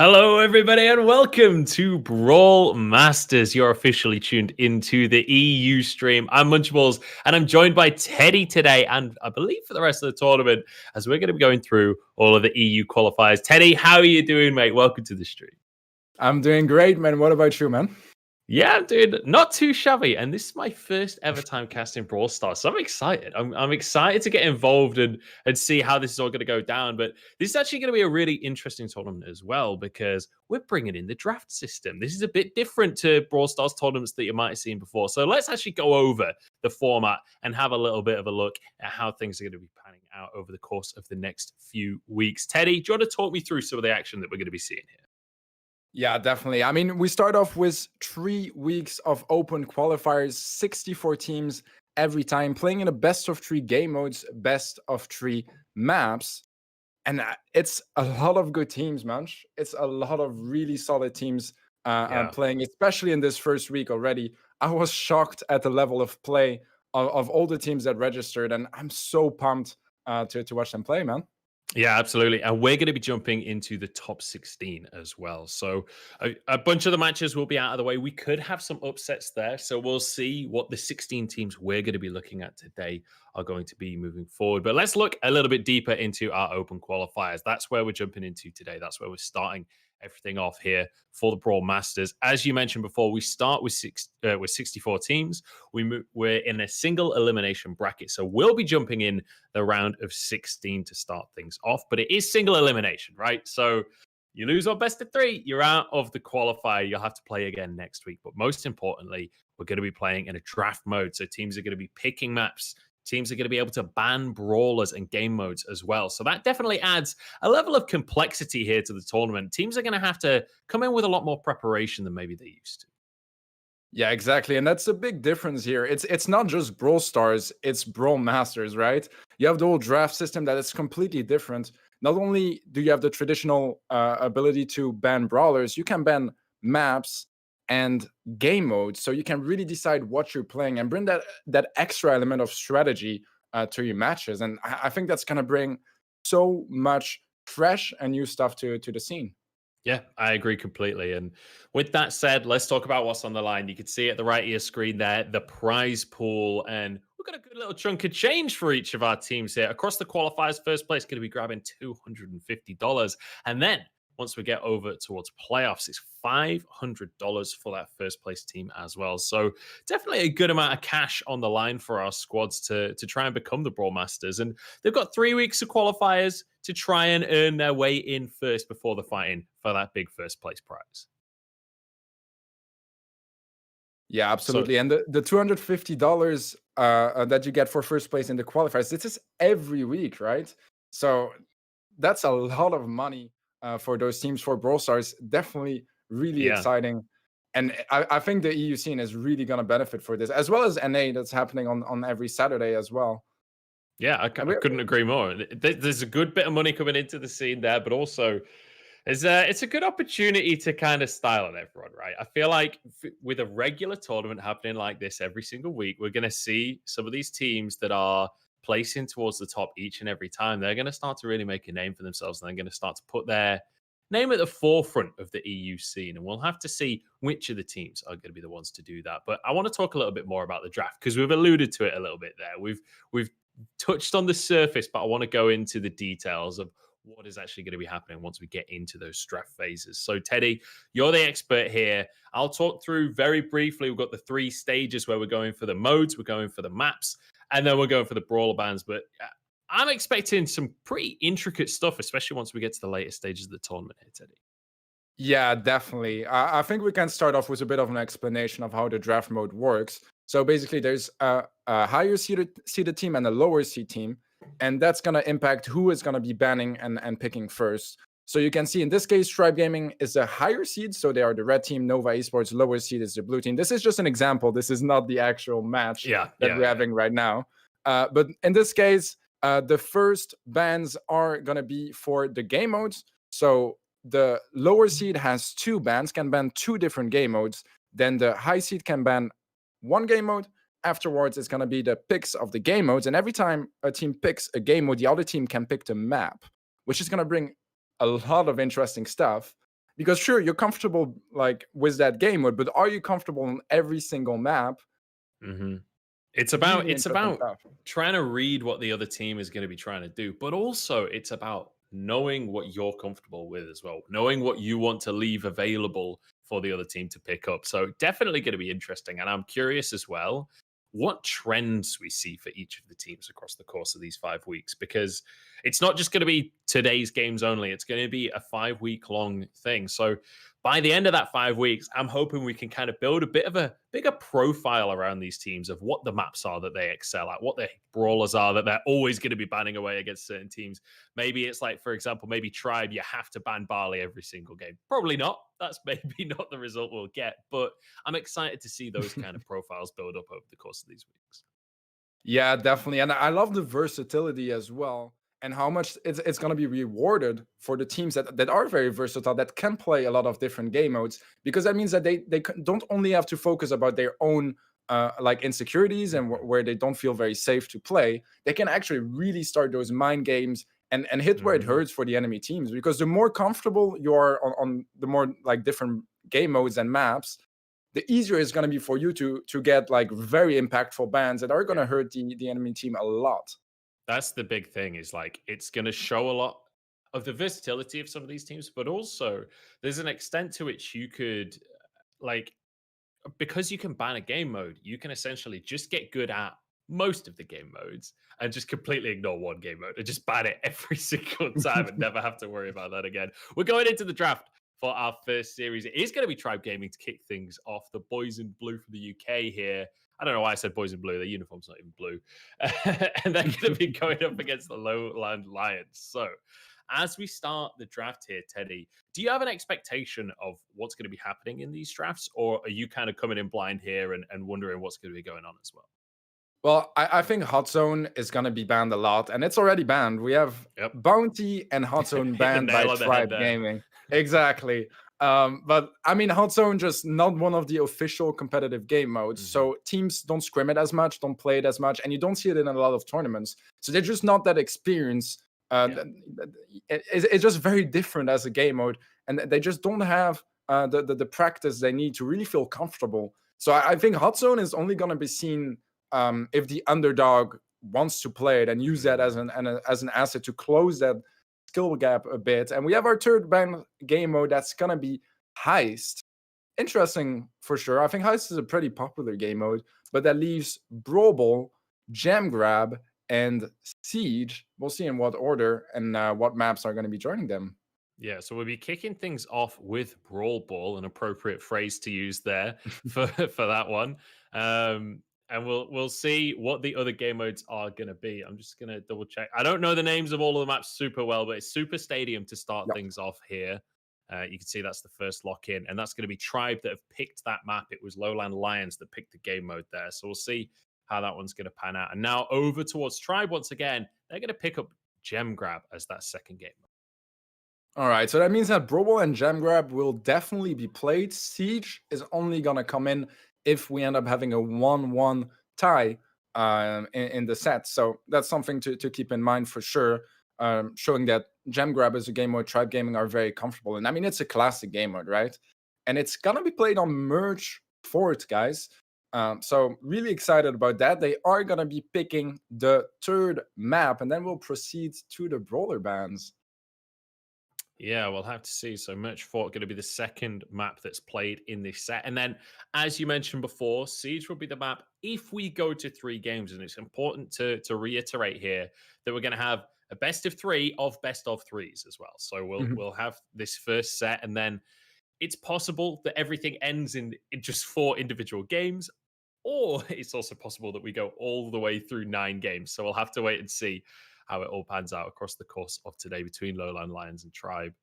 Hello, everybody, and welcome to Brawl Masters. You're officially tuned into the EU stream. I'm Munchables, and I'm joined by Teddy today, and I believe for the rest of the tournament, as we're going to be going through all of the EU qualifiers. Teddy, how are you doing, mate? Welcome to the stream. I'm doing great, man. What about you, man? Yeah, dude, not too shabby. And this is my first ever time casting Brawl Stars. So I'm excited. I'm excited to get involved and see how this is all going to go down. But this is actually going to be a really interesting tournament as well because we're bringing in the draft system. This is a bit different to Brawl Stars tournaments that you might have seen before. So let's actually go over the format and have a little bit of a look at how things are going to be panning out over the course of the next few weeks. Teddy, do you want to talk me through some of the action that we're going to be seeing here? Yeah, definitely. I mean, we start off with 3 weeks of open qualifiers, 64 teams every time, playing in a best of 3 game modes, best of 3 maps. And it's a lot of good teams, man. It's a lot of really solid teams playing, especially in this first week already. I was shocked at the level of play of all the teams that registered, and I'm so pumped to watch them play, man. Yeah, absolutely. And we're going to be jumping into the top 16 as well. So a bunch of the matches will be out of the way. We could have some upsets there. So we'll see what the 16 teams we're going to be looking at today are going to be moving forward. But let's look a little bit deeper into our open qualifiers. That's where we're jumping into today. That's where we're starting everything off here for the Brawl Masters. As you mentioned before, we start with 64 teams. We're in a single elimination bracket, so we'll be jumping in the round of 16 to start things off. But it is single elimination, right? So you lose on best of 3, you're out of the qualifier. You'll have to play again next week. But most importantly, we're going to be playing in a draft mode, so teams are going to be picking maps. Teams are going to be able to ban brawlers and game modes as well. So that definitely adds a level of complexity here to the tournament. Teams are going to have to come in with a lot more preparation than maybe they used to. Yeah, exactly. And that's a big difference here. It's not just Brawl Stars, it's Brawl Masters, right? You have the whole draft system that is completely different. Not only do you have the traditional ability to ban brawlers, you can ban maps and game modes. So you can really decide what you're playing and bring that extra element of strategy to your matches. And I think that's going to bring so much fresh and new stuff to the scene. Yeah, I agree completely. And with that said, let's talk about what's on the line. You can see at the right of your screen there, the prize pool. And we've got a good little chunk of change for each of our teams here. Across the qualifiers, first place going to be grabbing $250. And then once we get over towards playoffs, it's $500 for that first place team as well. So definitely a good amount of cash on the line for our squads to try and become the Brawl Masters. And they've got 3 weeks of qualifiers to try and earn their way in first before the fighting for that big first place prize. Yeah, absolutely. And the $250 that you get for first place in the qualifiers, this is every week, right? So that's a lot of money for those teams for Brawl Stars. Definitely really exciting. And I think the EU scene is really going to benefit for this, as well as NA that's happening on every Saturday as well. Yeah, I couldn't agree more. There's a good bit of money coming into the scene there, but also it's a good opportunity to kind of style on everyone, right? I feel like with a regular tournament happening like this every single week, we're going to see some of these teams that are placing towards the top each and every time. They're going to start to really make a name for themselves, and they're going to start to put their name at the forefront of the EU scene. And we'll have to see which of the teams are going to be the ones to do that. But I want to talk a little bit more about the draft because we've alluded to it a little bit there. We've touched on the surface, but I want to go into the details of what is actually going to be happening once we get into those draft phases. So, Teddy, you're the expert here. I'll talk through very briefly. We've got the 3 stages where we're going for the modes, we're going for the maps, and then we're going for the brawler bands. But I'm expecting some pretty intricate stuff, especially once we get to the later stages of the tournament here, Teddy. Yeah, definitely. I think we can start off with a bit of an explanation of how the draft mode works. So basically, there's a higher seeded team and a lower seed team, and that's going to impact who is going to be banning and picking first. So you can see in this case, Stripe Gaming is the higher seed, so they are the red team. Nova Esports, lower seed, is the blue team. This is just an example. This is not the actual match that we're having right now. But in this case, the first bans are going to be for the game modes. So the lower seed has 2 bans, can ban 2 different game modes. Then the high seed can ban 1 game mode. Afterwards, it's going to be the picks of the game modes. And every time a team picks a game mode, the other team can pick the map, which is going to bring a lot of interesting stuff. Because sure, you're comfortable like with that game mode, but are you comfortable on every single map? Hmm. It's about Really it's interesting about stuff. trying to read what the other team is going to be trying to do, but also it's about knowing what you're comfortable with as well, knowing what you want to leave available for the other team to pick up. So definitely going to be interesting, and I'm curious as well what trends we see for each of the teams across the course of these 5 weeks, because it's not just going to be today's games only. It's going to be a 5 week long thing. So by the end of that 5 weeks, I'm hoping we can kind of build a bit of a bigger profile around these teams of what the maps are that they excel at, what the brawlers are that they're always going to be banning away against certain teams. Maybe it's like, for example, maybe Tribe, you have to ban Barley every single game. Probably not. That's maybe not the result we'll get, but I'm excited to see those kind of profiles build up over the course of these weeks. Yeah, definitely. And I love the versatility as well, and how much it's going to be rewarded for the teams that are very versatile, that can play a lot of different game modes, because that means that don't only have to focus about their own like insecurities and Mhm. where they don't feel very safe to play. They can actually really start those mind games and hit where it Mhm. hurts for the enemy teams, because the more comfortable you are on the more like different game modes and maps, the easier it's going to be for you to get like very impactful bans that are going Yeah. to hurt the enemy team a lot. That's the big thing is like it's going to show a lot of the versatility of some of these teams, but also there's an extent to which you could like because you can ban a game mode, you can essentially just get good at most of the game modes and just completely ignore one game mode and just ban it every single time and never have to worry about that again. We're going into the draft for our first series. It is going to be Tribe Gaming to kick things off. The boys in blue from the UK here. I don't know why I said boys in blue. Their uniform's not even blue. And they're going to be going up against the Lowland Lions. So, as we start the draft here, Teddy, do you have an expectation of what's going to be happening in these drafts, or are you kind of coming in blind here and wondering what's going to be going on as well? Well, I think Hot Zone is going to be banned a lot, and it's already banned. We have Yep. Bounty and Hot Zone Hit the banned by nail on the head Tribe there. Gaming. Exactly. But I mean, Hot Zone just not one of the official competitive game modes. Hmm. So teams don't scrim it as much, don't play it as much, and you don't see it in a lot of tournaments. So they're just not that experienced. Yeah. It's just very different as a game mode, and they just don't have the practice they need to really feel comfortable. So I think Hot Zone is only going to be seen if the underdog wants to play it and use that Mm. as an asset to close that skill gap a bit. And we have our third ban game mode that's gonna be Heist. Interesting for sure. I think Heist is a pretty popular game mode, but that leaves Brawl Ball, Jam Grab, and Siege. We'll see in what order and what maps are going to be joining them. Yeah, so we'll be kicking things off with Brawl Ball, an appropriate phrase to use there for for that one. And we'll see what the other game modes are going to be. I'm just going to double check. I don't know the names of all of the maps super well, but it's Super Stadium to start Yep. things off here. You can see that's the first lock in, and that's going to be Tribe that have picked that map. It was Lowland Lions that picked the game mode there. So we'll see how that one's going to pan out. And now over towards Tribe once again. They're going to pick up Gem Grab as that second game mode. All right, so that means that Brawl Ball and Jam Grab will definitely be played. Siege is only gonna come in if we end up having a 1-1 tie in the set. So that's something to keep in mind for sure. Showing that Gem Grab is a game mode Tribe Gaming are very comfortable in. I mean, it's a classic game mode, right? And it's gonna be played on Merge Fort, guys. So really excited about that. They are gonna be picking the third map, and then we'll proceed to the brawler bans. Yeah, we'll have to see. So Merch Fort going to be the second map that's played in this set. And then, as you mentioned before, Siege will be the map if we go to 3 games. And it's important to reiterate here that we're going to have a best of 3 of best of 3s as well. So we'll have this first set, and then it's possible that everything ends in just 4 individual games. Or it's also possible that we go all the way through 9 games. So we'll have to wait and see how it all pans out across the course of today between Lowland Lions and Tribe.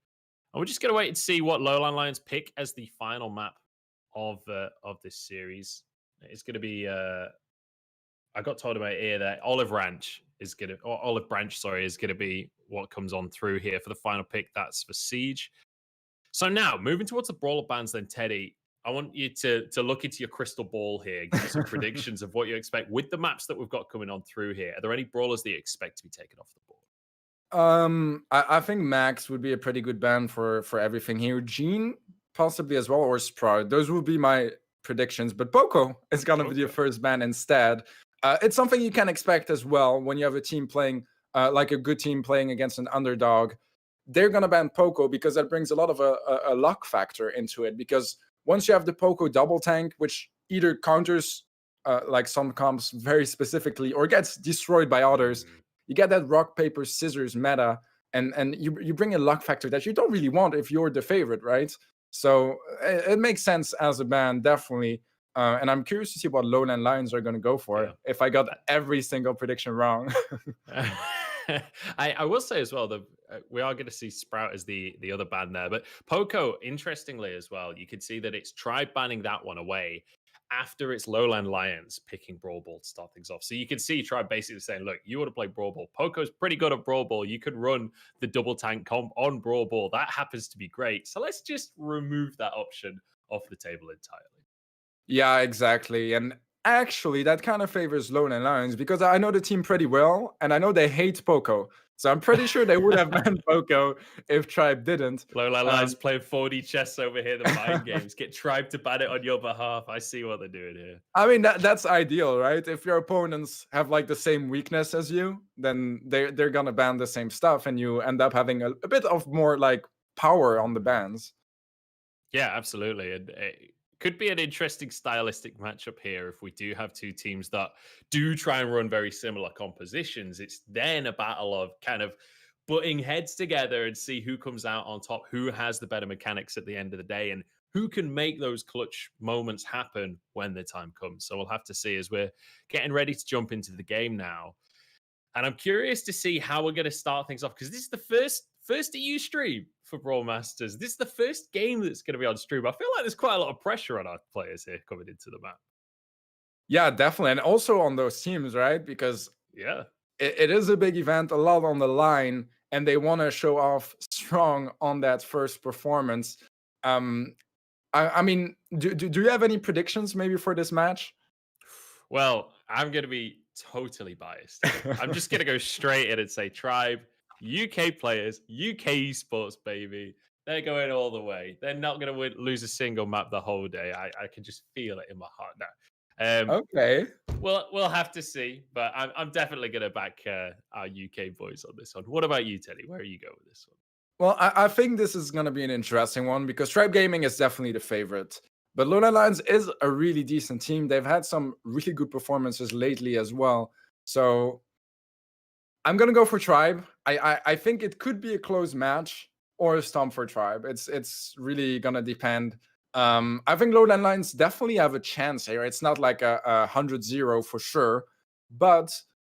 And we're just going to wait and see what Lowland Lions pick as the final map of this series. It's going to be. I got told about here that Olive Ranch is going to, or Olive Branch, sorry, is going to be what comes on through here for the final pick. That's for Siege. So now moving towards the brawler bands, then Teddy, I want you to look into your crystal ball here, give me some predictions of what you expect with the maps that we've got coming on through here. Are there any brawlers that you expect to be taken off the board? I think Max would be a pretty good ban for everything here. Gene possibly as well, or Sprout. Those would be my predictions. But Poco is gonna be the Okay. first ban instead. It's something you can expect as well when you have a team playing like a good team playing against an underdog. They're gonna ban Poco because that brings a lot of a luck factor into it. Because once you have the Poco double tank, which either counters like some comps very specifically or gets destroyed by others, Mm, you get that rock paper scissors meta, and you bring a luck factor that you don't really want if you're the favorite, right? So it makes sense as a ban, definitely. And I'm curious to see what Lowland Lions are going to go for. yeah. If I got every single prediction wrong. I will say as well that we are going to see Sprout as the other ban there, but Poco, interestingly as well, you can see that it's tried banning that one away after it's Lowland Lions picking Brawl Ball to start things off. So you can see Tribe basically saying, look, you want to play Brawl Ball. Poco's pretty good at Brawl Ball. You could run the double tank comp on Brawl Ball. That happens to be great. So let's just remove that option off the table entirely. Yeah, exactly. And actually, that kind of favors Lowland Lions because I know the team pretty well, and I know they hate Poco. So I'm pretty sure they would have banned Poco if Tribe didn't. Lowland Lions playing 4D chess over here, the mind games. Get Tribe to ban it on your behalf. I see what they're doing here. I mean that's ideal, right? If your opponents have like the same weakness as you, then they're gonna ban the same stuff, and you end up having a bit of more like power on the bans. Yeah, absolutely. And it could be an interesting stylistic matchup here if we do have two teams that do try and run very similar compositions. It's then a battle of kind of butting heads together and see who comes out on top, who has the better mechanics at the end of the day, and who can make those clutch moments happen when the time comes. So we'll have to see as we're getting ready to jump into the game now. And I'm curious to see how we're going to start things off because this is the first EU stream for Brawl Masters. This is the first game that's going to be on stream. I feel like there's quite a lot of pressure on our players here coming into the map. Yeah, definitely. And also on those teams, right? Because Yeah. it is a big event, a lot on the line, and they want to show off strong on that first performance. Um, I mean, do you have any predictions maybe for this match? Well, I'm going to be totally biased. I'm just going to go straight in and say Tribe, UK players, UK esports, baby. They're going all the way. They're not going to lose a single map the whole day. I can just feel it in my heart now. Okay. We'll have to see, but I'm definitely going to back our UK boys on this one. What about you, Teddy? Where are you going with this one? Well, I think this is going to be an interesting one because Tribe Gaming is definitely the favorite. But Luna Lions is a really decent team. They've had some really good performances lately as well. So I'm going to go for Tribe. I think it could be a close match or a stomp for Tribe. It's really going to depend. I think Lowland Lions definitely have a chance here. It's not like a 100-0 for sure, but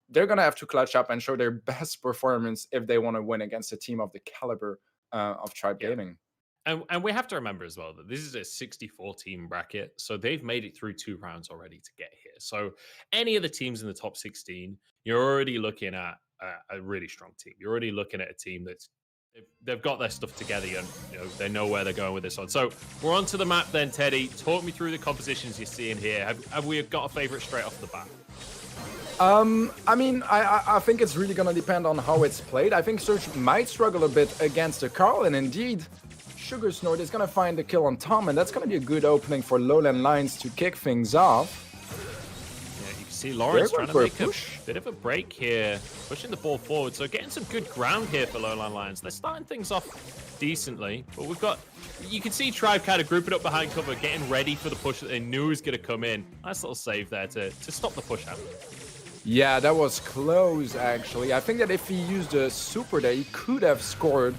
they're going to have to clutch up and show their best performance if they want to win against a team of the caliber of Tribe Gaming. And we have to remember as well that this is a 64 team bracket. So they've made it through 2 rounds already to get here. So any of the teams in the top 16, you're already looking at a really strong team. You're already looking at a team that's they've got their stuff together and they know where they're going with this one. So we're onto the map then, Teddy. Talk me through the compositions you're seeing here. Have we got a favorite straight off the bat? I mean, I think it's really gonna depend on how it's played. I think Surge might struggle a bit against the Carl, and indeed, Sugar Snort is gonna find the kill on Tom, and that's gonna be a good opening for Lowland Lions to kick things off. Yeah, you can see Lawrence trying to make a bit of a break here, pushing the ball forward. So getting some good ground here for Lowland Lions. They're starting things off decently, but we've got, you can see Tribe kind of grouping up behind cover, getting ready for the push that they knew was going to come in. Nice little save there to stop the push out. Yeah, that was close, actually. I think that if he used a super there, he could have scored.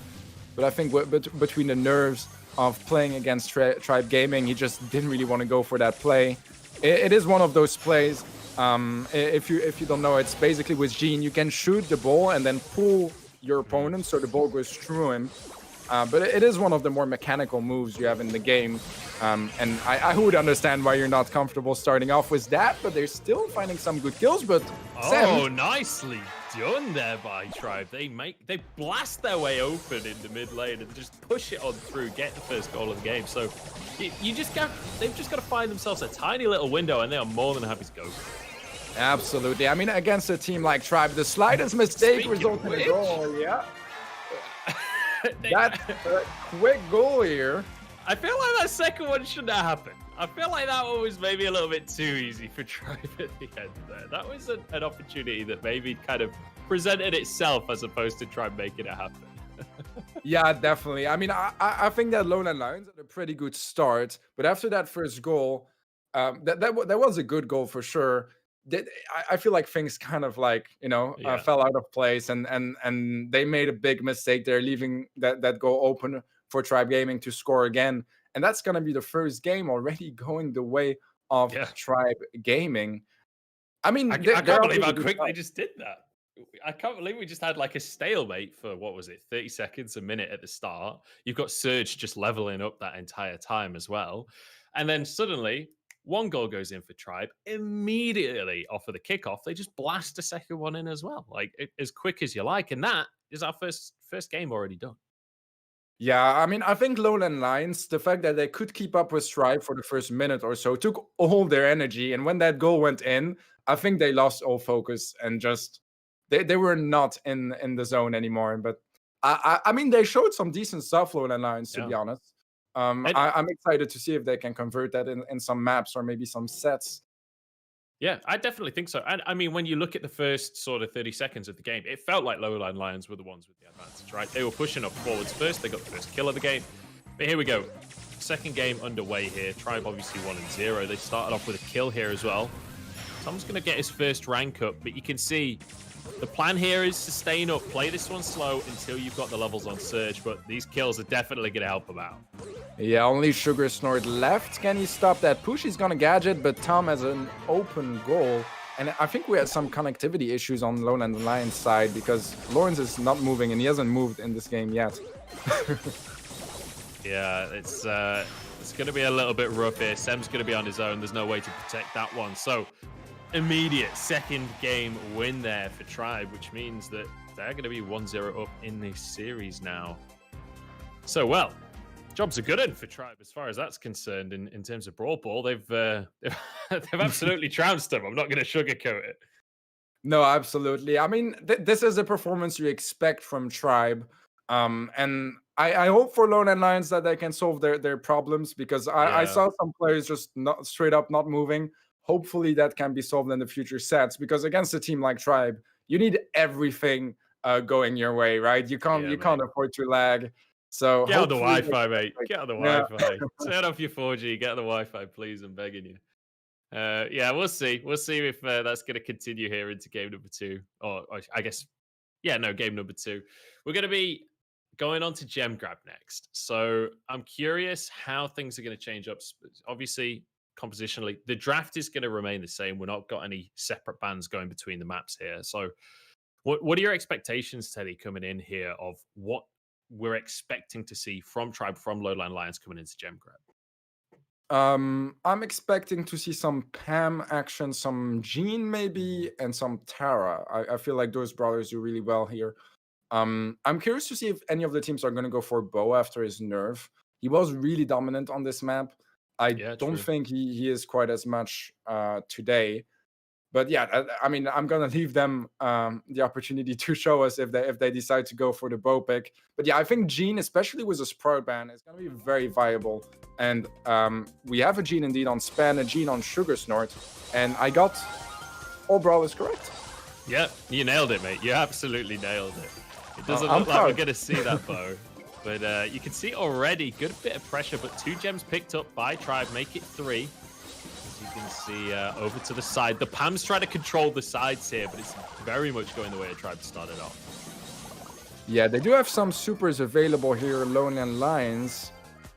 But I think between the nerves of playing against Tribe Gaming, he just didn't really want to go for that play. It is one of those plays. If you don't know, it's basically with Gene, you can shoot the ball and then pull your opponent so the ball goes through him. But it is one of the more mechanical moves you have in the game. And I would understand why you're not comfortable starting off with that, but they're still finding some good kills. But oh, nicely done there by Tribe. They blast their way open in the mid lane and just push it on through, get the first goal of the game. So they've just got to find themselves a tiny little window, and they are more than happy to go. Absolutely. I mean, against a team like Tribe, the slightest mistake Speaking results of in a which- goal. Yeah. That quick goal here. I feel like that second one shouldn't have happened. I feel like that one was maybe a little bit too easy for Tribe at the end there. That was an opportunity that maybe kind of presented itself as opposed to try making it happen. Yeah, definitely. I mean, I think that Lowland Lions had a pretty good start, but after that first goal, that was a good goal for sure. I feel like things kind of like Yeah. fell out of place, and they made a big mistake there, leaving that goal open for Tribe Gaming to score again, and that's gonna be the first game already going the way of Yeah. Tribe Gaming. I mean, I they're can't off believe to a how good quick they start. just did that. I can't believe we just had like a stalemate for what was it, 30 seconds, a minute at the start. You've got Surge just leveling up that entire time as well. And then suddenly, one goal goes in for Tribe. Immediately off of the kickoff, they just blast a second one in as well, like as quick as you like. And that is our first game already done. Yeah, I mean, I think Lowland Lions, the fact that they could keep up with Stripe for the first minute or so took all their energy. And when that goal went in, I think they lost all focus and just they were not in the zone anymore. But I mean, they showed some decent stuff, Lowland Lions, to Yeah. be honest. And I'm excited to see if they can convert that in some maps or maybe some sets. yeah, I definitely think so. And I mean, when you look at the first sort of 30 seconds of the game, it felt like Lowland Lions were the ones with the advantage, right? They were pushing up forwards first. They got the first kill of the game. But here we go. Second game underway here. Tribe obviously 1-0. They started off with a kill here as well. Tom's going to get his first rank up, but you can see the plan here is to stay up, play this one slow until you've got the levels on Surge, but these kills are definitely going to help him out. Yeah, only Sugar Snort left. Can he stop that push? He's gonna gadget, but Tom has an open goal. And I think we had some connectivity issues on Lowland Lions side because Lawrence is not moving and he hasn't moved in this game yet. Yeah, it's going to be a little bit rough here. Sem's going to be on his own. There's no way to protect that one. So immediate second game win there for Tribe, which means that they're going to be 1-0 up in this series now. So, well, job's a good one for Tribe as far as that's concerned in terms of Brawl Ball. They've absolutely trounced them. I'm not going to sugarcoat it. No, absolutely. I mean, this is a performance you expect from Tribe. And I hope for Lowland Lions that they can solve their problems because I saw some players just not straight up not moving. Hopefully that can be solved in the future sets because against a team like Tribe, you need everything going your way, right? You can't afford to lag. So get on the Wi-Fi, mate. Get on the Wi-Fi. Turn off your 4G. Get on the Wi-Fi, please. I'm begging you. Yeah, we'll see. We'll see if that's going to continue here into game number 2. Or I guess, game number 2. We're going to be going on to Gem Grab next. So I'm curious how things are going to change up. Obviously, compositionally, the draft is going to remain the same. We're not got any separate bands going between the maps here. So what are your expectations, Teddy, coming in here of what we're expecting to see from Tribe, from Lowland Lions coming into Gem Grab? I'm expecting to see some Pam action, some Jean maybe, and some Tara. I feel like those brothers do really well here. I'm curious to see if any of the teams are going to go for Bo after his nerf. He was really dominant on this map. I don't think he is quite as much today. But yeah, I mean, I'm gonna leave them the opportunity to show us if they decide to go for the bow pick. But yeah, I think Jean, especially with a Sprout ban, is gonna be very viable. And we have a Jean indeed on Span, a Jean on Sugar Snort, and I got all brawlers correct. Yeah, you nailed it, mate. You absolutely nailed it. It doesn't look like we're gonna see that bow, but you can see already good bit of pressure. But 2 gems picked up by Tribe, make it 3. You can see over to the side. The Pam's trying to control the sides here, but it's very much going the way it tried to start it off. Yeah, they do have some supers available here, Lowland Lions.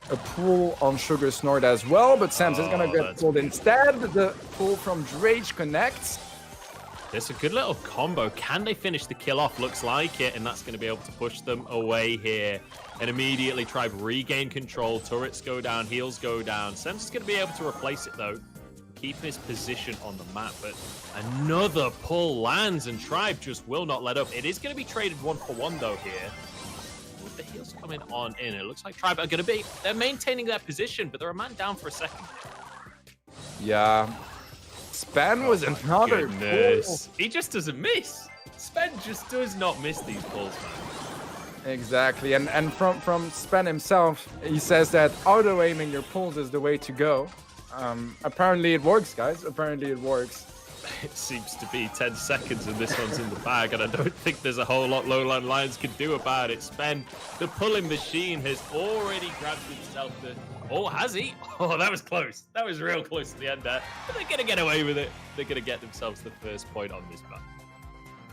A pull on Sugar Snort as well, but Sam's is going to get pulled instead. The pull from Drage connects. There's a good little combo. Can they finish the kill off? Looks like it, and that's going to be able to push them away here. And immediately Tribe regain control. Turrets go down, heals go down. Sam's is going to be able to replace it, though. Keep his position on the map, but another pull lands and Tribe just will not let up. It is going to be traded 1-for-1 though here. With the heals coming on in, it looks like Tribe are going to be, they're maintaining their position, but they're a man down for a second. Yeah. Span was Oh my another pull. goodness. He just doesn't miss. Sven just does not miss these pulls, man. Exactly, and from Span himself, he says that auto aiming your pulls is the way to go. Apparently it works, guys. Apparently it works. It seems to be 10 seconds and this one's in the bag, and I don't think there's a whole lot Lowland Lions can do about it. Sven, the pulling machine, has already grabbed himself the... Oh, has he? Oh, that was close. That was real close to the end there. But they're going to get away with it. They're going to get themselves the first point on this map.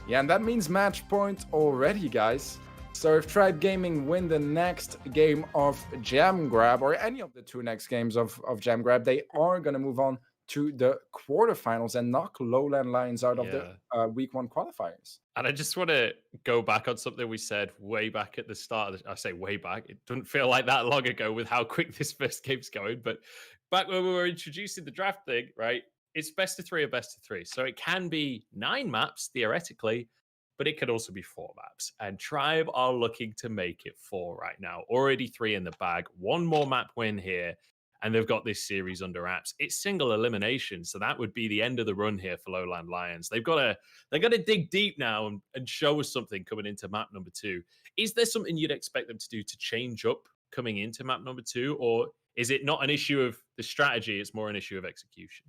Yeah, and that means match point already, guys. So if Tribe Gaming win the next game of Jam Grab, or any of the 2 next games of Jam Grab, they are going to move on to the quarterfinals and knock Lowland Lions out of the week 1 qualifiers. And I just want to go back on something we said way back at the start of I say way back. It doesn't feel like that long ago with how quick this first game's going. But back when we were introducing the draft thing, right? It's best of 3 or best of 3. So it can be 9 maps, theoretically, but it could also be 4 maps. And Tribe are looking to make it 4 right now. Already 3 in the bag. 1 more map win here. And they've got this series under wraps. It's single elimination, so that would be the end of the run here for Lowland Lions. They've got to dig deep now and show us something coming into map number 2. Is there something you'd expect them to do to change up coming into map number 2, or is it not an issue of the strategy? It's more an issue of execution.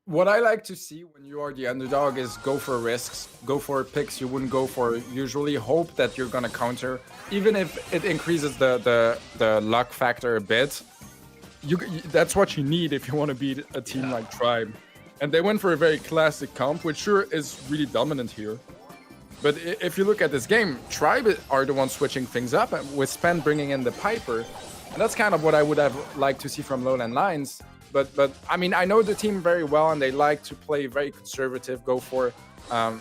What I like to see when you are the underdog is go for risks, go for picks you wouldn't go for usually, hope that you're gonna counter, even if it increases the luck factor a bit. That's what you need if you want to beat a team like Tribe. And they went for a very classic comp, which sure is really dominant here. But if you look at this game, Tribe are the ones switching things up, with Spen bringing in the Piper. And that's kind of what I would have liked to see from Lowland Lions. But I mean, I know the team very well, and they like to play very conservative, go for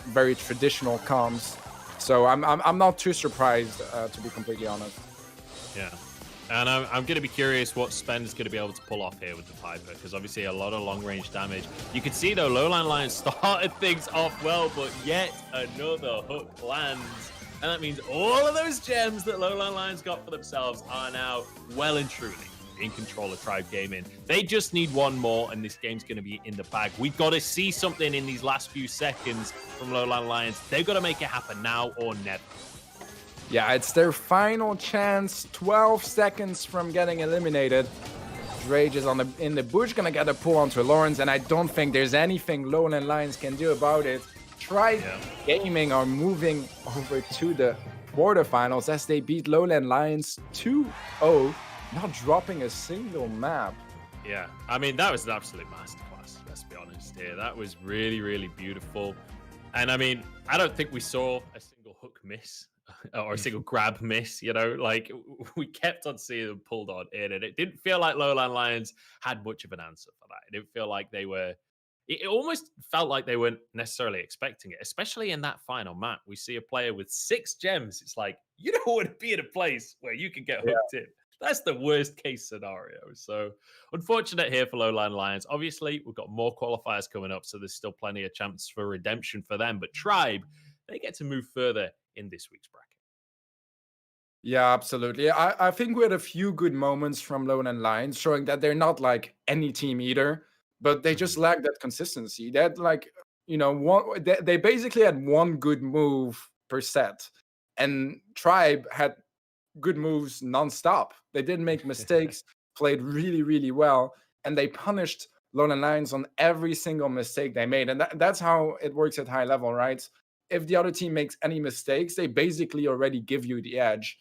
very traditional comps. So I'm not too surprised, to be completely honest. Yeah. And I'm going to be curious what Spen is going to be able to pull off here with the Piper, because obviously a lot of long-range damage. You can see, though, Lowland Lions started things off well, but yet another hook lands. And that means all of those gems that Lowland Lions got for themselves are now well and truly in control of Tribe Gaming. They just need 1 more, and this game's going to be in the bag. We've got to see something in these last few seconds from Lowland Lions. They've got to make it happen now or never. Yeah, it's their final chance. 12 seconds from getting eliminated. Drage is in the bush, gonna get a pull onto Lawrence, and I don't think there's anything Lowland Lions can do about it. Tribe Gaming are moving over to the quarterfinals as they beat Lowland Lions 2-0, not dropping a single map. Yeah, I mean, that was an absolute masterclass, let's be honest here. That was really, really beautiful. And I mean, I don't think we saw a single hook miss or a single grab miss, you know, like we kept on seeing them pulled on in, and it didn't feel like Lowland Lions had much of an answer for that. It didn't feel like they were, it almost felt like they weren't necessarily expecting it, especially in that final map. We see a player with 6 gems. It's like, you don't want to be in a place where you can get hooked in. That's the worst case scenario. So unfortunate here for Lowland Lions. Obviously, we've got more qualifiers coming up, so there's still plenty of chance for redemption for them. But Tribe, they get to move further in this week's bracket. Yeah, absolutely. I think we had a few good moments from Lowland Lions, showing that they're not like any team either, but they just lack that consistency. They had like, you know, they basically had 1 good move per set, and Tribe had good moves nonstop. They didn't make mistakes, played really, really well, and they punished Lowland Lions on every single mistake they made. And that's how it works at high level, right? If the other team makes any mistakes, they basically already give you the edge.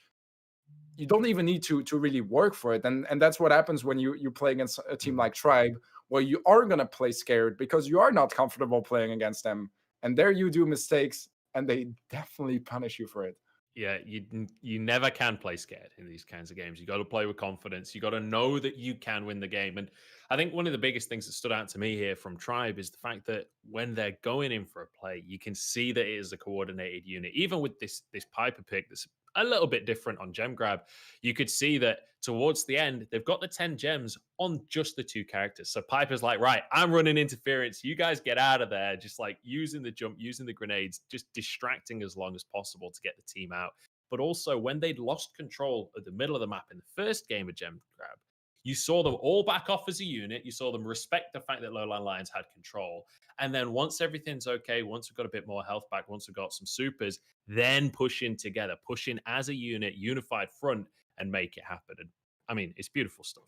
You don't even need to really work for it. And that's what happens when you play against a team like Tribe, where you are going to play scared because you are not comfortable playing against them. And there you do mistakes, and they definitely punish you for it. Yeah, you never can play scared in these kinds of games. You got to play with confidence. You got to know that you can win the game. And I think one of the biggest things that stood out to me here from Tribe is the fact that when they're going in for a play, you can see that it is a coordinated unit. Even with this Piper pick that's a little bit different on Gem Grab, you could see that towards the end, they've got the 10 gems on just the 2 characters. So Piper's like, right, I'm running interference. You guys get out of there. Just like using the jump, using the grenades, just distracting as long as possible to get the team out. But also when they'd lost control at the middle of the map in the first game of Gem Grab, You saw them all back off as a unit. You saw them respect the fact that Lowland Lions had control. And then once everything's okay, once we've got a bit more health back, once we've got some supers, then push in together, push in as a unit, unified front, and make it happen. And I mean, it's beautiful stuff.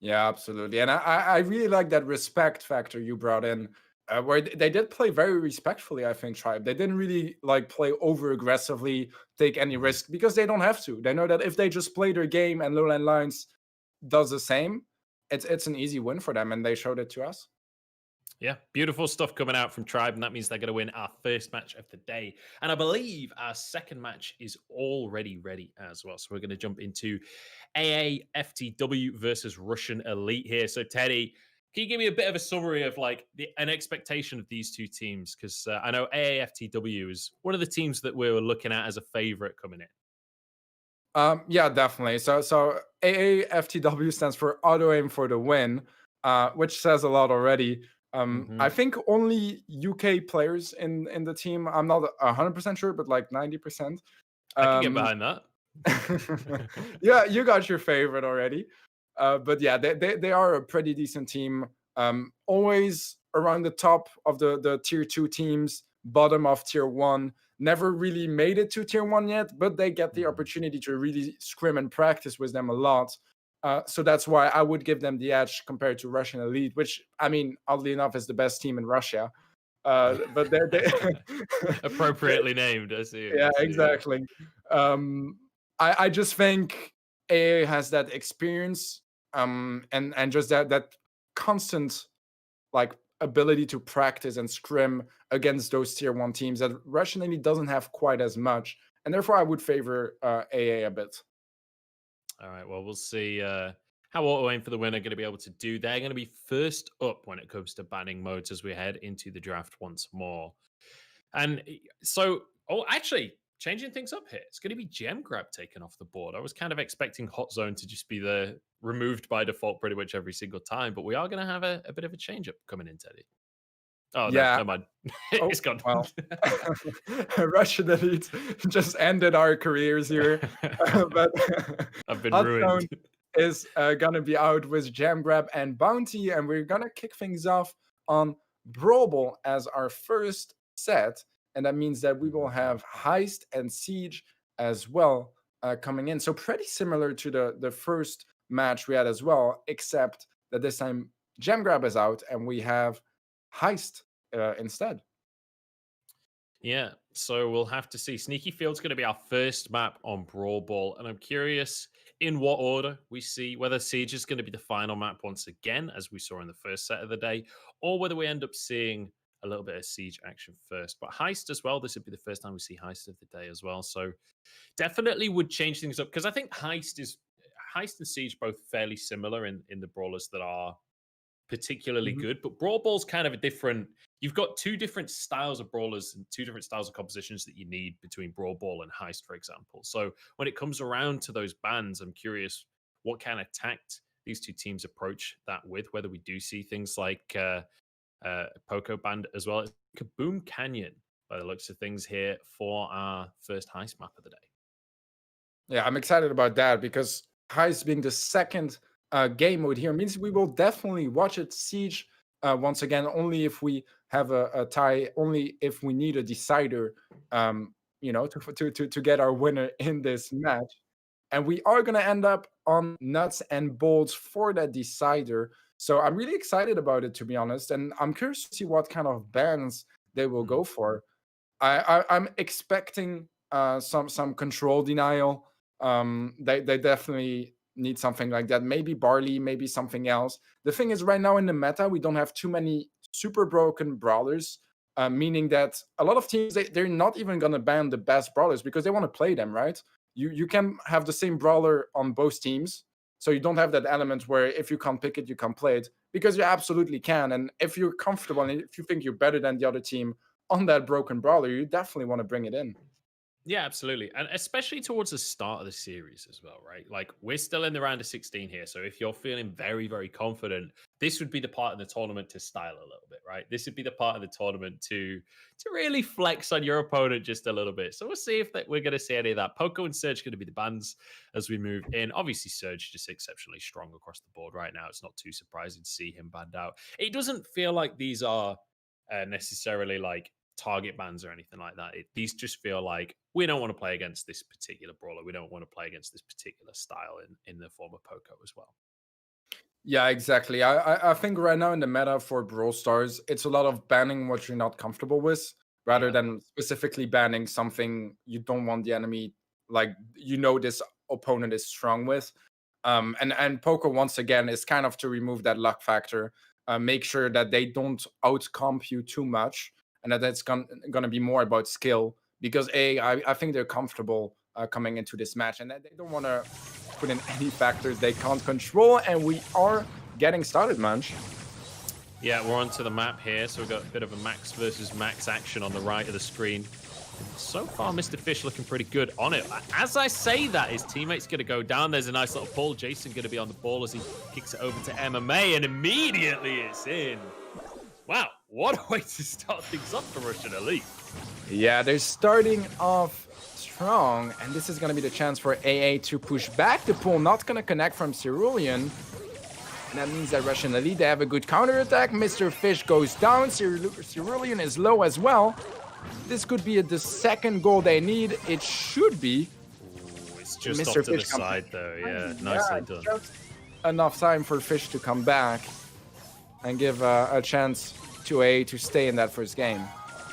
Yeah, absolutely. And I really like that respect factor you brought in, where they did play very respectfully, I think, Tribe. They didn't really like play over aggressively, take any Mhm. risk because they don't have to. They know that if they just play their game and Lowland Lions does the same, it's an easy win for them, and they showed it to us. Yeah, beautiful stuff coming out from Tribe, and that means they're going to win our first match of the day. And I believe our second match is already ready as well. So we're going to jump into AAFTW versus Russian Elite here. So Teddy, can you give me a bit of a summary of like an expectation of these two teams? Because I know AAFTW is one of the teams that we were looking at as a favorite coming in. Yeah, definitely. So AAFTW stands for Auto Aim for the Win, which says a lot already. I Mhm. think only UK players in the team. I'm not 100% sure, but like 90%. I can get Um, behind that. yeah, you got your favorite already. But yeah, they are a pretty decent team. Always around the top of the tier 2 teams, bottom of tier 1. Never really made it to tier 1 yet, but they get the Mhm. opportunity to really scrim and practice with them a lot. So that's why I would give them the edge compared to Russian Elite, which, I mean, oddly enough, is the best team in Russia. But they Appropriately named. I see. yeah, I see. Yeah. exactly. Um, I just think AA has that experience, and just that constant like ability to practice and scrim against those tier 1 teams that Russian Elite doesn't have quite as much, and therefore I would favor AA a bit. All right. Well, we'll see how Auto Aim for the Win are going to be able to do. They're going to be first up when it comes to banning modes as we head into the draft once more. And so, oh, actually, changing things up here. It's going to be Gem Grab taken off the board. I was kind of expecting Hot Zone to just be the removed by default pretty much every single time, but we are going to have a bit of a change up coming in, Teddy. Oh, no, Yeah. never mind. Oh It's gone. well. Russian Elite just ended our careers here, but I've been Hot ruined. Zone is gonna be out with Jam Grab and Bounty, and we're gonna kick things off on Brawl Ball as our first set, and that means that we will have Heist and Siege as well coming in. So pretty similar to the first match we had as well, except that this time Jam Grab is out and we have Heist instead. Yeah, so we'll have to see. Sneaky Field's going to be our first map on Brawl Ball, and I'm curious in what order we see whether Siege is going to be the final map once again, as we saw in the first set of the day, or whether we end up seeing a little bit of Siege action first. But Heist as well, this would be the first time we see Heist of the day as well. So definitely would change things up because I think Heist and Siege both fairly similar in the brawlers that are particularly Mhm. good, but Brawl Ball's kind of a different. You've got two different styles of brawlers and two different styles of compositions that you need between Brawl Ball and Heist, for example. So when it comes around to those bans, I'm curious what kind of tact these two teams approach that with. Whether we do see things like Poco Band as well as Kaboom Canyon, by the looks of things here for our first Heist map of the day. Yeah, I'm excited about that because Heist being the second game mode here means we will definitely watch it Siege once again, only if we have a tie, only if we need a decider, to get our winner in this match. And we are going to end up on nuts and bolts for that decider. So I'm really excited about it, to be honest. And I'm curious to see what kind of bans they will Mm. go for. I'm expecting some control denial. They definitely need something like that. Maybe barley, maybe something else. The thing is, right now in the meta, we don't have too many super broken brawlers. Meaning that a lot of teams they're not even gonna ban the best brawlers because they want to play them, right? You can have the same brawler on both teams, so you don't have that element where if you can't pick it, you can't play it because you absolutely can. And if you're comfortable and if you think you're better than the other team on that broken brawler, you definitely want to bring it in. Yeah, absolutely. And especially towards the start of the series as well, right? Like we're still in the round of 16 here. So if you're feeling very, very confident, this would be the part of the tournament to style a little bit, right? This would be the part of the tournament to really flex on your opponent just a little bit. So we'll see if we're going to see any of that. Poco and Surge going to be the bans as we move in. Obviously, Surge just exceptionally strong across the board right now. It's not too surprising to see him banned out. It doesn't feel like these are necessarily like target bans or anything like that. These just feel like we don't want to play against this particular brawler. We don't want to play against this particular style in the form of Poco as well. Yeah, exactly. I think right now in the meta for Brawl Stars, it's a lot of banning what you're not comfortable with, rather Yeah. than specifically banning something you don't want the enemy, like this opponent is strong with. And Poco once again is kind of to remove that luck factor, make sure that they don't outcomp you too much, and that it's gonna be more about skill. Because I think they're comfortable coming into this match, and that they don't want to put in any factors they can't control. And we are getting started, Munch. Yeah, we're onto the map here. So we've got a bit of a Max versus Max action on the right of the screen. So far, Mr. Fish looking pretty good on it. As I say that, his teammate's going to go down. There's a nice little pull. Jason going to be on the ball as he kicks it over to MMA, and immediately it's in. Wow, what a way to start things off for Russian Elite. Yeah, they're starting off strong, and this is going to be the chance for AA to push back. The pull not going to connect from Cerulean. And that means that Russian Elite, they have a good counterattack. Mr. Fish goes down. Cerulean is low as well. This could be the second goal they need. It should be. Ooh, it's just Mr. off to the Fish side, though. Yeah, nicely done. Just enough time for Fish to come back and give a chance to AA to stay in that first game.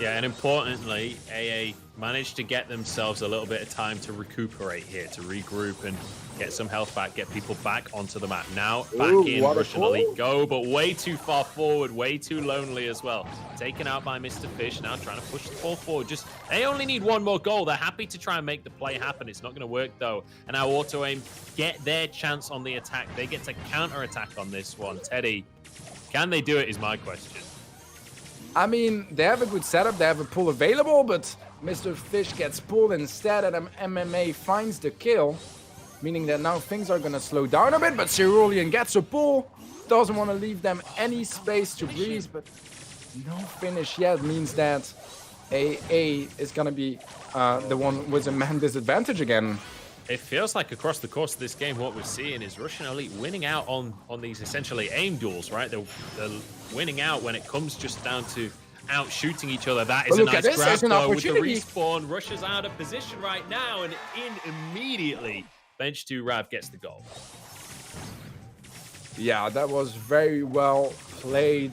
Yeah, and importantly, AA managed to get themselves a little bit of time to recuperate here, to regroup and get some health back, get people back onto the map. Now, back in Russian Elite go, but way too far forward, way too lonely as well. Taken out by Mr. Fish, now trying to push the ball forward. They only need one more goal. They're happy to try and make the play happen. It's not going to work, though. And now Auto Aim get their chance on the attack. They get to counter-attack on this one. Teddy, can they do it is my question. I mean, they have a good setup. They have a pull available, but Mr. Fish gets pulled instead, and MMA finds the kill, meaning that now things are going to slow down a bit, but Cerulean gets a pull. Doesn't want to leave them any space to breathe, but no finish yet means that AA is going to be the one with a man disadvantage again. It feels like across the course of this game, what we're seeing is Russian Elite winning out on these essentially aim duels, right? They're winning out when it comes just down to out shooting each other. That is a nice grab though with the respawn. Russia's out of position right now and in immediately. Bench 2 Rav gets the goal. Yeah, that was very well played.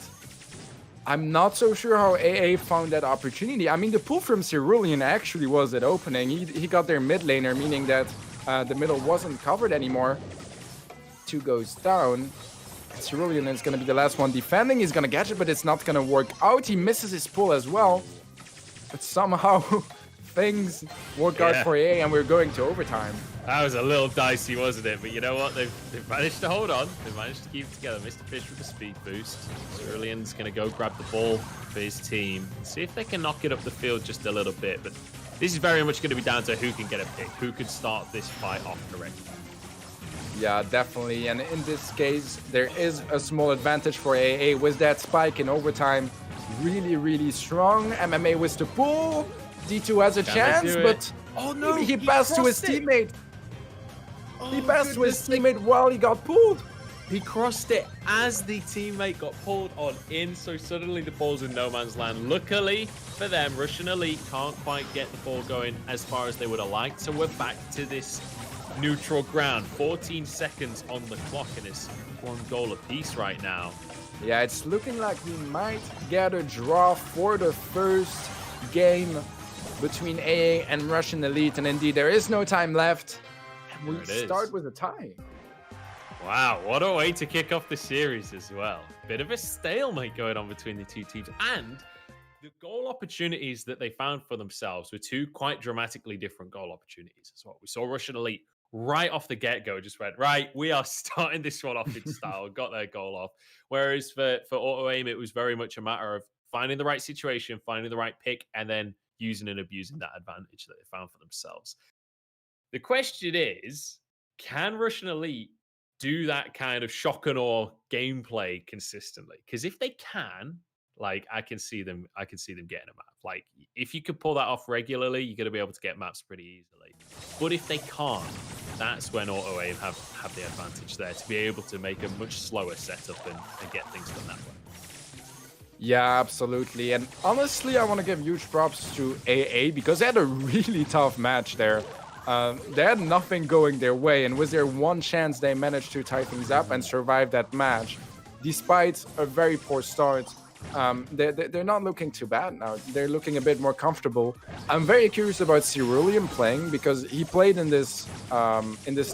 I'm not so sure how AA found that opportunity. I mean, the pull from Cerulean actually was at opening. He got their mid laner, meaning that the middle wasn't covered anymore. 2 goes down. Cerulean is going to be the last one defending. He's going to catch it, but it's not going to work out. He misses his pull as well. But somehow things work out for AA, and we're going to overtime. That was a little dicey, wasn't it? But you know what? They've managed to hold on. They've managed to keep it together. Mr. Fish with the speed boost. Cerulean's going to go grab the ball for his team. See if they can knock it up the field just a little bit. But this is very much going to be down to who can get a pick, who can start this fight off correctly. Yeah, definitely. And in this case, there is a small advantage for AA with that spike in overtime. Really, really strong. MMA with the pull. D2 has a chance, but oh no, he passed to his teammate. He passed to his teammate while he got pulled. He crossed it as the teammate got pulled on in, so suddenly the ball's in no man's land. Luckily for them, Russian Elite can't quite get the ball going as far as they would have liked, so we're back to this neutral ground. 14 seconds on the clock, and it's 1 goal apiece right now. Yeah, it's looking like we might get a draw for the first game between AA and Russian Elite, and indeed there is no time left. And we start with a tie. Wow, what a way to kick off the series as well. Bit of a stalemate going on between the two teams, and the goal opportunities that they found for themselves were 2 quite dramatically different goal opportunities as well. We saw Russian Elite right off the get-go just went, right, we are starting this one off in style, got their goal off. Whereas for Auto Aim, it was very much a matter of finding the right situation, finding the right pick, and then using and abusing that advantage that they found for themselves. The question is, can Russian Elite do that kind of shock and awe gameplay consistently? Because if they can, like, I can see them getting a map. Like, if you could pull that off regularly, you're going to be able to get maps pretty easily. But if they can't, that's when Auto Aim have the advantage there to be able to make a much slower setup and get things done that way. Yeah, absolutely. And honestly, I want to give huge props to AA because they had a really tough match there. They had nothing going their way, and with their one chance, they managed to tie things up and survive that match. Despite a very poor start, they're not looking too bad now. They're looking a bit more comfortable. I'm very curious about Cerulean playing because he played in this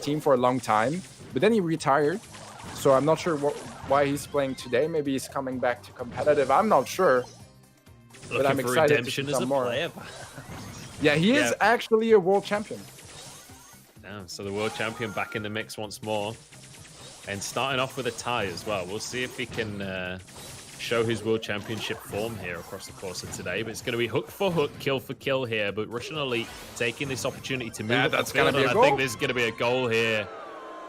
team for a long time, but then he retired. So I'm not sure why he's playing today. Maybe he's coming back to competitive. I'm not sure. But I'm excited to see some more. Yeah, he is actually a world champion. Damn, so the world champion back in the mix once more. And starting off with a tie as well. We'll see if he can show his world championship form here across the course of today. But it's going to be hook for hook, kill for kill here. But Russian Elite taking this opportunity to move up the field. And I think there's going to be a goal here.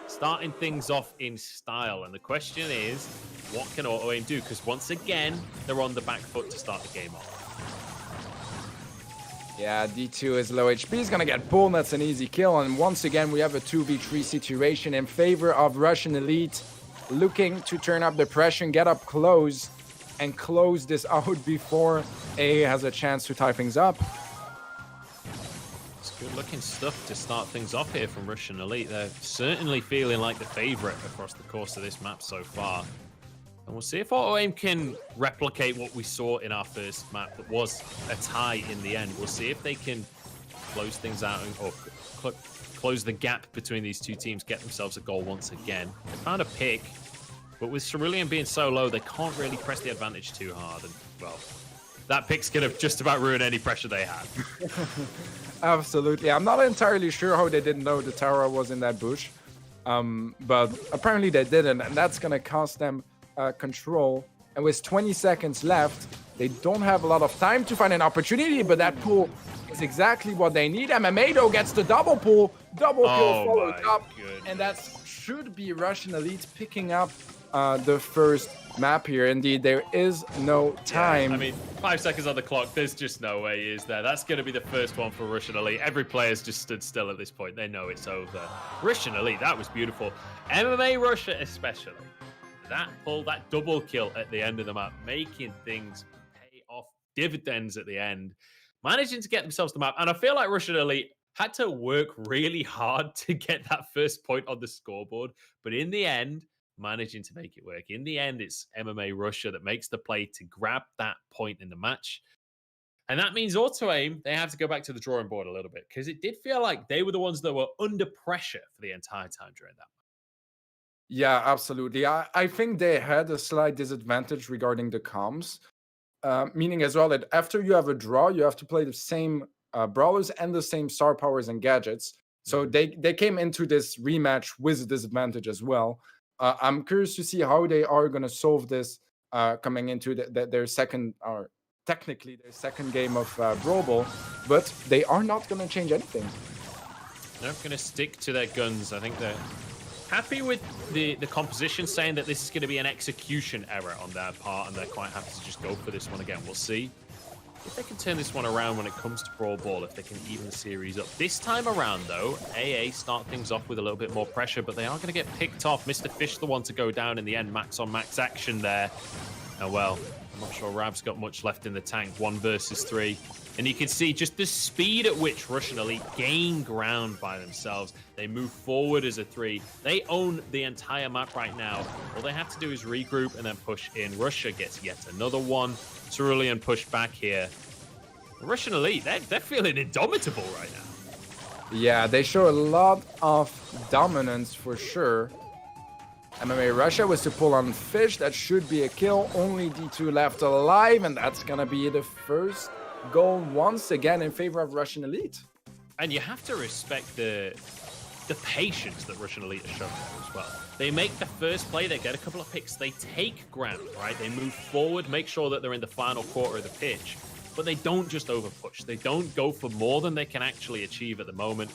Starting things off in style. And the question is, what can Auto Aim do? Because once again, they're on the back foot to start the game off. Yeah, D2 is low HP. He's going to get pulled. That's an easy kill. And once again, we have a 2v3 situation in favor of Russian Elite. Looking to turn up the pressure and get up close and close this out before AA has a chance to tie things up. It's good looking stuff to start things off here from Russian Elite. They're certainly feeling like the favorite across the course of this map so far. And we'll see if Auto Aim can replicate what we saw in our first map that was a tie in the end. We'll see if they can close things out or close the gap between these two teams, get themselves a goal once again. They found a pick, but with Cerulean being so low, they can't really press the advantage too hard. And, well, that pick's going to just about ruin any pressure they had. Absolutely. I'm not entirely sure how they didn't know the tower was in that bush. But apparently they didn't, and that's going to cost them control. And with 20 seconds left, they don't have a lot of time to find an opportunity, but that pull is exactly what they need. MMA though gets the double pull, double kill followed up, and that should be Russian Elite picking up the first map here. Indeed, there is no time. Yeah, I mean, 5 seconds on the clock. There's just no way, is there? That's going to be the first one for Russian Elite. Every player's just stood still at this point. They know it's over. Russian Elite, that was beautiful. MMA Russia especially. That pull, that double kill at the end of the map, making things pay off dividends at the end, managing to get themselves the map. And I feel like Russian Elite had to work really hard to get that first point on the scoreboard. But in the end, managing to make it work. In the end, it's MMA Russia that makes the play to grab that point in the match. And that means Auto Aim, they have to go back to the drawing board a little bit because it did feel like they were the ones that were under pressure for the entire time during that. Yeah, absolutely. I think they had a slight disadvantage regarding the comms, meaning as well that after you have a draw, you have to play the same brawlers and the same star powers and gadgets. So they came into this rematch with a disadvantage as well. I'm curious to see how they are going to solve this coming into their second, or technically their second game of Brawl Ball, but they are not going to change anything. They're going to stick to their guns. I think they're happy with the composition, saying that this is going to be an execution error on their part, and they're quite happy to just go for this one again. We'll see if they can turn this one around when it comes to Brawl Ball, if they can even the series up. This time around, though, AA start things off with a little bit more pressure, but they are going to get picked off. Mr. Fish, the one to go down in the end. Max on max action there. Oh, well, I'm not sure Rab's got much left in the tank. 1 versus 3. And you can see just the speed at which Russian Elite gain ground by themselves. They move forward as a 3. They own the entire map right now. All they have to do is regroup and then push in. Russia gets yet another one. Cerulean push back here. Russian Elite, they're feeling indomitable right now. Yeah, they show a lot of dominance for sure. MMA Russia was to pull on Fish. That should be a kill. Only D2 left alive, and that's going to be the first goal once again in favor of Russian Elite. And you have to respect the patience that Russian Elite has shown there as well. They make the first play, they get a couple of picks, they take ground, right? They move forward, make sure that they're in the final quarter of the pitch. but they don't just overpush. They don't go for more than they can actually achieve at the moment.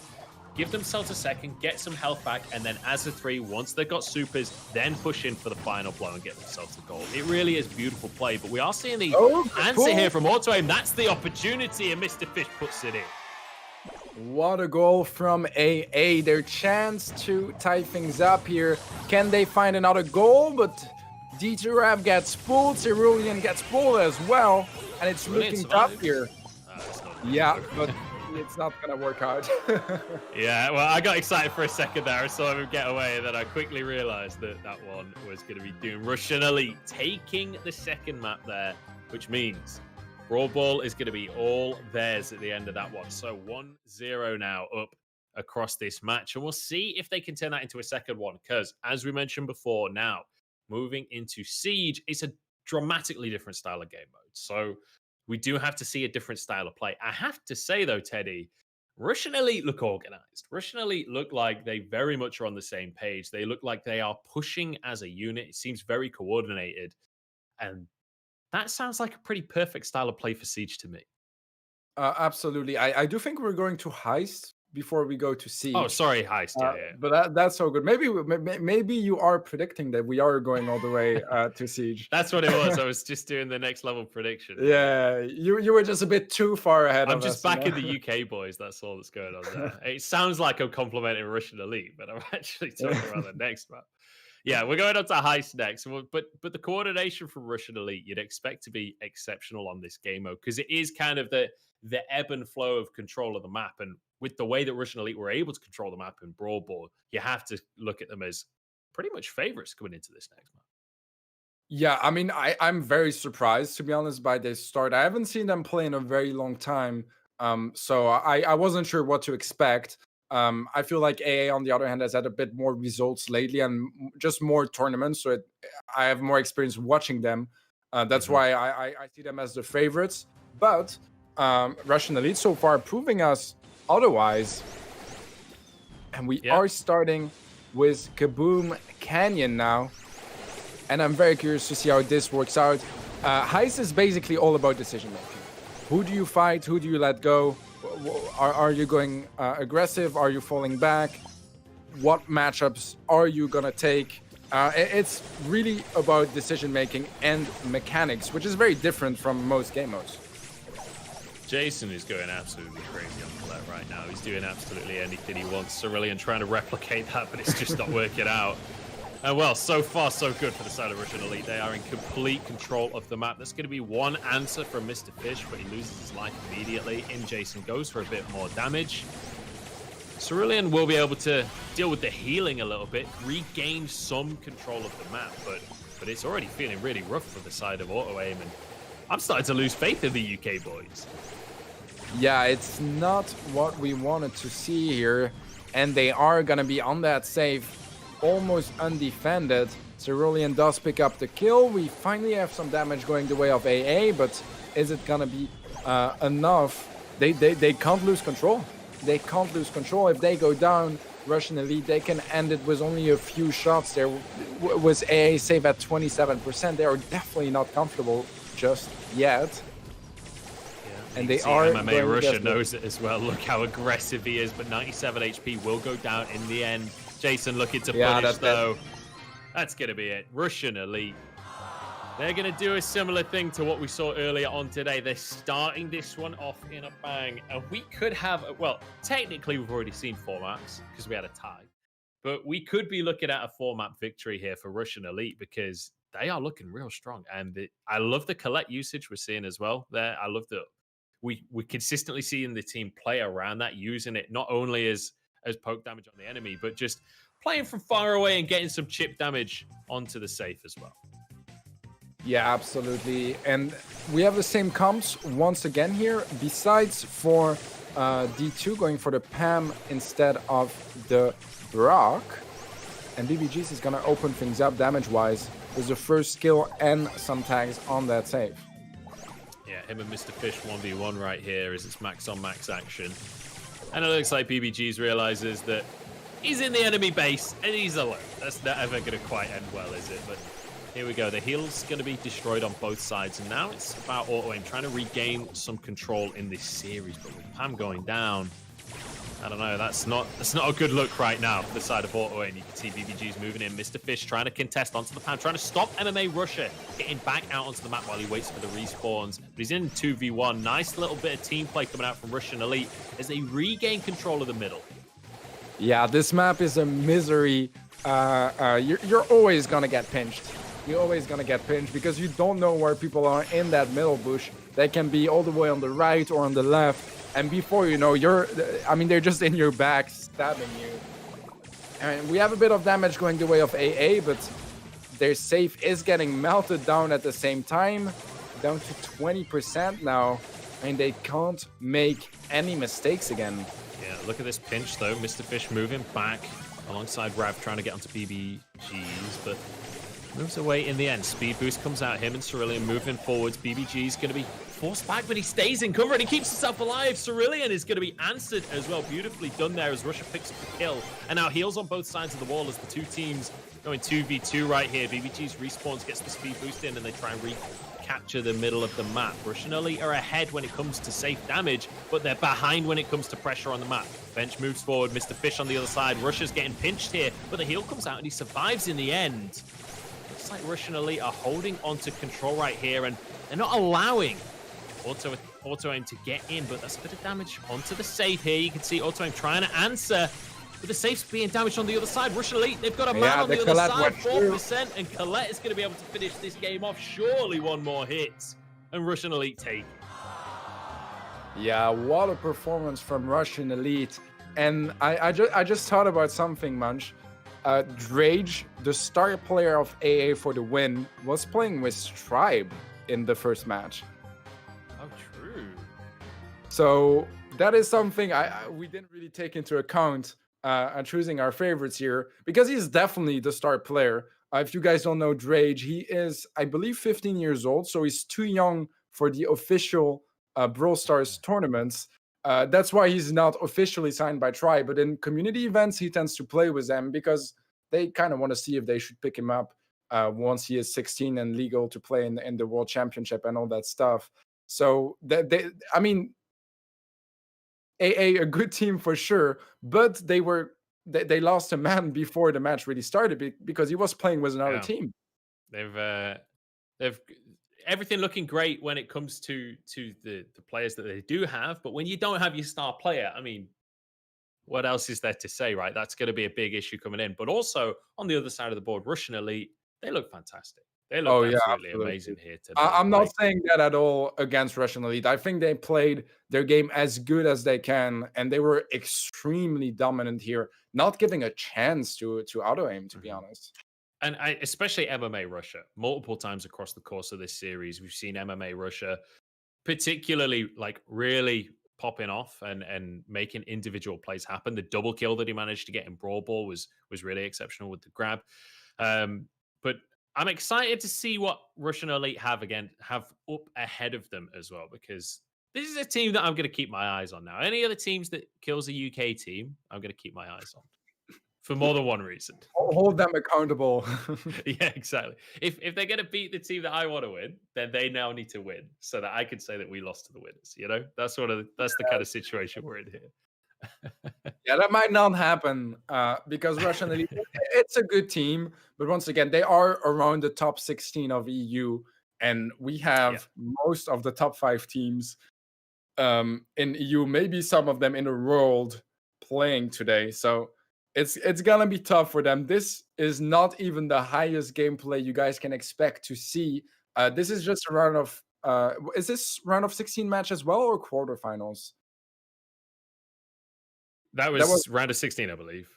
Give themselves a second, get some health back, and then as a 3, once they've got supers, then push in for the final blow and get themselves the goal. It really is beautiful play, but we are seeing the answer here from Auto Aim. That's the opportunity, and Mr. Fish puts it in. What a goal from AA. Their chance to tie things up here. Can they find another goal? But D2Rap gets pulled, Cerulean gets pulled as well, and it's looking tough here. Yeah, but it's not gonna work out. Yeah, well, I got excited for a second there. I saw him get away, and then I quickly realized that that one was going to be doing Russian Elite taking the second map there, which means Brawl Ball is going to be all theirs at the end of that one. So 1-0 now up across this match, and we'll see if they can turn that into a second one, because as we mentioned before, now moving into Siege, it's a dramatically different style of game mode. So we do have to see a different style of play. I have to say, though, Teddy, Russian Elite look organized. Russian Elite look like they very much are on the same page. They look like they are pushing as a unit. It seems very coordinated. And that sounds like a pretty perfect style of play for Siege to me. Absolutely. I do think we're going to Heist before we go to Siege. Oh, sorry, Heist. Yeah. But that's so good. Maybe you are predicting that we are going all the way to Siege. That's what it was. I was just doing the next level prediction. Yeah, you were just a bit too far ahead. I'm just backing the UK boys. That's all that's going on there. It sounds like I'm complimenting Russian Elite, but I'm actually talking about the next map. Yeah, we're going on to Heist next. But the coordination from Russian Elite, you'd expect to be exceptional on this game mode, because it is kind of the ebb and flow of control of the map. And with the way that Russian Elite were able to control the map in Brawl Ball, you have to look at them as pretty much favorites going into this next map. Yeah, I mean, I'm very surprised, to be honest, by this start. I haven't seen them play in a very long time, so I wasn't sure what to expect. I feel like AA, on the other hand, has had a bit more results lately and just more tournaments, so I have more experience watching them. That's why I see them as the favorites. But Russian Elite so far proving us otherwise. And we are starting with Kaboom Canyon now. And I'm very curious to see how this works out. Heist is basically all about decision making. Who do you fight? Who do you let go? Are you going aggressive? Are you falling back? What matchups are you going to take? It's really about decision making and mechanics, which is very different from most game modes. Jason is going absolutely crazy on the left right now. He's doing absolutely anything he wants. Cerulean trying to replicate that, but it's just not working out. And well, so far, so good for the side of Russian Elite. They are in complete control of the map. That's going to be one answer from Mr. Fish, but he loses his life immediately. In Jason goes for a bit more damage. Cerulean will be able to deal with the healing a little bit, regain some control of the map, but it's already feeling really rough for the side of Auto Aim, and I'm starting to lose faith in the UK boys. Yeah, it's not what we wanted to see here, and they are going to be on that save, almost undefended. Cerulean does pick up the kill. We finally have some damage going the way of AA, but is it going to be enough? They can't lose control. They can't lose control. If they go down, Russian Elite, they can end it with only a few shots. There was AA save at 27%. They are definitely not comfortable just yet. And they are MMA Russia knows it as well. Look how aggressive he is, but 97 HP will go down in the end. Jason looking to punish, though. That's going to be it. Russian Elite. They're going to do a similar thing to what we saw earlier on today. They're starting this one off in a bang. And we could have, well, technically we've already seen 4 maps because we had a tie. But we could be looking at a 4-map victory here for Russian Elite because they are looking real strong. And I love the collect usage we're seeing as well there. I love that we consistently seeing the team play around that, using it not only as poke damage on the enemy, but just playing from far away and getting some chip damage onto the safe as well. Yeah, absolutely. And we have the same comps once again here, besides for D2 going for the Pam instead of the Brock. And BBGs is going to open things up damage-wise with the first skill and some tags on that save. Yeah, him and Mr. Fish 1v1 right here as it's max on max action. And it looks like BBGs realizes that he's in the enemy base and he's alone. That's not ever going to quite end well, is it? But Here we go. The heal's going to be destroyed on both sides. And now it's about auto-aim, trying to regain some control in this series. But with Pam going down, I don't know. That's not a good look right now for the side of auto-aim. You can see BBG's moving in. Mr. Fish trying to contest onto the Pam, trying to stop MMA Russia getting back out onto the map while he waits for the respawns. But he's in 2v1. Nice little bit of team play coming out from Russian Elite as they regain control of the middle. Yeah, this map is a misery. You're always going to get pinched. You're always going to get pinched because you don't know where people are in that middle bush. They can be all the way on the right or on the left. And before you know, they're just in your back stabbing you. And we have a bit of damage going the way of AA, but their safe is getting melted down at the same time. Down to 20% now. And they can't make any mistakes again. Yeah, look at this pinch though. Mr. Fish moving back alongside Rav, trying to get onto BBGs, but moves away in the end. Speed boost comes out. Him and Cerulean moving forwards. BBG's going to be forced back, but he stays in cover and he keeps himself alive. Cerulean is going to be answered as well. Beautifully done there as Russia picks up the kill. And now heals on both sides of the wall as the two teams going 2v2 right here. BBG's respawns, gets the speed boost in, and they try and recapture the middle of the map. Russian Elite are ahead when it comes to safe damage, but they're behind when it comes to pressure on the map. Bench moves forward. Mr. Fish on the other side. Russia's getting pinched here, but the heal comes out and he survives in the end. Looks like Russian Elite are holding on to control right here, and they're not allowing auto-aim to get in, but that's a bit of damage onto the safe here. You can see auto-aim trying to answer, but the safe's being damaged on the other side. Russian Elite, they've got a man on the other side, 4%, and Colette is going to be able to finish this game off. Surely one more hit, and Russian Elite take. Yeah, what a performance from Russian Elite. And I just thought about something, Munch. Drage, the star player of AA for the win, was playing with Stripe in the first match. Oh, true. So that is something we didn't really take into account choosing our favorites here, because he's definitely the star player. If you guys don't know Drage, he is, I believe, 15 years old, so he's too young for the official Brawl Stars tournaments. That's why he's not officially signed by Tri, but in community events, he tends to play with them because they kind of want to see if they should pick him up once he is 16 and legal to play in the World Championship and all that stuff. So, AA, a good team for sure, but they lost a man before the match really started because he was playing with another team. They've everything looking great when it comes to the players that they do have, but when you don't have your star player, I mean, what else is there to say, right? That's going to be a big issue coming in. But also on the other side of the board, Russian Elite, they look fantastic. They look absolutely amazing here today. I'm not saying that at all against Russian Elite. I think they played their game as good as they can, and they were extremely dominant here, not giving a chance to auto-aim, to be honest. And especially MMA Russia, multiple times across the course of this series, we've seen MMA Russia particularly like really popping off and making individual plays happen. The double kill that he managed to get in Brawl Ball was really exceptional with the grab. But I'm excited to see what Russian Elite have up ahead of them as well, because this is a team that I'm going to keep my eyes on now. Any other teams that kills a UK team, I'm going to keep my eyes on. For more than one reason. Hold them accountable. Yeah, exactly. If they're going to beat the team that I want to win, then they now need to win so that I can say that we lost to the winners. You know, that's the kind of situation we're in here. Yeah, that might not happen because Russian Elite, it's a good team, but once again, they are around the top 16 of EU, and we have most of the top 5 teams in EU, maybe some of them in the world playing today. So it's gonna be tough for them. This is not even the highest gameplay you guys can expect to see. This is just a round of is this round of 16 match as well, or quarterfinals? That was round of 16, I believe.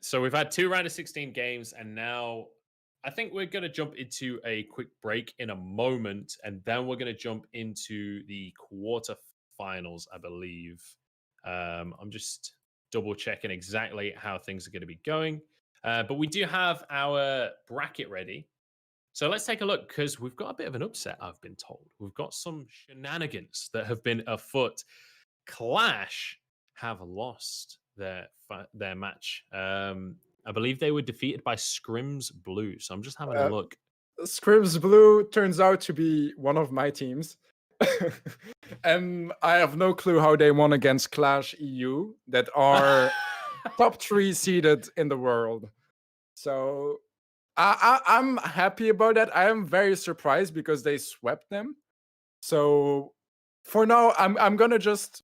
So we've had 2 round of 16 games, and now I think we're going to jump into a quick break in a moment, and then we're going to jump into the quarterfinals, I believe. I'm just double checking exactly how things are going to be going. But we do have our bracket ready. So let's take a look, because we've got a bit of an upset, I've been told. We've got some shenanigans that have been afoot. Clash have lost their match. I believe they were defeated by Scrims Blue. So I'm just having a look. Scrims Blue turns out to be one of my teams. And I have no clue how they won against Clash EU that are top 3 seeded in the world. So I'm happy about that. I am very surprised because they swept them. So for now, I'm gonna just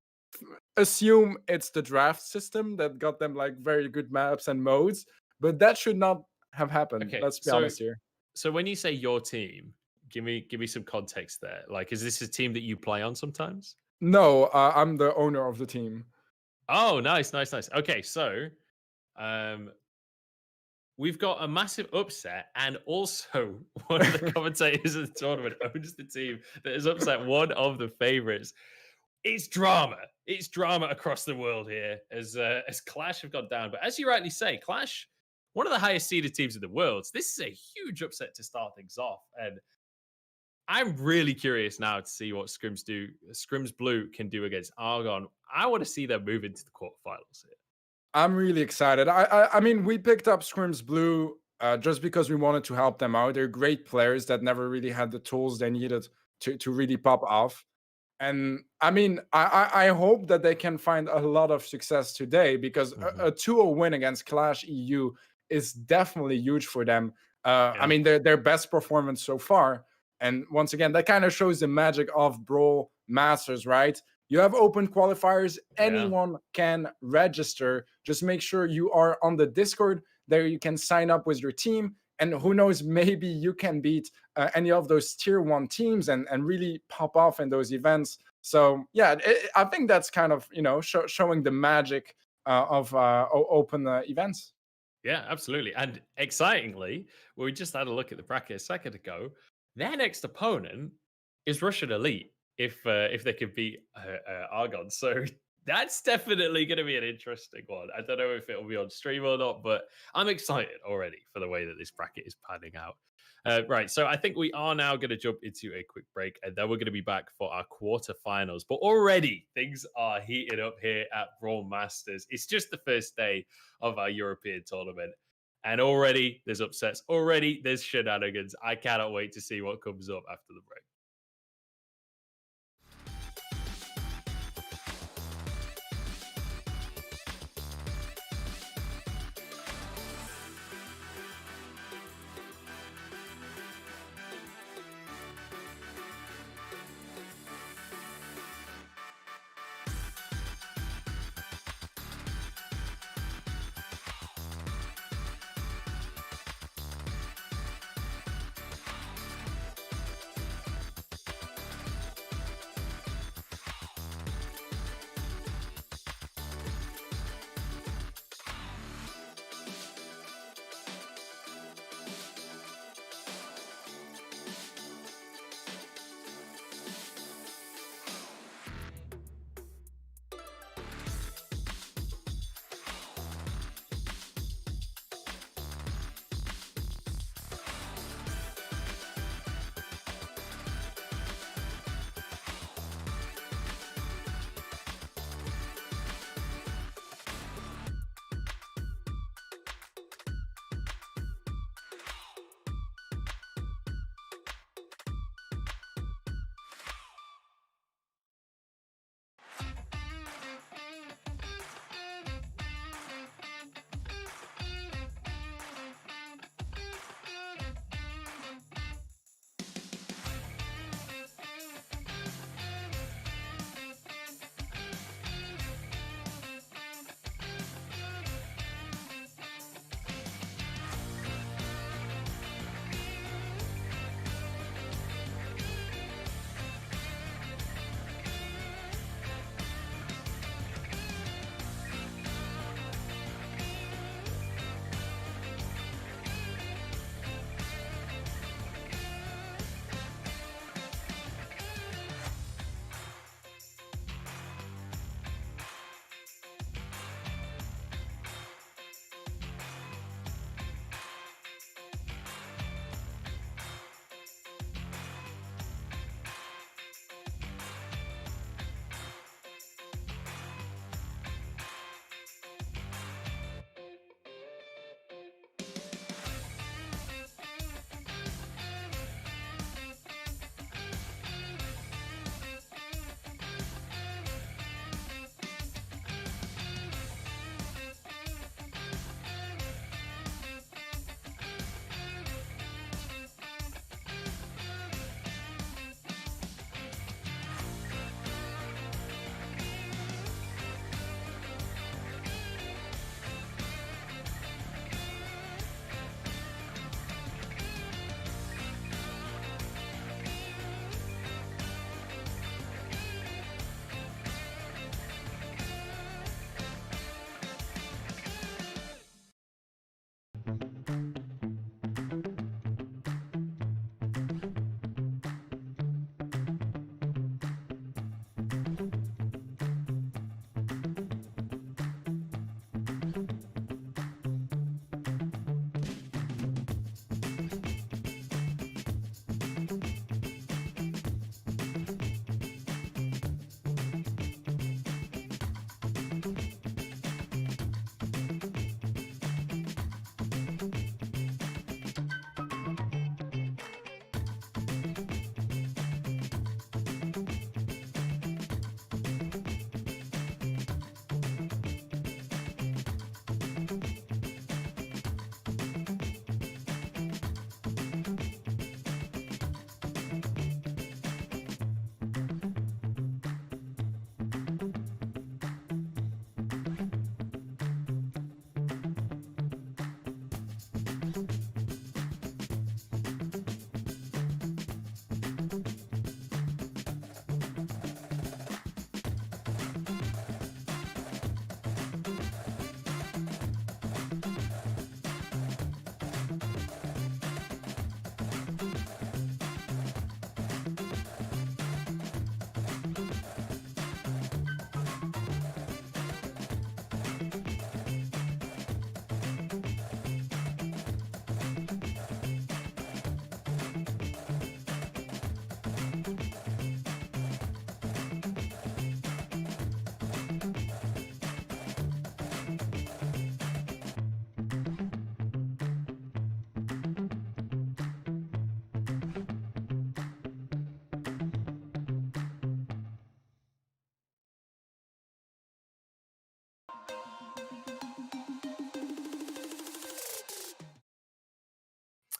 assume it's the draft system that got them like very good maps and modes, but that should not have happened. Okay, Let's be honest here. so when you say your team, give me some context there. Like, is this a team that you play on sometimes? No, I'm the owner of the team. Oh, nice. Okay, so um, we've got a massive upset, and also one of the commentators of the tournament owns the team that has upset one of the favorites. It's drama. It's drama across the world here as Clash have gone down. But as you rightly say, Clash, one of the highest seeded teams in the world. So this is a huge upset to start things off, and I'm really curious now to see what Scrims Blue can do against Argon. I want to see them move into the quarterfinals here. I'm really excited. I mean, we picked up Scrims Blue just because we wanted to help them out. They're great players that never really had the tools they needed to really pop off. And I mean, I hope that they can find a lot of success today because a 2-0 win against Clash EU is definitely huge for them. I mean, their best performance so far. And once again, that kind of shows the magic of Brawl Masters, right? You have open qualifiers. Anyone can register. Just make sure you are on the Discord. There you can sign up with your team. And who knows, maybe you can beat any of those tier 1 teams and really pop off in those events. So yeah, I think that's kind of, showing the magic of open events. Yeah, absolutely. And excitingly, we just had a look at the bracket a second ago. Their next opponent is Russian Elite if they could beat Argon. So that's definitely going to be an interesting one. I don't know if it'll be on stream or not, but I'm excited already for the way that this bracket is panning out. Right, so I think we are now going to jump into a quick break, and then we're going to be back for our quarterfinals. But already things are heating up here at Brawl Masters. It's just the first day of our European tournament, and already there's upsets. Already there's shenanigans. I cannot wait to see what comes up after the break.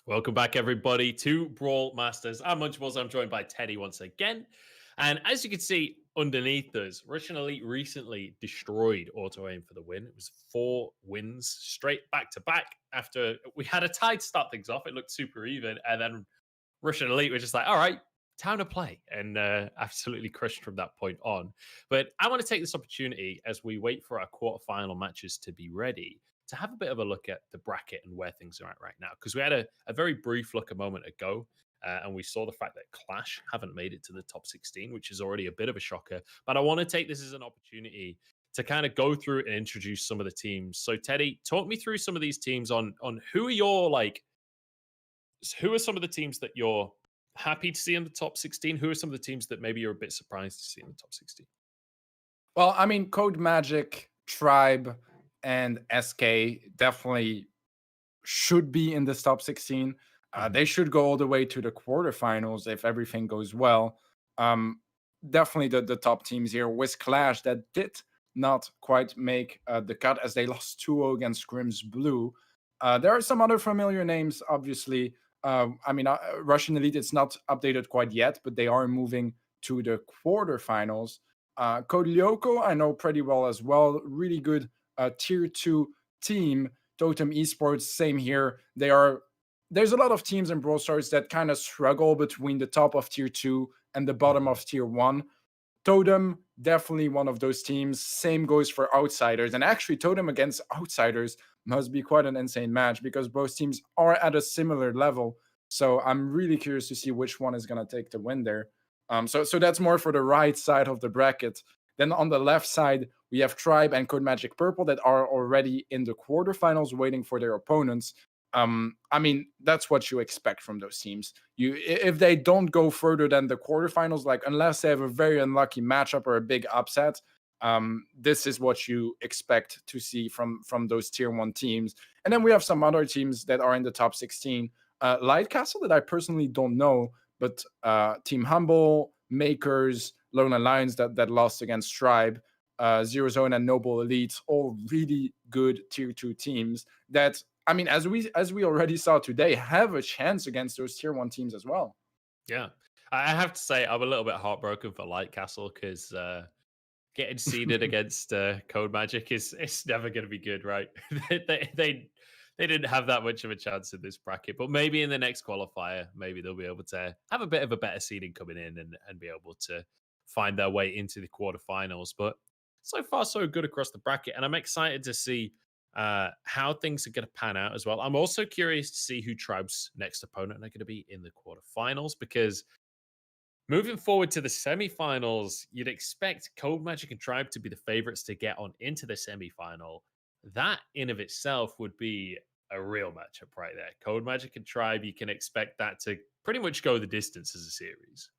Welcome back, everybody, to Brawl Masters. I'm Munchables. I'm joined by Teddy once again. And as you can see underneath us, Russian Elite recently destroyed Auto Aim for the win. It was 4 wins straight back to back after we had a tie to start things off. It looked super even. And then Russian Elite were just like, all right, time to play. And absolutely crushed from that point on. But I want to take this opportunity as we wait for our quarterfinal matches to be ready to have a bit of a look at the bracket and where things are at right now. Because we had a very brief look a moment ago, and we saw the fact that Clash haven't made it to the top 16, which is already a bit of a shocker. But I want to take this as an opportunity to kind of go through and introduce some of the teams. So, Teddy, talk me through some of these teams on who are your who are some of the teams that you're happy to see in the top 16? Who are some of the teams that maybe you're a bit surprised to see in the top 16? Well, I mean, Code Magic, Tribe, and SK definitely should be in this top 16. They should go all the way to the quarterfinals if everything goes well. Um, Definitely the top teams here. With Clash, that did not quite make the cut as they lost 2-0 against Grimm's Blue. There are some other familiar names, obviously. I mean, Russian Elite, it's not updated quite yet, but they are moving to the quarterfinals. Code Lyoko, I know pretty well as well. Really good tier 2 team. Totem Esports, same here. There's a lot of teams in Brawl Stars that kind of struggle between the top of tier 2 and the bottom of tier 1. Totem, definitely one of those teams. Same goes for Outsiders. And actually, Totem against Outsiders must be quite an insane match because both teams are at a similar level. So I'm really curious to see which one is going to take the win there. So that's more for the right side of the bracket. Then on the left side, we have Tribe and Code Magic Purple that are already in the quarterfinals waiting for their opponents. I mean, that's what you expect from those teams. If they don't go further than the quarterfinals, like unless they have a very unlucky matchup or a big upset, this is what you expect to see from those tier 1 teams. And then we have some other teams that are in the top 16. Light Castle that I personally don't know, but Team Humble, Makers, Lowland Lions that lost against Tribe, Zero Zone and Noble Elite, all really good tier 2 teams that, I mean, as we already saw today, have a chance against those tier 1 teams as well. Yeah. I have to say, I'm a little bit heartbroken for Light Castle because getting seeded against Code Magic it's never going to be good, right? they didn't have that much of a chance in this bracket, but maybe in the next qualifier, maybe they'll be able to have a bit of a better seeding coming in and be able to find their way into the quarterfinals. But so far, so good across the bracket, and I'm excited to see how things are going to pan out as well. I'm also curious to see who Tribe's next opponent are going to be in the quarterfinals because moving forward to the semifinals, you'd expect Code Magic and Tribe to be the favorites to get on into the semifinal. That in of itself would be a real matchup right there. Code Magic and Tribe, you can expect that to pretty much go the distance as a series.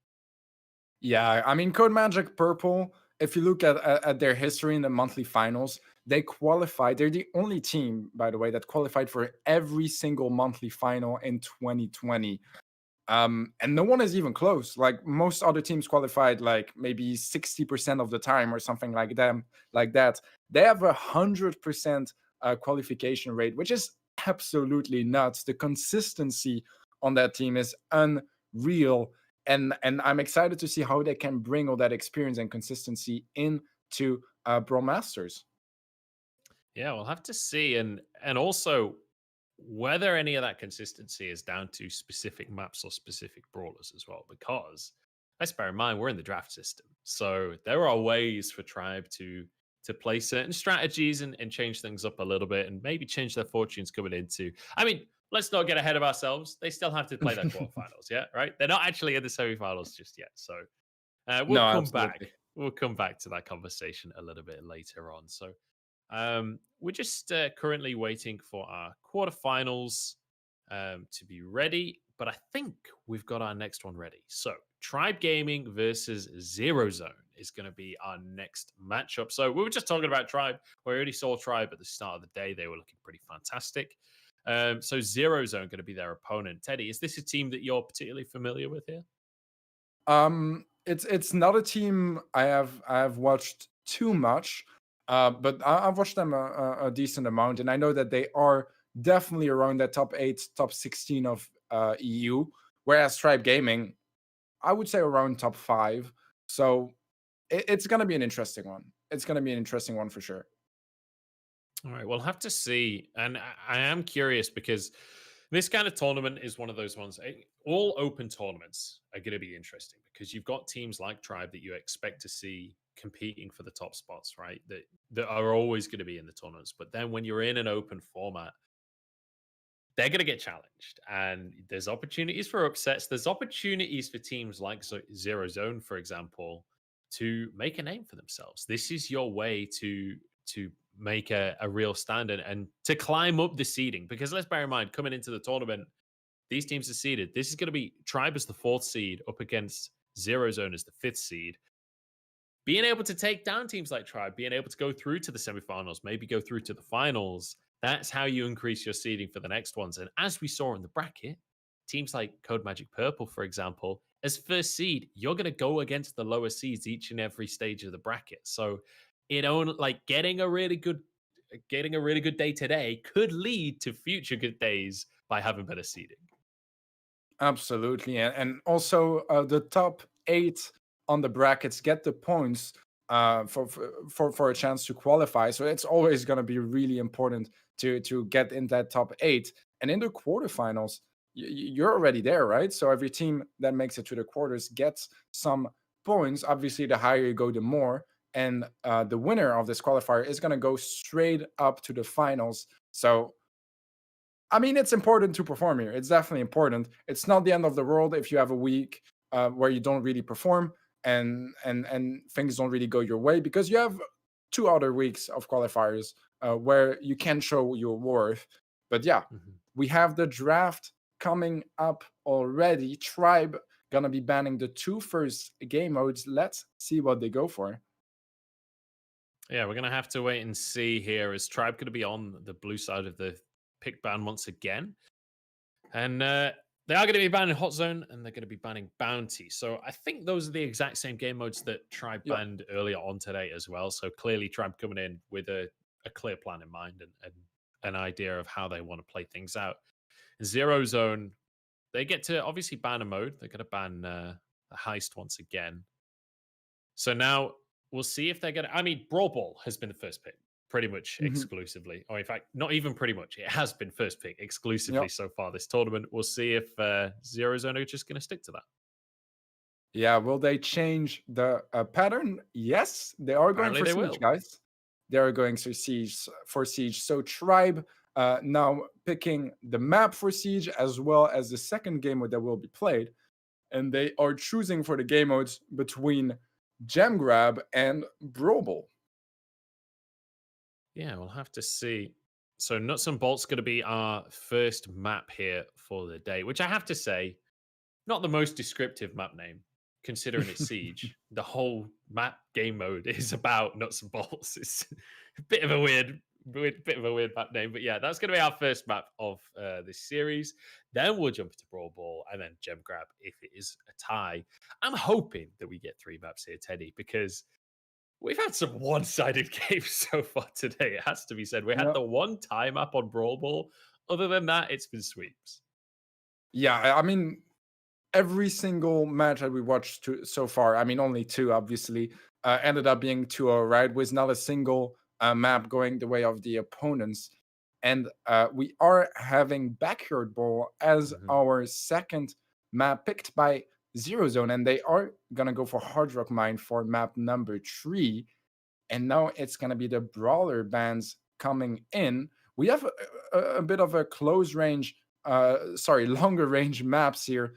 Yeah, I mean, Code Magic Purple, if you look at their history in the monthly finals, they qualified. They're the only team, by the way, that qualified for every single monthly final in 2020. And no one is even close. Like most other teams qualified like maybe 60% of the time or something like that. They have 100% qualification rate, which is absolutely nuts. The consistency on that team is unreal. And I'm excited to see how they can bring all that experience and consistency into Brawl Masters. Yeah, we'll have to see. And also whether any of that consistency is down to specific maps or specific brawlers as well, because let's bear in mind we're in the draft system. So there are ways for Tribe to play certain strategies and change things up a little bit and maybe change their fortunes coming into. I mean, let's not get ahead of ourselves. They still have to play their quarterfinals, yeah, right? They're not actually in the semifinals just yet. So we'll No, come back. absolutely. We'll come back to that conversation a little bit later on. So we're just currently waiting for our quarterfinals to be ready, but I think we've got our next one ready. So Tribe Gaming versus Zero Zone is going to be our next matchup. So we were just talking about Tribe. We already saw Tribe at the start of the day. They were looking pretty fantastic. So Zero Zone going to be their opponent. Teddy, is this a team that you're particularly familiar with here? It's not a team I have watched too much, but I've watched them a decent amount, and I know that they are definitely around that top 8, top 16 of EU, whereas Tribe Gaming, I would say around top 5. So it's going to be an interesting one. It's going to be an interesting one for sure. All right, we'll have to see. And I am curious because this kind of tournament is one of those ones. All open tournaments are going to be interesting because you've got teams like Tribe that you expect to see competing for the top spots, right? That are always going to be in the tournaments. But then when you're in an open format, they're going to get challenged, and there's opportunities for upsets. There's opportunities for teams like Zero Zone, for example, to make a name for themselves. This is your way to make a real standard and to climb up the seeding. Because let's bear in mind, coming into the tournament, these teams are seeded. This is going to be Tribe as the 4th seed up against Zero Zone as the 5th seed. Being able to take down teams like Tribe, being able to go through to the semifinals, maybe go through to the finals, that's how you increase your seeding for the next ones. And as we saw in the bracket, teams like Code Magic Purple, for example, as first seed, you're going to go against the lower seeds each and every stage of the bracket. So it only like getting a really good day today could lead to future good days by having better seeding. Absolutely. And also the top 8 on the brackets get the points for a chance to qualify. So it's always going to be really important to get in that top 8. And in the quarterfinals, you're already there, right? So every team that makes it to the quarters gets some points. Obviously, the higher you go, the more. And the winner of this qualifier is going to go straight up to the finals. So I mean, it's important to perform here. It's definitely important. It's not the end of the world if you have a week where you don't really perform and things don't really go your way, because you have 2 other weeks of qualifiers where you can show your worth. But yeah, we have the draft coming up already. Tribe gonna be banning the 2 first game modes. Let's see what they go for. Yeah, we're gonna have to wait and see here. Is Tribe gonna be on the blue side of the pick ban once again? And they are going to be banning Hot Zone, and they're going to be banning Bounty. So I think those are the exact same game modes that Tribe banned earlier on today as well. So clearly Tribe coming in with a clear plan in mind and an idea of how they want to play things out. Zero Zone, they get to obviously ban a mode. They're going to ban the Heist once again. So now we'll see if they're going to... I mean, Brawl Ball has been the first pick pretty much exclusively. Or in fact, not even pretty much. It has been first pick exclusively so far this tournament. We'll see if Zero Zone are just going to stick to that. Yeah, will they change the pattern? Yes, they are going for Siege, guys. They are going for Siege. So Tribe now picking the map for Siege as well as the second game mode that will be played. And they are choosing for the game modes between Gem Grab and Brawl Ball. Yeah, we'll have to see. So Nuts and Bolts going to be our first map here for the day, which I have to say, not the most descriptive map name, considering it's Siege. The whole map game mode is about Nuts and Bolts. It's a bit of a weird map name, but yeah, that's going to be our first map of this series. Then we'll jump into Brawl Ball and then Gem Grab if it is a tie. I'm hoping that we get 3 maps here, Teddy, because we've had some one-sided games so far today. It has to be said. We had the one tie map on Brawl Ball. Other than that, it's been sweeps. Yeah, I mean, every single match that we watched so far, I mean, only 2, obviously, ended up being 2-0, right? With not a single map going the way of the opponents. And we are having Backyard Ball as our second map picked by Zero Zone, and they are going to go for Hard Rock Mine for map number 3. And now it's going to be the Brawler bands coming in. We have a bit of a longer range maps here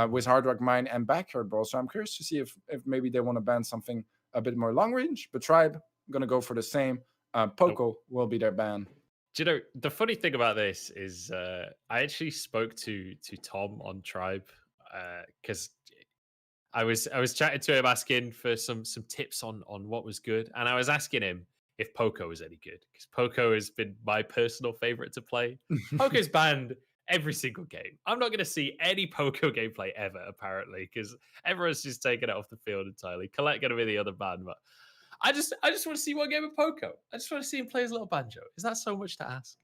with Hard Rock Mine and Backyard Ball. So I'm curious to see if maybe they want to ban something a bit more long range. But Tribe going to go for the same. Poco will be their ban. Do you know, the funny thing about this is I actually spoke to Tom on Tribe because I was chatting to him asking for some tips on what was good, and I was asking him if Poco was any good, because Poco has been my personal favorite to play. Poco's banned every single game. I'm not going to see any Poco gameplay ever, apparently, because everyone's just taking it off the field entirely. Colette going to be the other ban, but I just want to see one game of Poco. I just want to see him play his little banjo. Is that so much to ask?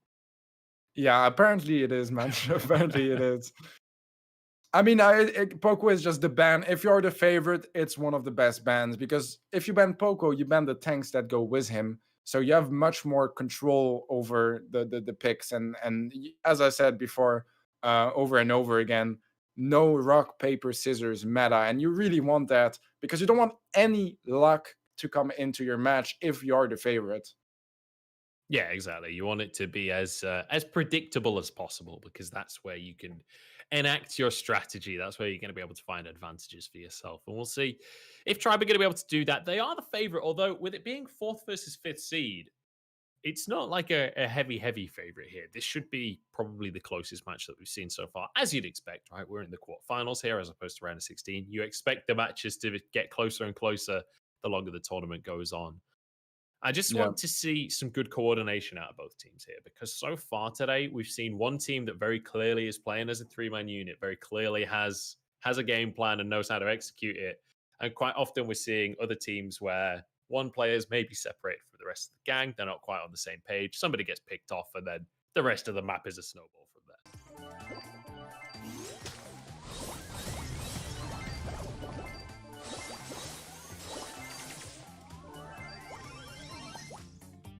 Yeah, apparently it is, man. Apparently it is. I mean, Poco is just the ban. If you're the favorite, it's one of the best bans because if you ban Poco, you ban the tanks that go with him. So you have much more control over the picks. As I said before, over and over again, no rock, paper, scissors meta. And you really want that because you don't want any luck to come into your match if you're the favorite. Yeah, exactly. You want it to be as predictable as possible because that's where you can enact your strategy. That's where you're going to be able to find advantages for yourself. And we'll see if Tribe are going to be able to do that. They are the favorite, although with it being fourth versus fifth seed, it's not like a heavy favorite here. This should be probably the closest match that we've seen so far, as you'd expect, right? We're in the quarterfinals here as opposed to round of 16. You expect the matches to get closer and closer the longer the tournament goes on. I just Yeah. want to see some good coordination out of both teams here because so far today we've seen one team that very clearly is playing as a three-man unit, very clearly has a game plan and knows how to execute it. And quite often we're seeing other teams where one player is maybe separated from the rest of the gang. They're not quite on the same page. Somebody gets picked off and then the rest of the map is a snowball from there.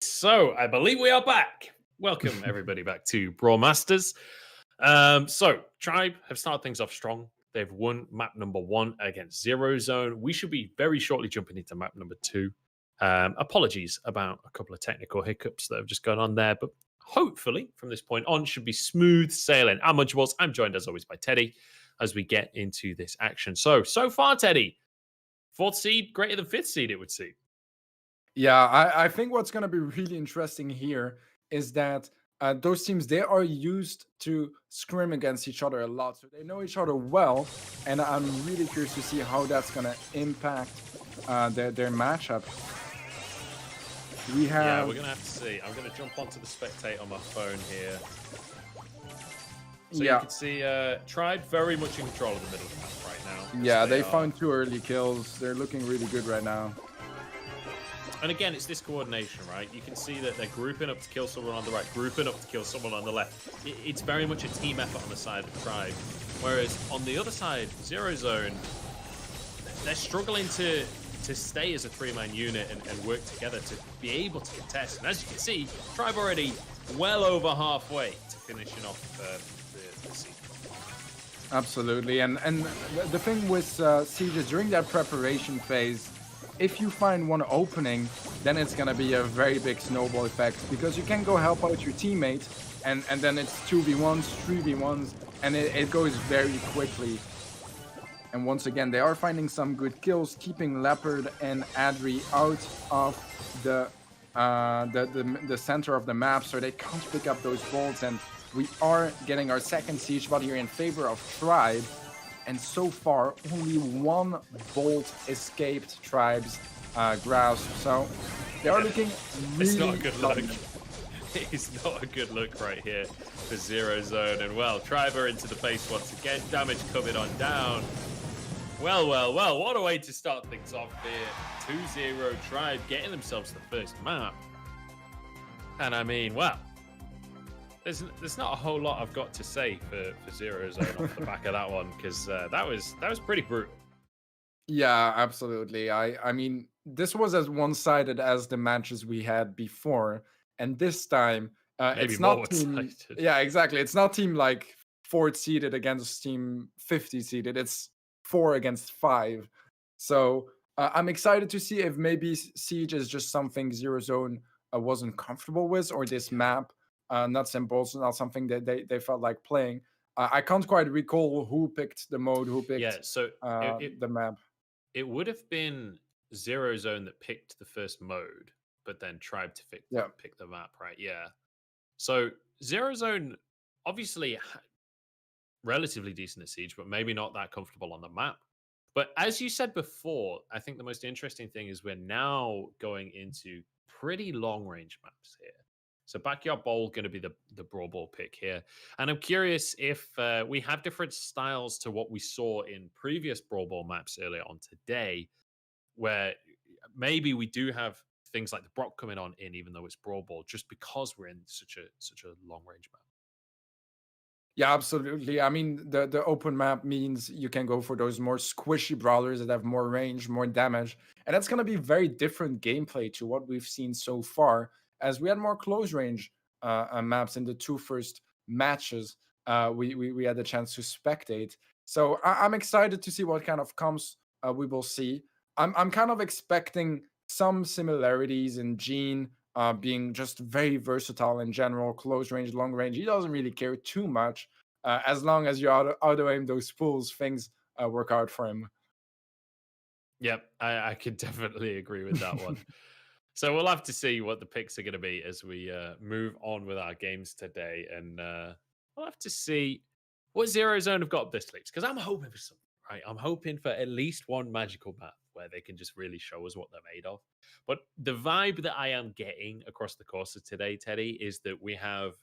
So I believe we are back. Welcome everybody back to Brawl Masters. So Tribe have started things off strong. They've won map number 1 against Zero Zone. We should be very shortly jumping into map number 2. Apologies about a couple of technical hiccups that have just gone on there, but hopefully from this point on should be smooth sailing. I'm Munchables. I'm joined as always by Teddy as we get into this action. So far, Teddy, 4th seed greater than 5th seed, it would seem. Yeah, I think what's going to be really interesting here is that those teams, they are used to scrim against each other a lot. So they know each other well. And I'm really curious to see how that's going to impact their matchup. Yeah, we're going to have to see. I'm going to jump onto the spectate on my phone here. So you can see Tribe very much in control of the middle of the map right now. Yeah, they found 2 early kills. They're looking really good right now. And again, it's this coordination, right? You can see that they're grouping up to kill someone on the right, grouping up to kill someone on the left. It's very much a team effort on the side of Tribe. Whereas on the other side, Zero Zone, they're struggling to stay as a 3-man unit and work together to be able to contest. And as you can see, Tribe already well over halfway to finishing off the siege. Absolutely. And the thing with Siege is during that preparation phase, if you find one opening, then it's going to be a very big snowball effect because you can go help out your teammate and then it's 2v1s, 3v1s, and it goes very quickly. And once again, they are finding some good kills, keeping Leopard and Adri out of the center of the map, so they can't pick up those bolts. And we are getting our 2nd siege bot here in favor of Tribe. And so far, only 1 bolt escaped Tribe's grasp. So they are looking really... It's not a good look. It's not a good look right here for Zero Zone. And well, Tribe are into the base once again. Damage coming on down. Well, what a way to start things off here. 2-0 Tribe getting themselves the first map. And I mean, well, there's not a whole lot I've got to say for Zero Zone off the back of that one because that was pretty brutal. Yeah, absolutely. I mean, this was as one-sided as the matches we had before, and this time it's not team. Yeah, exactly. It's not team like 4th seeded against team 50 seeded. It's 4 against 5. So I'm excited to see if maybe Siege is just something Zero Zone wasn't comfortable with, or this map. Nuts and bolts, not something that they felt like playing. I can't quite recall who picked the mode, who picked the map. It would have been Zero Zone that picked the first mode, but then Tribe to pick the map, right? Yeah. So Zero Zone, obviously relatively decent at Siege, but maybe not that comfortable on the map. But as you said before, I think the most interesting thing is we're now going into pretty long range maps here. So Backyard Bowl going to be the Brawl Ball pick here. And I'm curious if we have different styles to what we saw in previous Brawl Ball maps earlier on today, where maybe we do have things like the Brock coming on in, even though it's Brawl Ball, just because we're in such a long range map. Yeah, absolutely. I mean, the open map means you can go for those more squishy brawlers that have more range, more damage, and that's going to be very different gameplay to what we've seen so far. As we had more close range maps in the two first matches, we had the chance to spectate. So I'm excited to see what kind of comps we will see. I'm kind of expecting some similarities in Gene being just very versatile in general, close range, long range. He doesn't really care too much as long as you auto aim those pools. Things work out for him. Yep, I could definitely agree with that one. So we'll have to see what the picks are going to be as we move on with our games today, and we'll have to see what Zero Zone have got up their sleeves. Because I'm hoping for something, right? I'm hoping for at least one magical map where they can just really show us what they're made of. But the vibe that I am getting across the course of today, Teddy, is that we have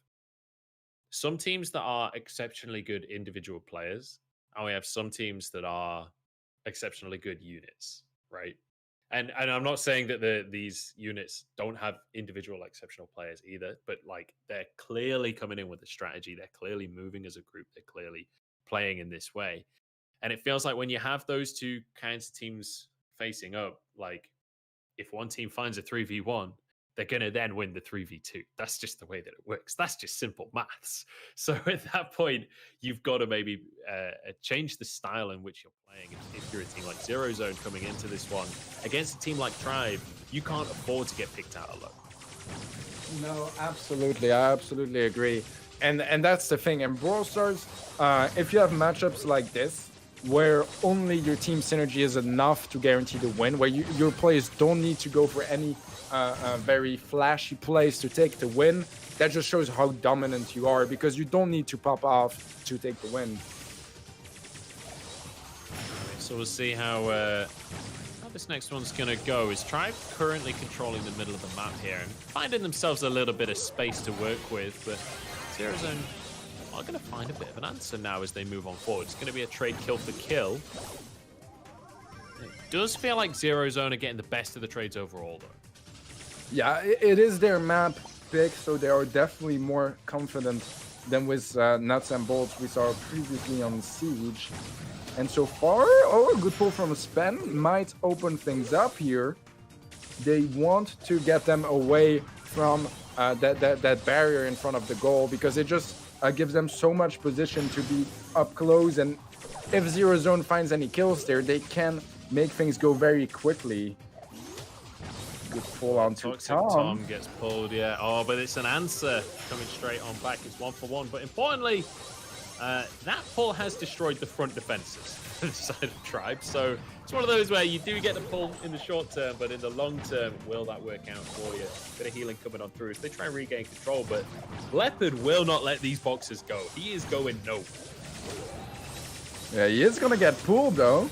some teams that are exceptionally good individual players, and we have some teams that are exceptionally good units, right? And I'm not saying that these units don't have individual exceptional players either, but like they're clearly coming in with a strategy. They're clearly moving as a group. They're clearly playing in this way. And it feels like when you have those two kinds of teams facing up, like if one team finds a 3v1, they're going to then win the 3v2. That's just the way that it works. That's just simple maths. So at that point, you've got to maybe change the style in which you're playing. If you're a team like Zero Zone coming into this one against a team like Tribe, you can't afford to get picked out alone. No, absolutely. I absolutely agree. And that's the thing. In Brawl Stars, if you have matchups like this, where only your team synergy is enough to guarantee the win, where your players don't need to go for any very flashy plays to take the win, that just shows how dominant you are because you don't need to pop off to take the win. So we'll see how this next one's going to go. Is Tribe currently controlling the middle of the map here and finding themselves a little bit of space to work with, but Zero Zone are going to find a bit of an answer now as they move on forward. It's going to be a trade kill for kill. It does feel like Zero Zone are getting the best of the trades overall, though. Yeah, it is their map pick, so they are definitely more confident than with Nuts and Bolts we saw previously on Siege. And so far, a good pull from Spen might open things up here. They want to get them away from that barrier in front of the goal because it just gives them so much position to be up close. And if Zero Zone finds any kills there, they can make things go very quickly. Good pull onto Tom. Tom gets pulled, yeah. Oh, but it's an answer coming straight on back. It's 1-for-1. But importantly, that pull has destroyed the front defenses of the side of Tribe. So it's one of those where you do get the pull in the short term, but in the long term, will that work out for you? Bit of healing coming on through as they try and regain control, but Leopard will not let these boxes go. He is going nowhere. Yeah, he is going to get pulled, though.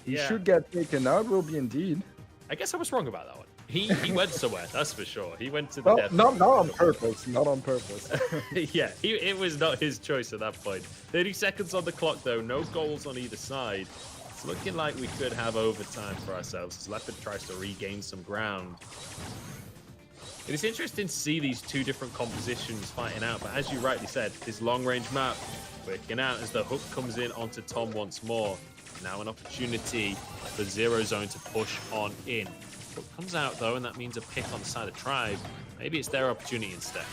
He Yeah. should get taken out, will be indeed. I guess I was wrong about that one. He went somewhere, that's for sure. He went to the death. Not on purpose. Not on purpose. Yeah, it was not his choice at that point. 30 seconds on the clock, though. No goals on either side. It's looking like we could have overtime for ourselves as Leopard tries to regain some ground. It is interesting to see these two different compositions fighting out, but as you rightly said, this long-range map working out as the hook comes in onto Tom once more. Now an opportunity for Zero Zone to push on in. Hook comes out, though, and that means a pick on the side of Tribe. Maybe it's their opportunity instead.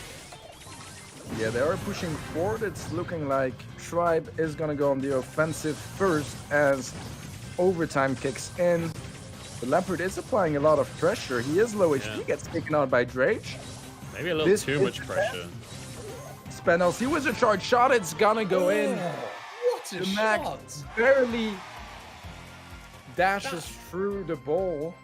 Yeah, they are pushing forward. It's looking like Tribe is going to go on the offensive first as overtime kicks in. The Leopard is applying a lot of pressure. He is low HP, gets taken out by Drake. Maybe a little too much pressure. Spanos, he was a charge shot. It's going to go in. What a The shot! Max barely dashes through the ball.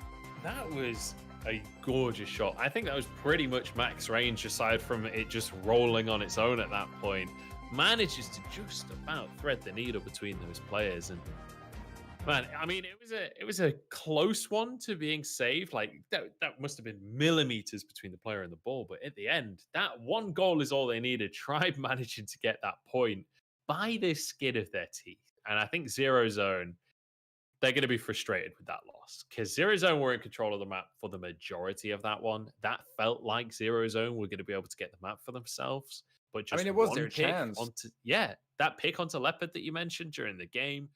That was a gorgeous shot. I think that was pretty much max range aside from it just rolling on its own at that point. Manages to just about thread the needle between those players. And man, I mean, it was a close one to being saved. Like that must have been millimeters between the player and the ball. But at the end, that one goal is all they needed. Tribe managing to get that point by the skin of their teeth. And I think Zero Zone, they're going to be frustrated with that loss because Zero Zone were in control of the map for the majority of that one. That felt like Zero Zone were going to be able to get the map for themselves. but I just mean, it was one their pick chance. onto that pick onto Leopard that you mentioned during the game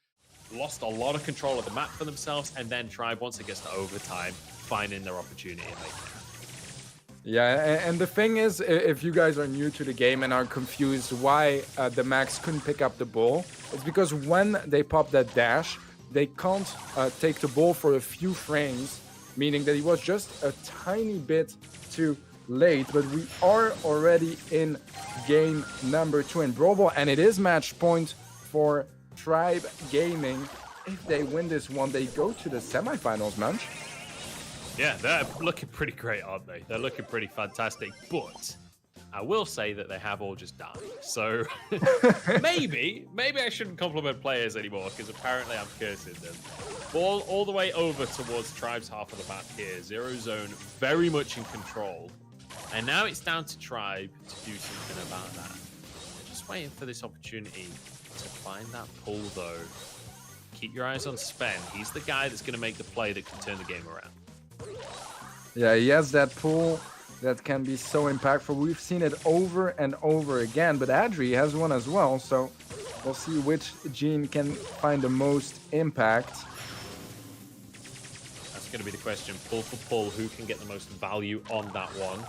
lost a lot of control of the map for themselves, and then Tribe, once it gets to overtime, finding their opportunity and making it. Yeah, and the thing is, if you guys are new to the game and are confused why the Max couldn't pick up the ball, it's because when they pop that dash, they can't take the ball for a few frames, meaning that he was just a tiny bit too late. But we are already in game number 2 in Brawl Ball, and it is match point for Tribe Gaming. If they win this one, they go to the semifinals, man. Yeah, they're looking pretty great, aren't they? They're looking pretty fantastic, but I will say that they have all just died. So maybe I shouldn't compliment players anymore, because apparently I'm cursing them. Ball all the way over towards Tribe's half of the map here. Zero Zone very much in control. And now it's down to Tribe to do something about that. They're just waiting for this opportunity to find that pull, though. Keep your eyes on Sven. He's the guy that's going to make the play that can turn the game around. Yeah, he has that pull that can be so impactful. We've seen it over and over again, but Adri has one as well, so we'll see which gene can find the most impact. That's going to be the question. Pull for pull, who can get the most value on that one?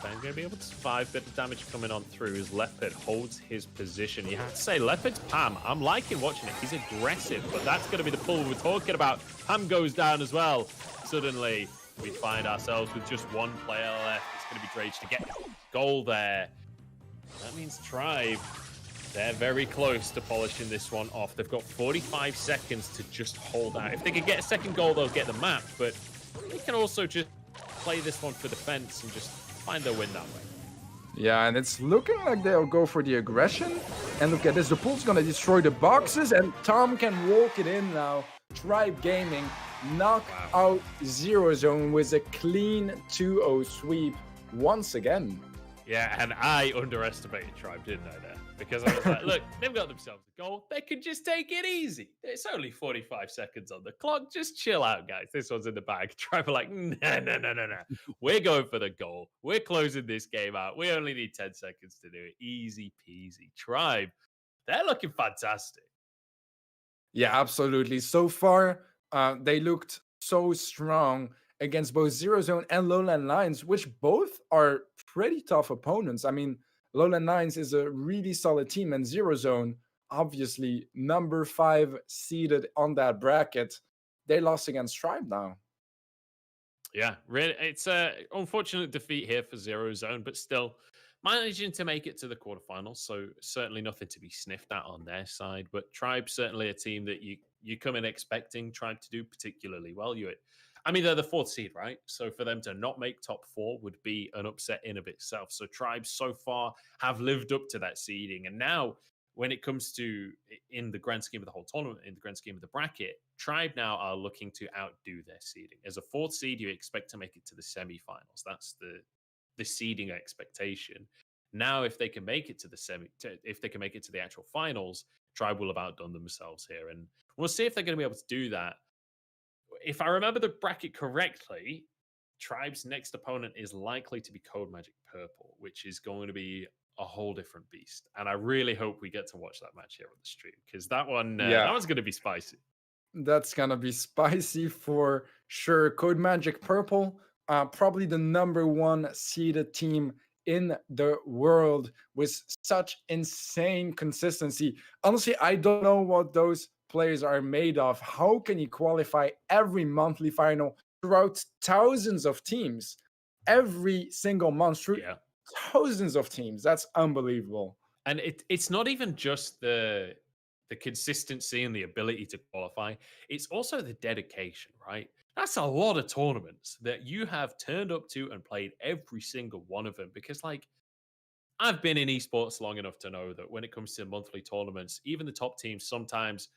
Sven going to be able to survive. Bit of damage coming on through as Leopard holds his position. You have to say, Leopard's Pam, I'm liking watching it. He's aggressive, but that's going to be the pull we're talking about. Pam goes down as well. Suddenly, we find ourselves with just one player left. It's going to be Drage to get goal there. That means Tribe, they're very close to polishing this one off. They've got 45 seconds to just hold out. If they can get a second goal, they'll get the map, but they can also just play this one for defense and just find their win that way. Yeah, and it's looking like they'll go for the aggression. And look at this, the pool's going to destroy the boxes, and Tom can walk it in now. Tribe Gaming knock out Zero Zone with a clean 2-0 sweep once again. Yeah, and I underestimated Tribe, didn't I, there? Because I was like, look, they've got themselves a goal. They can just take it easy. It's only 45 seconds on the clock. Just chill out, guys. This one's in the bag. Tribe are like, no. We're going for the goal. We're closing this game out. We only need 10 seconds to do it. Easy peasy. Tribe, they're looking fantastic. Yeah, absolutely. So far, they looked so strong against both Zero Zone and Lowland Lions, which both are pretty tough opponents. I mean, Lowland Lions is a really solid team, and Zero Zone, obviously number 5 seeded on that bracket. They lost against Tribe now. Yeah, really, it's a unfortunate defeat here for Zero Zone, but still managing to make it to the quarterfinals. So certainly nothing to be sniffed at on their side. But Tribe, certainly a team that you come in expecting Tribe to do particularly well. I mean, they're the 4th seed, right? So for them to not make top 4 would be an upset in of itself. So Tribe so far have lived up to that seeding, and now when it comes to in the grand scheme of the whole tournament, in the grand scheme of the bracket, Tribe now are looking to outdo their seeding. As a 4th seed, you expect to make it to the semifinals. That's the seeding expectation. Now, if they can make it to if they can make it to the actual finals, Tribe will have outdone themselves here, and we'll see if they're going to be able to do that. If I remember the bracket correctly, Tribe's next opponent is likely to be Code Magic Purple, which is going to be a whole different beast. And I really hope we get to watch that match here on the stream, because that one's going to be spicy. That's gonna be spicy for sure. Code Magic Purple, probably the number 1 seeded team in the world with such insane consistency. Honestly, I don't know what those players are made of. How can you qualify every monthly final throughout thousands of teams? Every single month through thousands of teams. That's unbelievable. And it's not even just the consistency and the ability to qualify. It's also the dedication, right? That's a lot of tournaments that you have turned up to and played every single one of them. Because, like, I've been in esports long enough to know that when it comes to monthly tournaments, even the top teams, sometimes,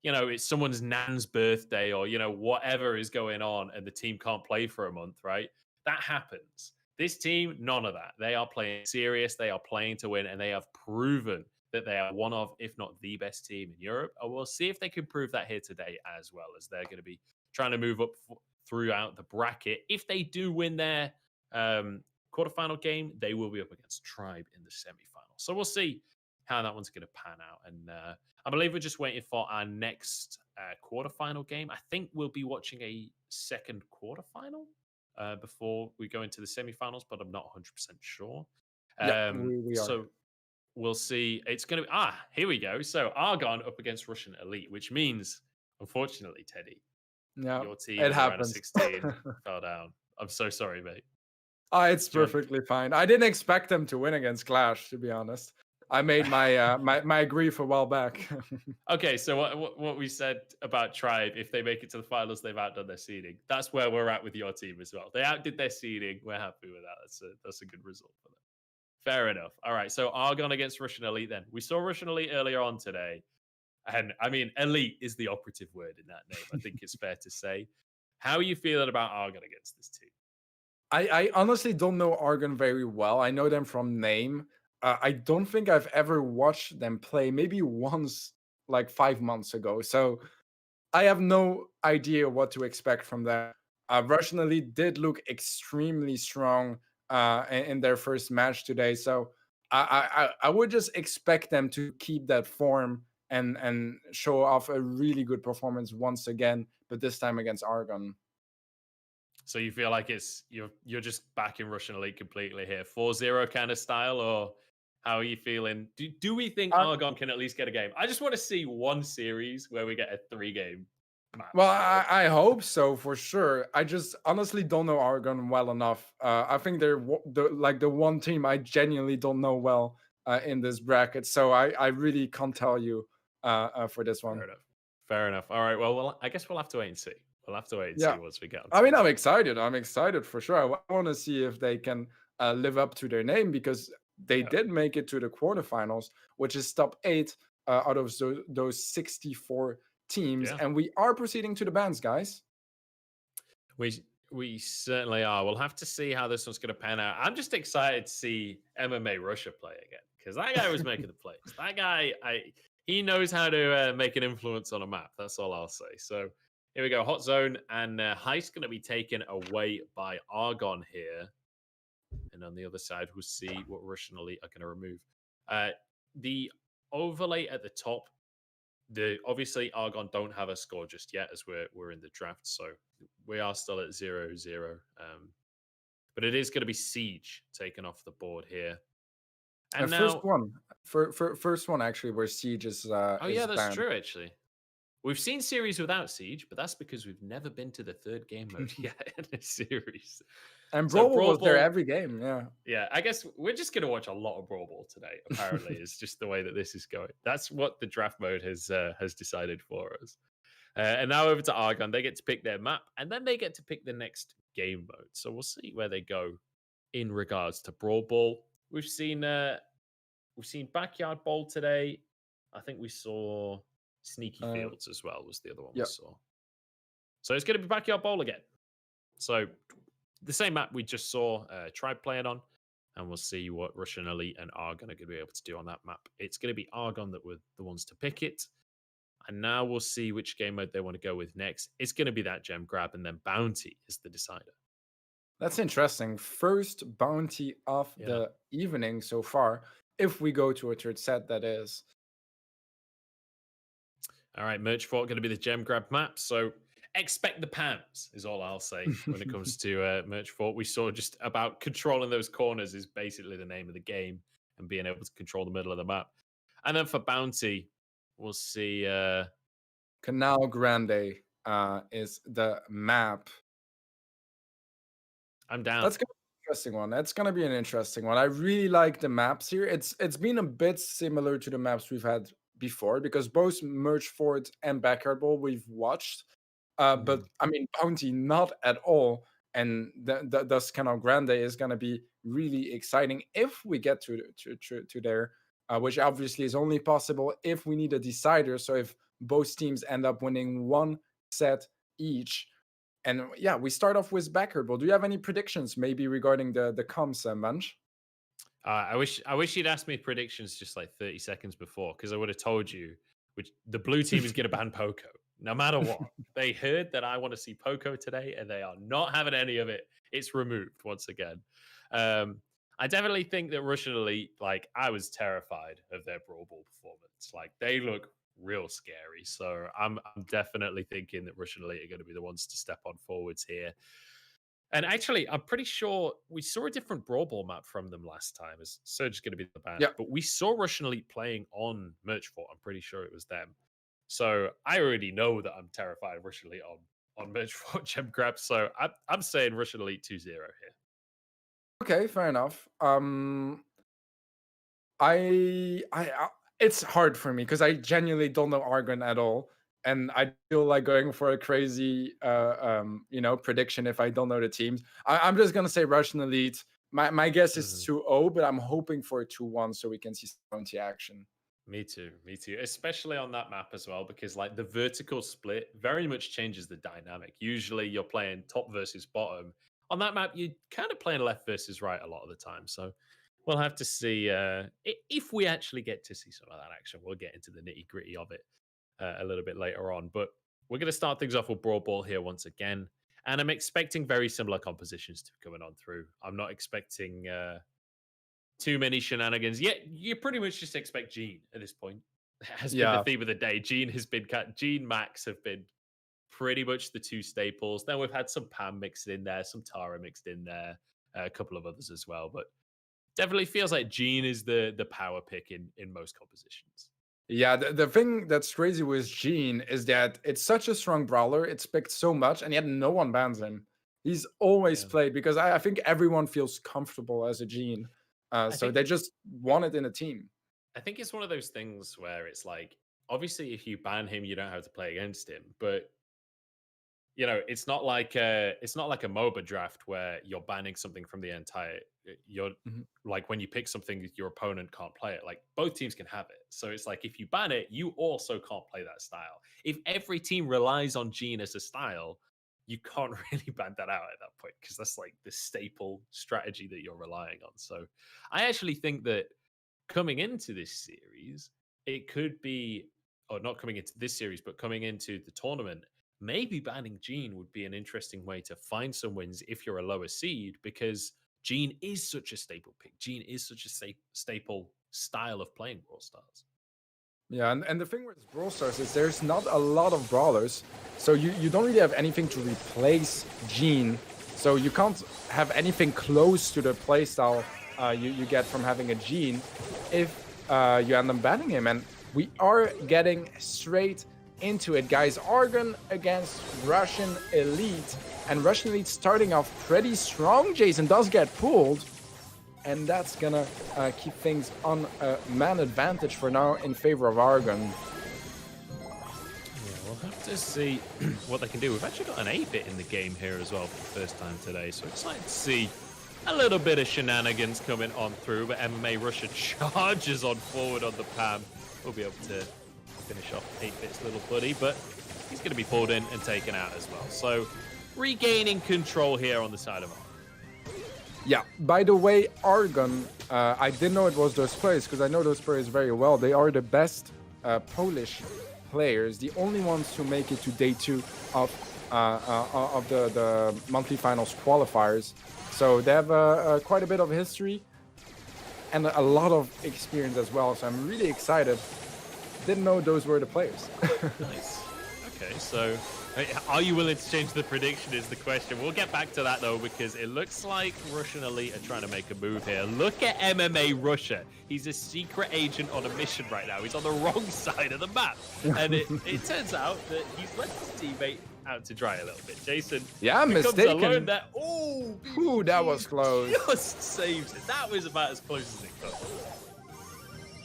it's someone's nan's birthday or, whatever is going on and the team can't play for a month, right? That happens. This team, none of that. They are playing serious. They are playing to win, and they have proven that they are one of, if not the best team in Europe. And we'll see if they can prove that here today, as well as they're going to be trying to move up throughout the bracket. If they do win their quarterfinal game, they will be up against Tribe in the semifinal. So we'll see how that one's going to pan out. And I believe we're just waiting for our next quarterfinal game. I think we'll be watching a second quarterfinal before we go into the semifinals, but I'm not 100% sure. Yeah, we are. So we'll see. It's going to be, here we go. So Argon up against Russian Elite, which means, unfortunately, Teddy, Yeah, your team it in the round of happens. 16 fell down. I'm so sorry, mate. It's perfectly fine. I didn't expect them to win against Clash, to be honest. I made my my grief a while back. Okay, so what we said about Tribe, if they make it to the finals, they've outdone their seeding. That's where we're at with your team as well. They outdid their seeding. We're happy with that. That's a good result for them. Fair enough. All right, so Argon against Russian Elite then. We saw Russian Elite earlier on today. And I mean, elite is the operative word in that name. I think it's fair to say. How are you feeling about Argon against this team? I honestly don't know Argon very well. I know them from name. I don't think I've ever watched them play, maybe once, like 5 months ago. So I have no idea what to expect from them. Russian Elite did look extremely strong in their first match today. So I would just expect them to keep that form and show off a really good performance once again, but this time against Argon. So you feel like you're just backing Russian Elite completely here, 4-0 kind of style, or how are you feeling? Do we think Argon can at least get a game? I just want to see one series where we get a 3-game match. Well, I hope so for sure. I just honestly don't know Argon well enough. I think they're the one team I genuinely don't know well in this bracket, so I really can't tell you for this one. Fair enough. All right. Well, I guess we'll have to wait and see. We'll have to wait and see once we get. I mean, I'm excited. I'm excited for sure. I want to see if they can live up to their name, because they did make it to the quarterfinals, which is top 8 out of those 64 teams, and we are proceeding to the bans, guys. We certainly are. We'll have to see how this one's going to pan out. I'm just excited to see MMA Russia play again, because that guy was making the plays. That guy, he knows how to make an influence on a map. That's all I'll say. So here we go. Hot zone, and Heist going to be taken away by Argon here. And on the other side, we'll see what Russian Elite are going to remove. The overlay at the top, obviously Argon don't have a score just yet, as we're in the draft, so we are still at 0-0. But it is going to be Siege taken off the board here. And now, first one actually where Siege is. That's banned. true. Actually, we've seen series without Siege, but that's because we've never been to the third game mode yet in a series. And Brawl Ball was there every game, Yeah, I guess we're just going to watch a lot of Brawl Ball today, apparently. It's just the way that this is going. That's what the draft mode has decided for us. And now over to Argon. They get to pick their map, and then they get to pick the next game mode. So we'll see where they go in regards to Brawl Ball. We've seen Backyard Bowl today. I think we saw Sneaky Fields as well, was the other one we saw. So it's going to be Backyard Bowl again. So the same map we just saw Tribe playing on, and we'll see what Russian Elite and Argon are going to be able to do on that map. It's going to be Argon that were the ones to pick it, and now we'll see which game mode they want to go with next. It's going to be that gem grab, and then Bounty is the decider. That's interesting. First Bounty of the evening so far, if we go to a third set, that is. All right, Merch Fort going to be the gem grab map, so expect the pams is all I'll say when it comes to Merch Fort. We saw just about controlling those corners is basically the name of the game, and being able to control the middle of the map. And then for Bounty, we'll see. Canal Grande is the map. I'm down. That's gonna be an interesting one. That's gonna be an interesting one. I really like the maps here. It's been a bit similar to the maps we've had before, because both Merch Fort and Backyard Bowl we've watched. But I mean, Bounty not at all, and thus Canal Grande is gonna be really exciting if we get to there, which obviously is only possible if we need a decider. So if both teams end up winning one set each, and we start off with Backyard Bowl. Do you have any predictions, maybe regarding the comms, Manj? I wish you'd asked me predictions just like 30 seconds before, because I would have told you which the blue team is going to ban Poco. no matter what. They heard that I want to see Poco today, and they are not having any of it. It's removed once again. I definitely think that Russian Elite, like, I was terrified of their Brawl Ball performance. Like, they look real scary. So I'm definitely thinking that Russian Elite are going to be the ones to step on forwards here. And actually, I'm pretty sure we saw a different Brawl Ball map from them last time, as Surge is going to be the band. Yeah. But we saw Russian Elite playing on Merch Fort. I'm pretty sure it was them. So I already know that I'm terrified of Russian Elite on Merch Fort Gem Grab. So I'm saying Russian Elite 2-0 here. Okay, fair enough. I it's hard for me because I genuinely don't know Argon at all, and I feel like going for a crazy, prediction if I don't know the teams. I'm just gonna say Russian Elite. My guess is 2-0, but I'm hoping for a 2-1 so we can see some action. Me too. Me too. Especially on that map as well, because like the vertical split very much changes the dynamic. Usually you're playing top versus bottom. On that map, you're kind of playing left versus right a lot of the time. So we'll have to see if we actually get to see some of that action. We'll get into the nitty gritty of it a little bit later on. But we're going to start things off with Brawl Ball here once again. And I'm expecting very similar compositions to be coming on through. I'm not expecting too many shenanigans. Yeah, you pretty much just expect Gene at this point. Has been the theme of the day. Gene has been cut. Gene, Max have been pretty much the two staples. Then we've had some Pam mixed in there, some Tara mixed in there, a couple of others as well. But definitely feels like Gene is the power pick in most compositions. Yeah, the thing that's crazy with Gene is that it's such a strong brawler. It's picked so much, and yet no one bans him. He's always played because I think everyone feels comfortable as a Gene. So they just want it in a team. I think it's one of those things where it's like, obviously, if you ban him, you don't have to play against him. But it's not like a MOBA draft where you're banning something from the entire. You're like when you pick something, your opponent can't play it. Like both teams can have it. So it's like if you ban it, you also can't play that style. If every team relies on Gene as a style, you can't really ban that out at that point because that's like the staple strategy that you're relying on. So I actually think that coming into this series, it could be, or not coming into this series, but coming into the tournament, maybe banning Gene would be an interesting way to find some wins if you're a lower seed because Gene is such a staple pick. Gene is such a staple style of playing Brawl Stars. Yeah, and the thing with Brawl Stars is there's not a lot of brawlers, so you don't really have anything to replace Gene, so you can't have anything close to the playstyle you get from having a Gene if you end up banning him. And we are getting straight into it, guys. Argon against Russian Elite, and Russian Elite starting off pretty strong. Jason does get pulled, and that's gonna keep things on a man advantage for now in favor of Argon. Yeah, we'll have to see what they can do. We've actually got an 8-bit in the game here as well for the first time today, so it's like to see a little bit of shenanigans coming on through, but MMA Russia charges on forward on the Pam. We'll be able to finish off 8-bit's little buddy, but he's going to be pulled in and taken out as well. So regaining control here on the side of Argon. Yeah, by the way, Argon, I didn't know it was those players because I know those players very well. They are the best Polish players, the only ones who make it to day 2 of the monthly finals qualifiers. So they have quite a bit of history and a lot of experience as well. So I'm really excited. Didn't know those were the players. Nice. Okay, so are you willing to change the prediction is the question. We'll get back to that though, because it looks like Russian Elite are trying to make a move here. Look at MMA Russia. He's a secret agent on a mission right now. He's on the wrong side of the map. And it turns out that he's left his teammate out to dry a little bit. Jason, yeah, mistaken. Alone there. Ooh, that was close. Just saves it. That was about as close as it could.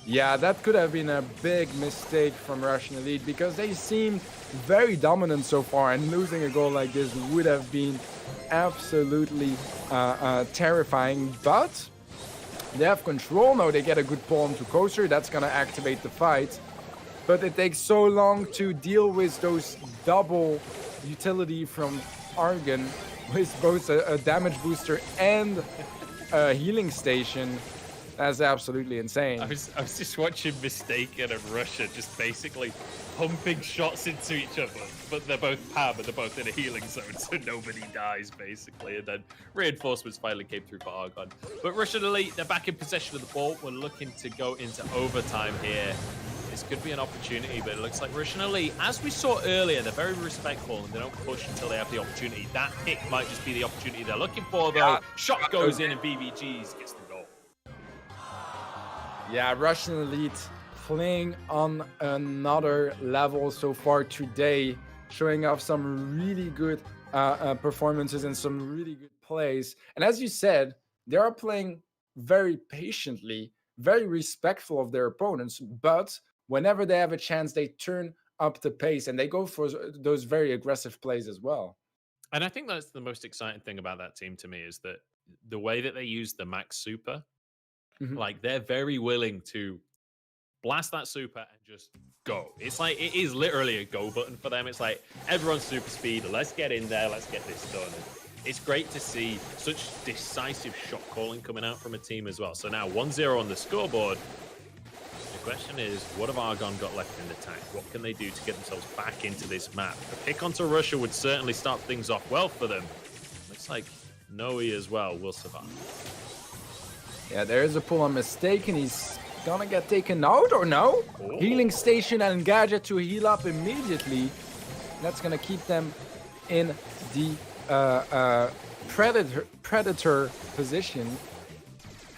Yeah, that could have been a big mistake from Russian Elite because they seem very dominant so far, and losing a goal like this would have been absolutely terrifying. But they have control now. They get a good pull onto Coaster. That's going to activate the fight. But it takes so long to deal with those double utility from Argon with both a damage booster and a healing station. That's absolutely insane. I was just watching Mistaken and Russia just basically pumping shots into each other, but they're both Pam and they're both in a healing zone, so nobody dies basically. And then reinforcements finally came through for Argon. But Russian Elite, they're back in possession of the ball. We're looking to go into overtime here. This could be an opportunity, but it looks like Russian Elite, as we saw earlier, they're very respectful and they don't push until they have the opportunity. That pick might just be the opportunity they're looking for, though. Yeah. Shot goes in and BBGs gets the goal. Yeah, Russian Elite playing on another level so far today, showing off some really good performances and some really good plays. And as you said, they are playing very patiently, very respectful of their opponents, but whenever they have a chance, they turn up the pace and they go for those very aggressive plays as well. And I think that's the most exciting thing about that team to me is that the way that they use the max super, like they're very willing to blast that super and just go. It's like, it is literally a go button for them. It's like, everyone's super speed. Let's get in there. Let's get this done. It's great to see such decisive shot calling coming out from a team as well. So now 1-0 on the scoreboard. The question is, what have Argon got left in the tank? What can they do to get themselves back into this map? A pick onto Russia would certainly start things off well for them. Looks like Noe as well will survive. Yeah, there is a pull on Mistake, and he's gonna get taken out or no? Oh. Healing station and Gadget to heal up immediately. That's gonna keep them in the predator position.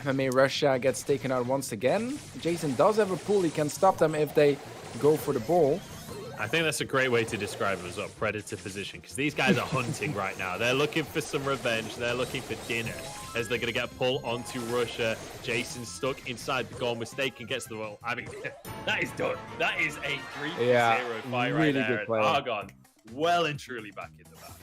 MMA Russia gets taken out once again. Jason does have a pull. He can stop them if they go for the ball. I think that's a great way to describe it as a predator position, because these guys are hunting right now. They're looking for some revenge. They're looking for dinner as they're going to get a pull onto Russia. Jason stuck inside the goal, mistake, and gets the ball. I mean, that is done. That is a 3-0 fight right there. And Argon well and truly back in the map.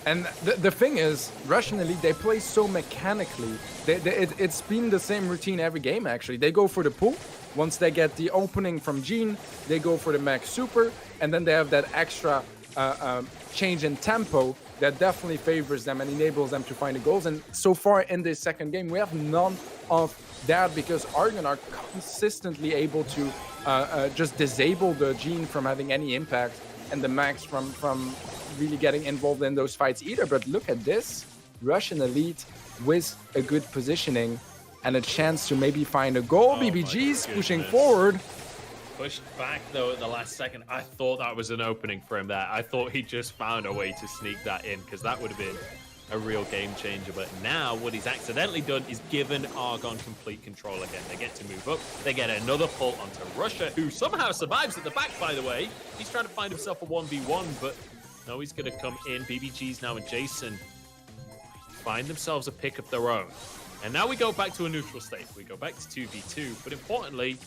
And the thing is, Russian Elite, they play so mechanically. It's been the same routine every game, actually. They go for the pull. Once they get the opening from Gene, they go for the max super. And then they have that extra change in tempo that definitely favors them and enables them to find the goals. And so far in this second game, we have none of that because Argon are consistently able to just disable the Gene from having any impact and the max from really getting involved in those fights either. But look at this, Russian Elite with a good positioning and a chance to maybe find a goal. BBG's pushing forward. Pushed back though at the last second. I thought that was an opening for him there. I thought he just found a way to sneak that in, because that would have been a real game changer. But now what he's accidentally done is given Argon complete control again. They get to move up. They get another pull onto Russia, who somehow survives at the back, by the way. He's trying to find himself a 1v1, but no, he's going to come in. BBG's now and Jason find themselves a pick of their own. And now we go back to a neutral state. We go back to 2v2. But importantly,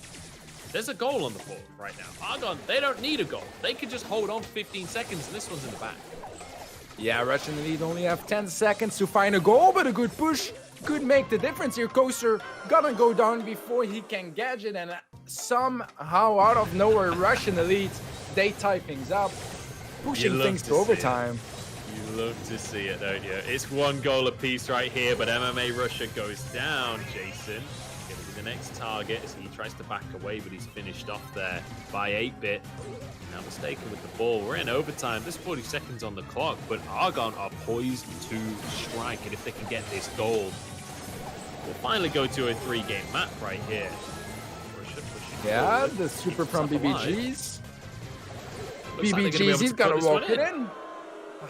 there's a goal on the board right now. Argon, they don't need a goal. They can just hold on 15 seconds, and this one's in the back. Yeah, Russian Elite only have 10 seconds to find a goal, but a good push could make the difference here. Coaster gonna go down before he can gadget, and somehow out of nowhere, Russian Elite, they tie things up, pushing things to overtime. You love to see it, don't you? It's one goal apiece right here, but MMA Russia goes down. Jason gonna be the next target as he tries to back away, but he's finished off there by 8-bit. Now mistaken with the ball. We're in overtime. There's 40 seconds on the clock, but Argon are poised to strike, and if they can get this goal, we'll finally go to a 3-game map right here. Yeah, the super from BBG's. BBG's, he's got to walk it in.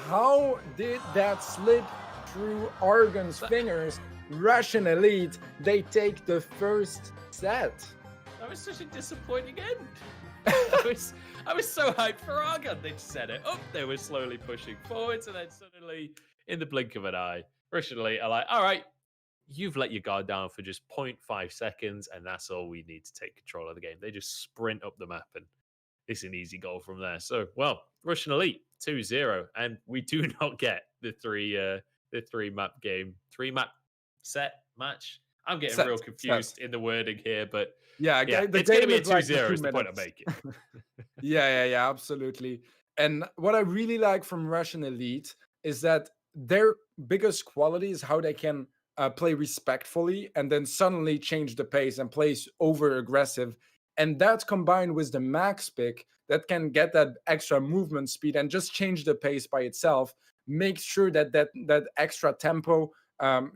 How did that slip through Argon's fingers? Russian Elite, they take the first set. That was such a disappointing end. I was so hyped for Argon. They'd set it up. They were slowly pushing forwards, and then suddenly, in the blink of an eye, Russian Elite are like, all right, you've let your guard down for just 0.5 seconds, and that's all we need to take control of the game. They just sprint up the map, and it's an easy goal from there. So, well, Russian Elite 2-0, and we do not get the three-map game, 3-map set match. I'm getting real confused in the wording here, but yeah, it's going to be a 2-0 is the point I'm making. Yeah, absolutely. And what I really like from Russian Elite is that their biggest quality is how they can play respectfully and then suddenly change the pace and plays over aggressive. And that's combined with the max pick that can get that extra movement speed and just change the pace by itself, make sure that extra tempo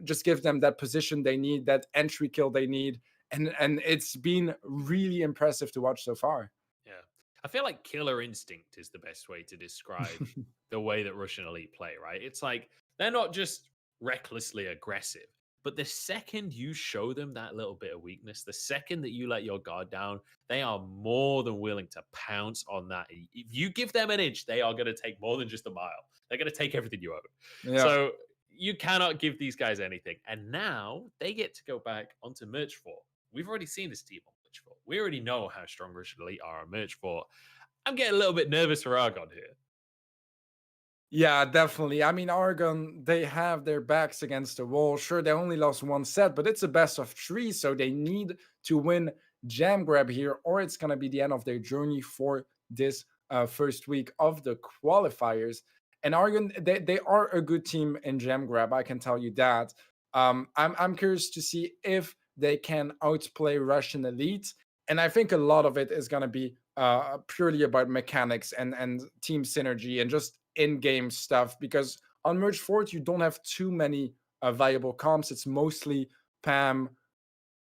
just gives them that position they need, that entry kill they need. And it's been really impressive to watch so far. Yeah. I feel like killer instinct is the best way to describe the way that Russian Elite play, right? It's like they're not just recklessly aggressive, but the second you show them that little bit of weakness, the second that you let your guard down, they are more than willing to pounce on that. If you give them an inch, they are going to take more than just a mile. They're going to take everything you own. Yeah. So you cannot give these guys anything. And now they get to go back onto Merch 4. We've already seen this team on Merch 4. We already know how strong Russian Elite are on Merch 4. I'm getting a little bit nervous for Argon here. Yeah, definitely. I mean, Argon, they have their backs against the wall. Sure, they only lost one set, but it's a best of 3, so they need to win Jam Grab here, or it's going to be the end of their journey for this first week of the qualifiers. And Argon, they are a good team in Jam Grab, I can tell you that. I'm curious to see if they can outplay Russian Elite, and I think a lot of it is going to be purely about mechanics and team synergy and just in-game stuff, because on Merge Fort you don't have too many viable comps. It's mostly Pam,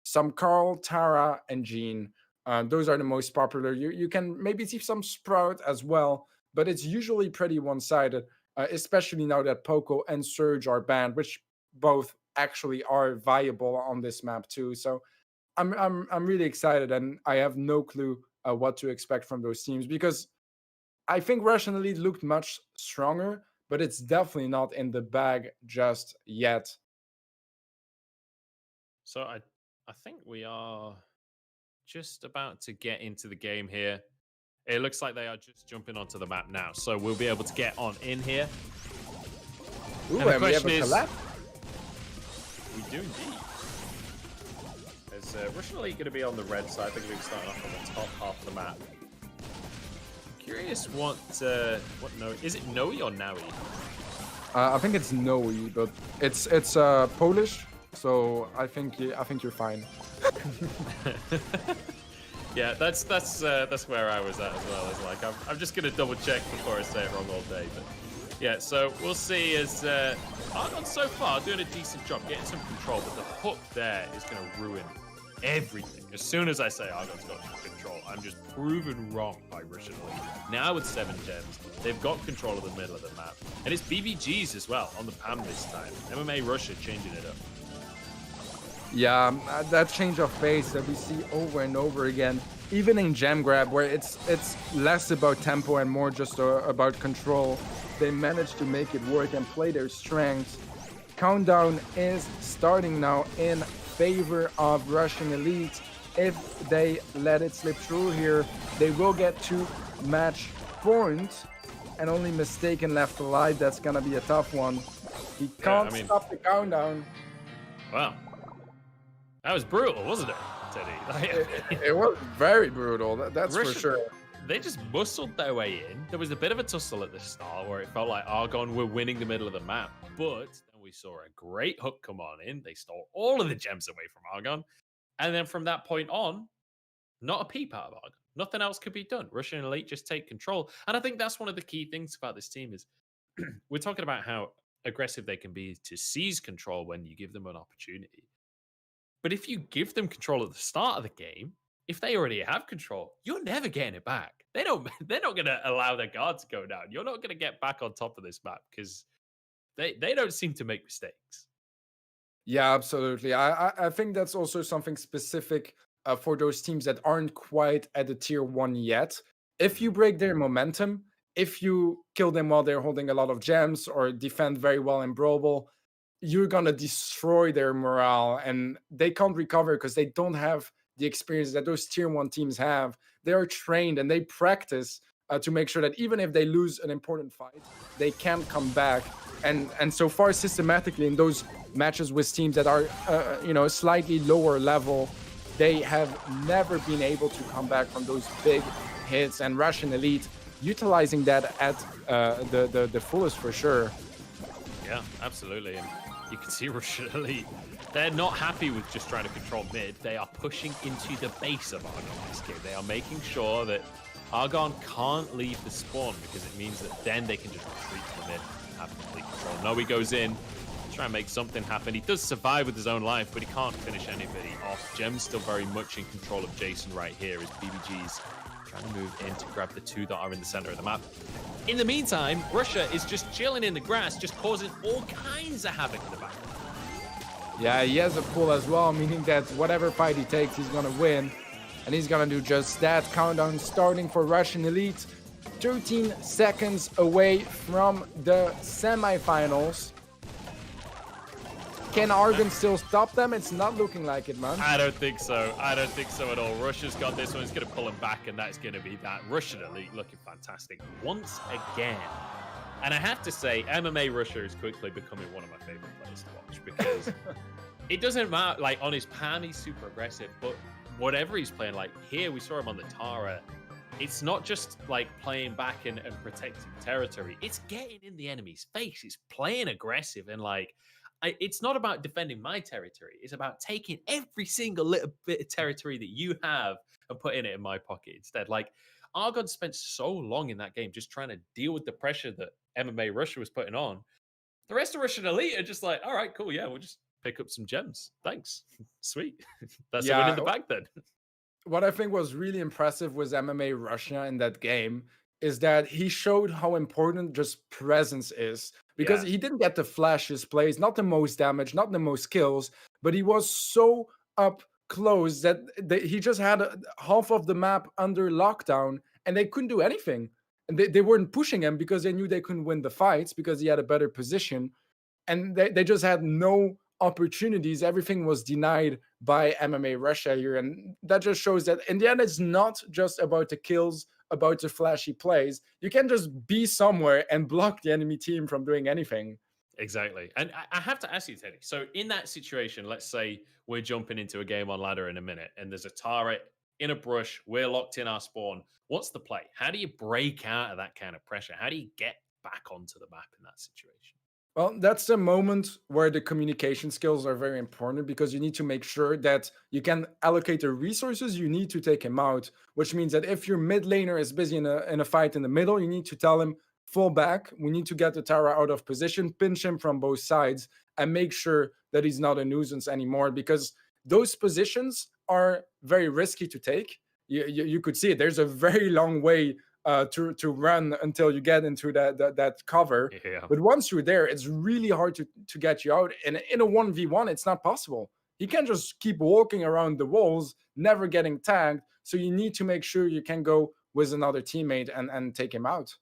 some Carl, Tara, and Jean. Those are the most popular. You can maybe see some Sprout as well, but it's usually pretty one-sided, especially now that Poco and Surge are banned, which both actually are viable on this map too. So I'm really excited, and I have no clue what to expect from those teams, because I think Russian Elite looked much stronger, but it's definitely not in the bag just yet. So I think we are just about to get into the game here. It looks like they are just jumping onto the map now, so we'll be able to get on in here. Ooh, and the we have question a is, collab. we do indeed. Is Russian Elite going to be on the red side? They're going to be starting off on the top half of the map. Curious what no, is it Noe or Naui? I think it's Noe, but it's Polish, so I think you're fine. Yeah, that's where I was at as well. It's like I'm just gonna double check before I say it wrong all day. But yeah, so we'll see. As Argon so far doing a decent job getting some control, but the hook there is gonna ruin everything. As soon as I say Argon's got control, I'm just proven wrong by Russian Elite. Now with 7 gems, they've got control of the middle of the map. And it's BBGs as well on the PAM this time. MMA Russia changing it up. Yeah, that change of pace that we see over and over again, even in Jam Grab, where it's less about tempo and more just about control. They managed to make it work and play their strengths. Countdown is starting now in favor of Russian Elite. If they let it slip through here, they will get 2 match points, and only Mistaken left alive. That's gonna be a tough one. He can't stop the countdown. Wow. That was brutal, wasn't it, Teddy? It was very brutal, that's Russian, for sure. They just muscled their way in. There was a bit of a tussle at the start where it felt like Argon were winning the middle of the map, but then we saw a great hook come on in. They stole all of the gems away from Argon. And then from that point on, not a peep out of Argon. Nothing else could be done. Russian Elite just take control. And I think that's one of the key things about this team is we're talking about how aggressive they can be to seize control when you give them an opportunity. But if you give them control at the start of the game, if they already have control, you're never getting it back. They're not going to allow their guard to go down. You're not going to get back on top of this map because they don't seem to make mistakes. Yeah, absolutely. I think that's also something specific for those teams that aren't quite at the tier 1 yet. If you break their momentum, if you kill them while they're holding a lot of gems or defend very well in Brawl Ball, you're gonna destroy their morale, and they can't recover because they don't have the experience that those tier 1 teams have. They are trained and they practice to make sure that even if they lose an important fight, they can come back. And so far, systematically in those matches with teams that are slightly lower level, they have never been able to come back from those big hits. And Russian Elite utilizing that at the fullest for sure. Yeah, absolutely. And you can see Russian Elite, they're not happy with just trying to control mid. They are pushing into the base of Argon this game. They are making sure that Argon can't leave the spawn because it means that then they can just retreat to the mid and have complete control. No, he goes in, try and make something happen. He does survive with his own life, but he can't finish anybody off. Gem's still very much in control of Jason right here as BBG's trying to move in to grab the two that are in the center of the map. In the meantime, Russia is just chilling in the grass, just causing all kinds of havoc in the back. Yeah, he has a pull as well, meaning that whatever fight he takes, he's gonna win. And he's gonna do just that. Countdown starting for Russian Elite. 13 seconds away from the semifinals. Can Argon still stop them? It's not looking like it, man. I don't think so. I don't think so at all. Russia's got this one. It's going to pull him back, and that's going to be that. Russian Elite looking fantastic once again. And I have to say, MMA Russia is quickly becoming one of my favorite players to watch because it doesn't matter. Like, on his pan, he's super aggressive, but whatever he's playing, like here, we saw him on the Tara. It's not just like playing back and protecting territory. It's getting in the enemy's face. It's playing aggressive and like, it's not about defending my territory. It's about taking every single little bit of territory that you have and putting it in my pocket instead. Like, Argon spent so long in that game just trying to deal with the pressure that MMA Russia was putting on. The rest of Russian Elite are just like, all right, cool. Yeah, we'll just pick up some gems. Thanks. Sweet. That's a win in the bag then. What I think was really impressive with MMA Russia in that game is that he showed how important just presence is. Because he didn't get the flashiest plays, not the most damage, not the most kills, but he was so up close that he just had half of the map under lockdown and they couldn't do anything. And they weren't pushing him because they knew they couldn't win the fights because he had a better position. And they just had no opportunities. Everything was denied by MMA Russia here. And that just shows that in the end, it's not just about the kills, about the flashy plays. You can just be somewhere and block the enemy team from doing anything. Exactly. And I have to ask you, Teddy. So in that situation, let's say we're jumping into a game on ladder in a minute and there's a turret in a brush, we're locked in our spawn. What's the play? How do you break out of that kind of pressure? How do you get back onto the map in that situation? Well, that's the moment where the communication skills are very important because you need to make sure that you can allocate the resources you need to take him out, which means that if your mid laner is busy in a fight in the middle, you need to tell him, fall back. We need to get the Tara out of position, pinch him from both sides, and make sure that he's not a nuisance anymore because those positions are very risky to take. You could see it. There's a very long way to run until you get into that cover. Yeah. But once you're there, it's really hard to get you out. And in a 1v1, it's not possible. You can't just keep walking around the walls, never getting tagged. So you need to make sure you can go with another teammate and take him out.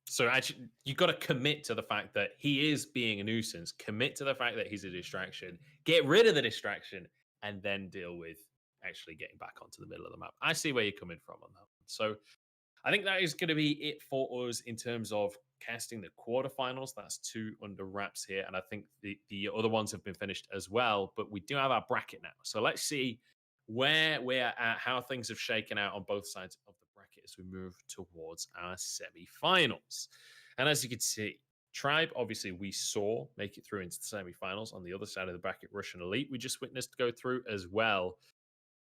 So actually, you got to commit to the fact that he is being a nuisance. Commit to the fact that he's a distraction. Get rid of the distraction, and then deal with actually getting back onto the middle of the map. I see where you're coming from on that one. So I think that is going to be it for us in terms of casting the quarterfinals. That's 2 under wraps here. And I think the other ones have been finished as well. But we do have our bracket now. So let's see where we're at, how things have shaken out on both sides of the bracket as we move towards our semifinals. And as you can see, Tribe, obviously, we saw make it through into the semifinals. On the other side of the bracket, Russian Elite, we just witnessed go through as well.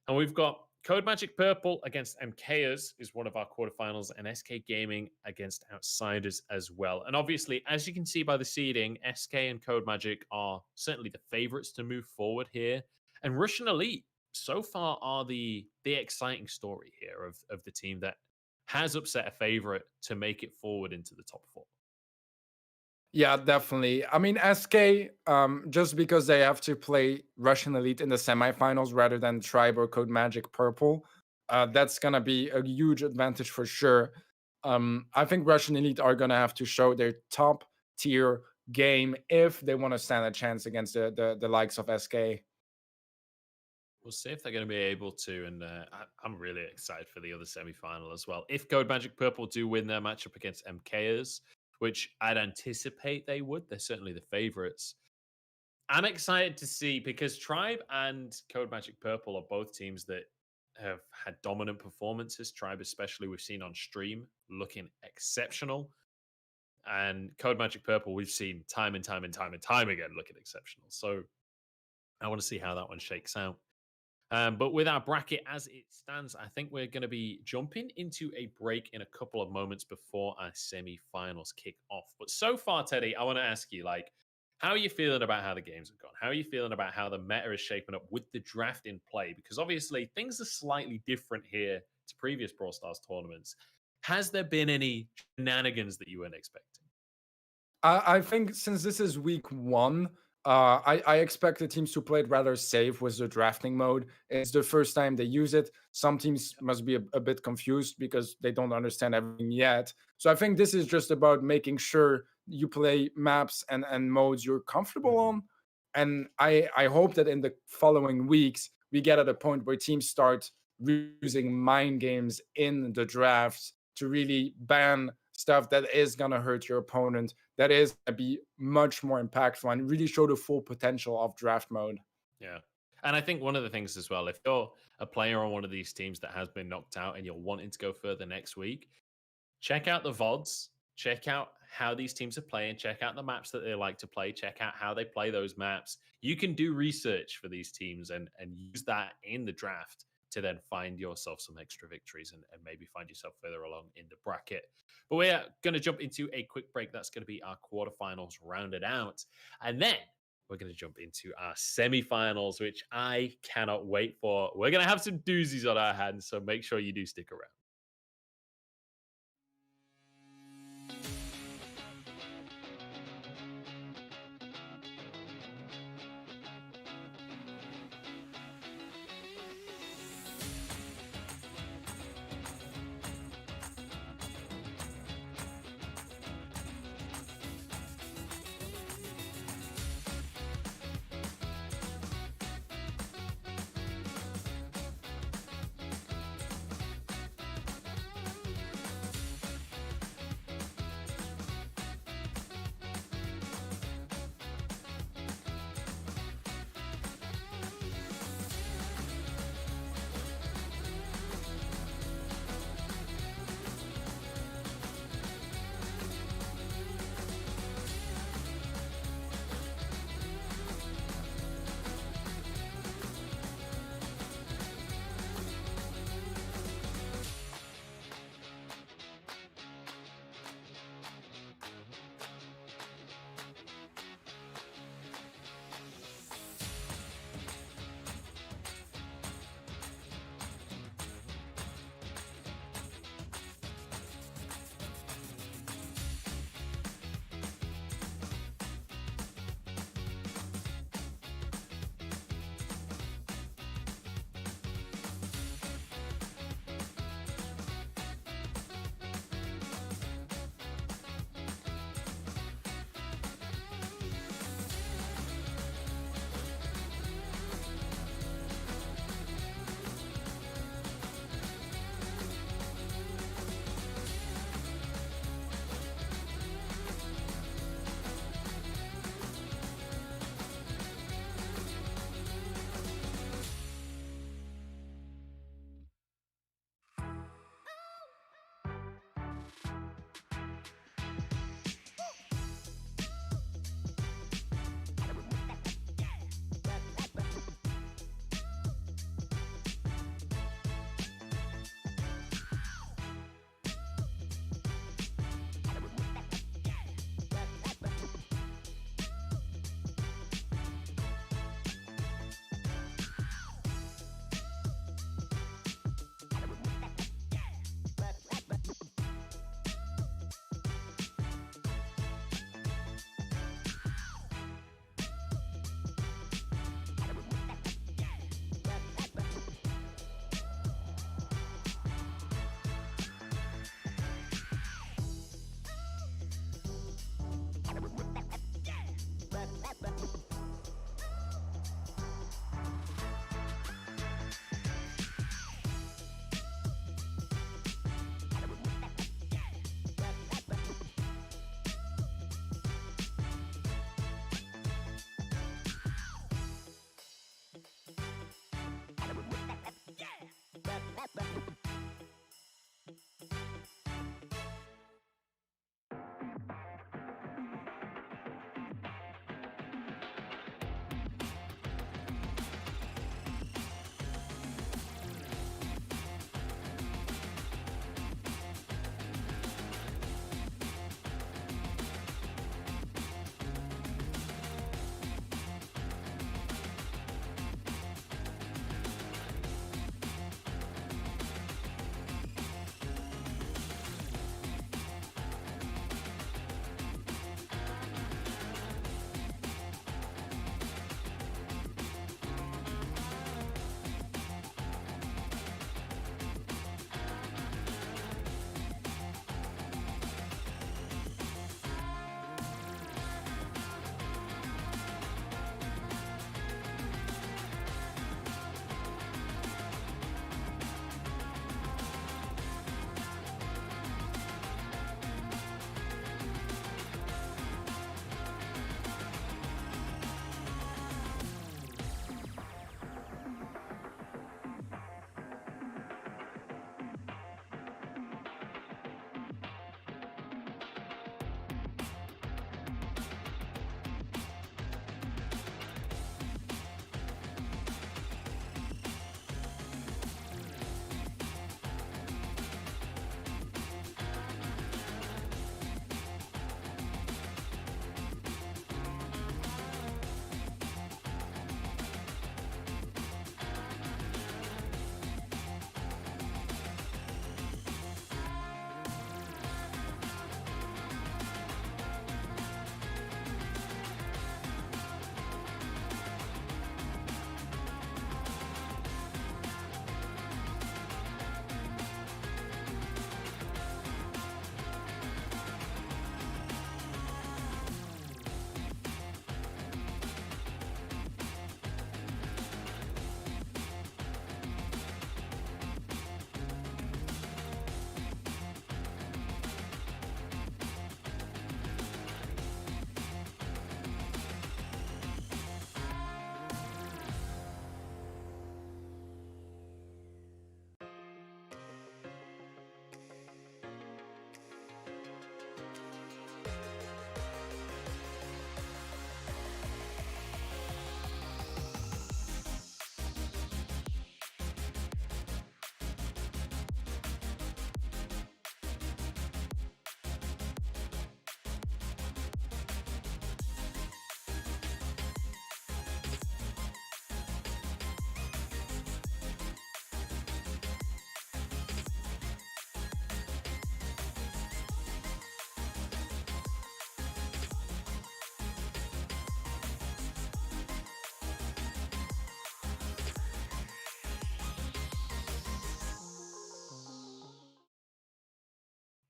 And we've got Code Magic Purple against MKers is one of our quarterfinals, and SK Gaming against Outsiders as well. And obviously, as you can see by the seeding, SK and Code Magic are certainly the favorites to move forward here. And Russian Elite so far are the exciting story here of the team that has upset a favorite to make it forward into the top 4. Yeah, definitely. I mean, SK, just because they have to play Russian Elite in the semifinals rather than Tribe or Code Magic Purple, that's going to be a huge advantage for sure. I think Russian Elite are going to have to show their top tier game if they want to stand a chance against the likes of SK. We'll see if they're going to be able to, and I'm really excited for the other semifinal as well. If Code Magic Purple do win their matchup against MKers, which I'd anticipate they would. They're certainly the favorites. I'm excited to see because Tribe and Code Magic Purple are both teams that have had dominant performances. Tribe, especially, we've seen on stream looking exceptional. And Code Magic Purple, we've seen time and time and time and time again looking exceptional. So I want to see how that one shakes out. But with our bracket as it stands, I think we're going to be jumping into a break in a couple of moments before our semi-finals kick off. But so far, Teddy, I want to ask you, like, how are you feeling about how the games have gone? How are you feeling about how the meta is shaping up with the draft in play? Because obviously things are slightly different here to previous Brawl Stars tournaments. Has there been any shenanigans that you weren't expecting? I think since this is week one, I expect the teams to play it rather safe with the drafting mode. It's the first time they use it. Some teams must be a bit confused because they don't understand everything yet. So I think this is just about making sure you play maps and modes you're comfortable Mhm. on. And I hope that in the following weeks, we get at a point where teams start using mind games in the drafts to really ban stuff that is going to hurt your opponent, that is going to be much more impactful and really show the full potential of draft mode. Yeah. And I think one of the things as well, if you're a player on one of these teams that has been knocked out and you're wanting to go further next week, check out the VODs, check out how these teams are playing, check out the maps that they like to play, check out how they play those maps. You can do research for these teams and use that in the draft to then find yourself some extra victories and maybe find yourself further along in the bracket. But we're going to jump into a quick break. That's going to be our quarterfinals rounded out. And then we're going to jump into our semifinals, which I cannot wait for. We're going to have some doozies on our hands, so make sure you do stick around.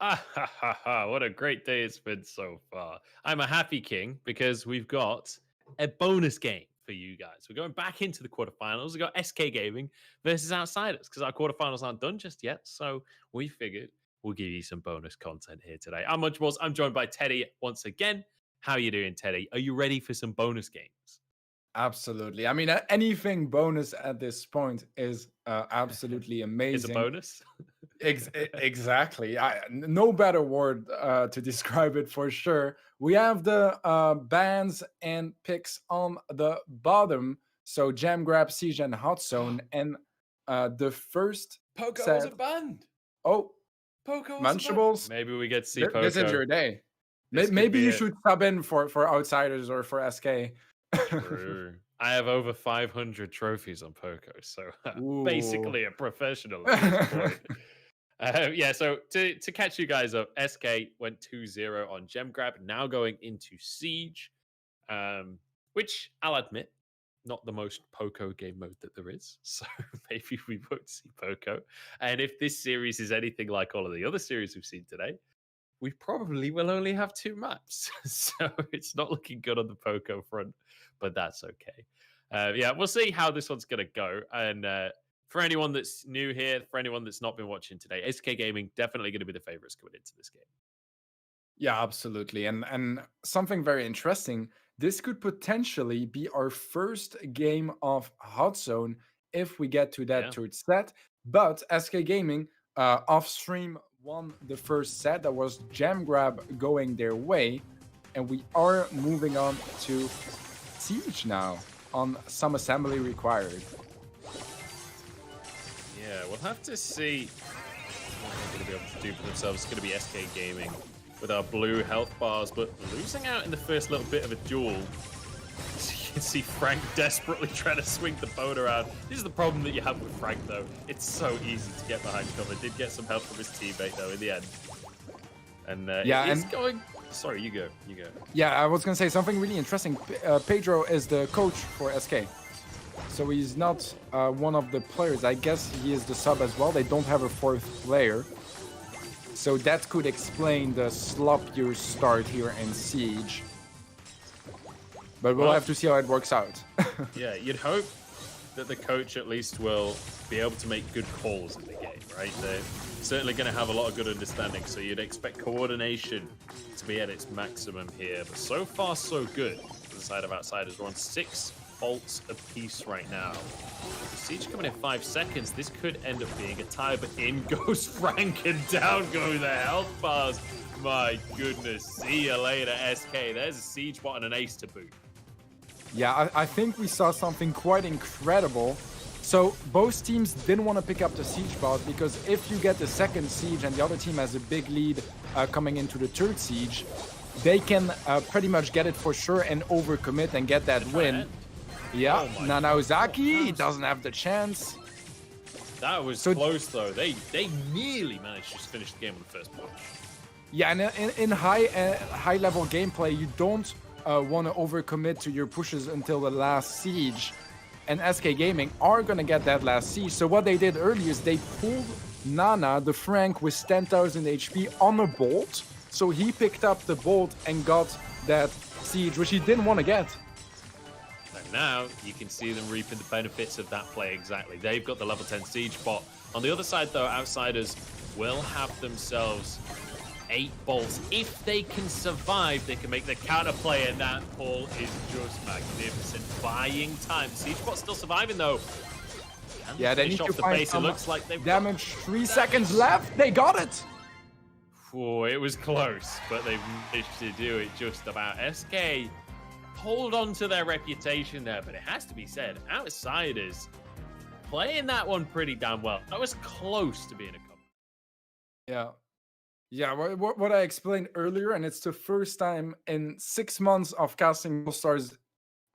Ah, ha, ha, ha. What a great day it's been so far. I'm a happy king because we've got a bonus game for you guys. We're going back into the quarterfinals. We've got SK Gaming versus Outsiders because our quarterfinals aren't done just yet. So we figured we'll give you some bonus content here today. I'm Much Balls. I'm joined by Teddy once again. How are you doing, Teddy? Are you ready for some bonus games? Absolutely. I mean, anything bonus at this point is absolutely Is a amazing. bonus? Exactly. No better word to describe it for sure. We have the bans and picks on the bottom. So Jam Grab, Siege, and Hot Zone. And the first Poco set. wasn't banned. Oh, Poco wasn't banned. Munchables. Maybe we get to see Poco. This is your day. This could Maybe be you it. should sub in for Outsiders or for SK. True. I have over 500 trophies on Poco, so Ooh. basically a professional at this point. Yeah, so to catch you guys up, SK went 2-0 on Gem Grab, now going into Siege, which I'll admit, not the most Poco game mode that there is. So maybe we won't see Poco. And if this series is anything like all of the other series we've seen today, we probably will only have 2 maps. So it's not looking good on the Poco front, but that's okay. Yeah, we'll see how this one's going to go. And for anyone that's new here, for anyone that's not been watching today, SK Gaming definitely going to be the favorites coming into this game. Yeah, absolutely. And something very interesting, this could potentially be our first game of Hot Zone if we get to that third set. But SK Gaming off stream won the first set. That was Jam Grab going their way. And we are moving on to Siege now on some assembly required. Yeah, we'll have to see what they're going to be able to do for themselves. It's going to be SK Gaming with our blue health bars, but losing out in the first little bit of a duel. As you can see Frank desperately trying to swing the boat around. This is the problem that you have with Frank, though. It's so easy to get behind cover. Did get some help from his teammate, though, in the end. And he's going... Sorry, you go. Yeah, I was going to say something really interesting. Pedro is the coach for SK. So he's not one of the players. I guess he is the sub as well. They don't have a fourth player. So that could explain the sloppier start here in Siege. But we'll have to see how it works out. Yeah, you'd hope that the coach at least will be able to make good calls in the game, right? They're certainly going to have a lot of good understanding, so you'd expect coordination to be at its maximum here. But so far, so good for the side of Outsiders. We're on 6 bolts apiece right now. The Siege coming in 5 seconds. This could end up being a tie, but in goes Frank and down go the health bars. My goodness. See you later, SK. There's a Siege bot and an ace to boot. Yeah, I think we saw something quite incredible. So both teams didn't want to pick up the Siege bot because if you get the second Siege and the other team has a big lead coming into the third Siege, they can pretty much get it for sure and overcommit and get that win. Yeah, oh Nanaozaki doesn't have the chance. That was close, though. They nearly managed to finish the game on the first punch. Yeah, and in high-level gameplay, you don't want to overcommit to your pushes until the last Siege. And SK Gaming are going to get that last Siege. So what they did earlier is they pulled Nana, the Frank, with 10,000 HP on a Bolt. So he picked up the Bolt and got that Siege, which he didn't want to get. And now you can see them reaping the benefits of that play exactly. They've got the level 10 Siege bot. On the other side, though, Outsiders will have themselves 8 bolts. If they can survive, they can make the counter play, and that pull is just magnificent. Buying time. Siege bot's still surviving, though. Yeah, they need to find some It looks like they've damage. 3 seconds left. They got it. Oh, it was close, but they managed to do it just about. SK hold on to their reputation there, but it has to be said, Outsiders playing that one pretty damn well. That was close to being a comeback. Yeah. Yeah, what I explained earlier, and it's the first time in 6 months of casting Brawl Stars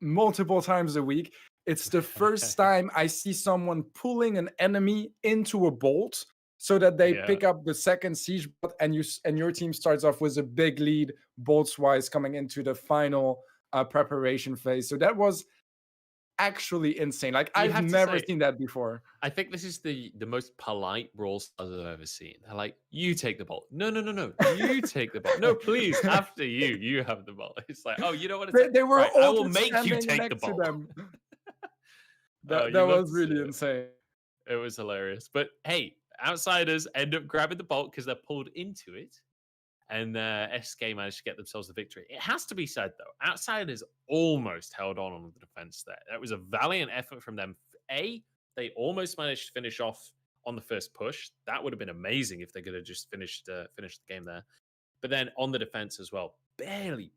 multiple times a week. It's the first time I see someone pulling an enemy into a bolt so that they pick up the second Siege bot, and your team starts off with a big lead bolts-wise coming into the final preparation phase. So that was actually insane. Like, You I've have to never say, seen that before. I think this is the most polite Brawl Stars I've ever seen. They're like, "You take the ball." "No, no, no, no. You take the ball." "No, please, after you. You have the ball." It's like, "Oh, you don't want to take." They were Right, I all will just make you standing take the next to ball. them. Oh, That you love was to see really it. insane. It was hilarious. But hey, outsiders end up grabbing the ball because they're pulled into it. And SK managed to get themselves the victory. It has to be said, though, outsiders almost held on the defense there. That was a valiant effort from them. They almost managed to finish off on the first push. That would have been amazing if they could have just finished the game there. But then on the defense as well, barely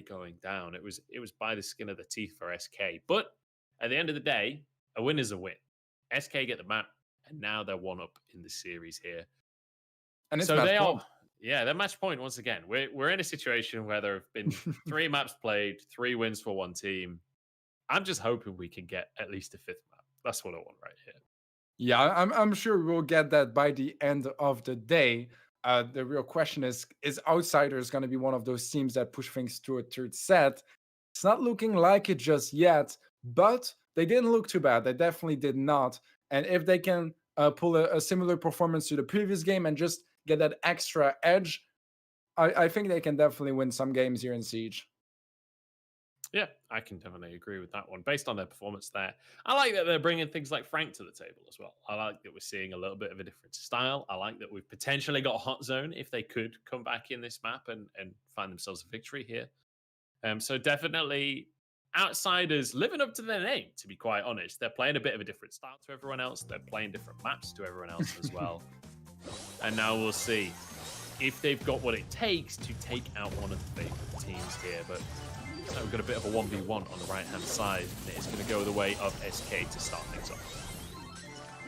going down. It was by the skin of the teeth for SK. But at the end of the day, a win is a win. SK get the map, and now they're one up in the series here. And it's So match they point. are, yeah, they're match point once again. We're in a situation where there have been 3 maps played, 3 wins for one team. I'm just hoping we can get at least a 5th map. That's what I want right here. Yeah, I'm sure we'll get that by the end of the day. The real question is Outsiders going to be one of those teams that push things to a third set? It's not looking like it just yet, but they didn't look too bad. They definitely did not. And if they can pull a similar performance to the previous game and just get that extra edge, I think they can definitely win some games here in Siege. Yeah, I can definitely agree with that one. Based on their performance there, I like that they're bringing things like Frank to the table as well. I like that we're seeing a little bit of a different style. I like that we've potentially got Hot Zone if they could come back in this map and find themselves a victory here. So definitely outsiders living up to their name, to be quite honest. They're playing a bit of a different style to everyone else. They're playing different maps to everyone else as well. And now we'll see if they've got what it takes to take out one of the favorite teams here. But we've got a bit of a 1v1 on the right-hand side. And it's going to go the way of SK to start things off.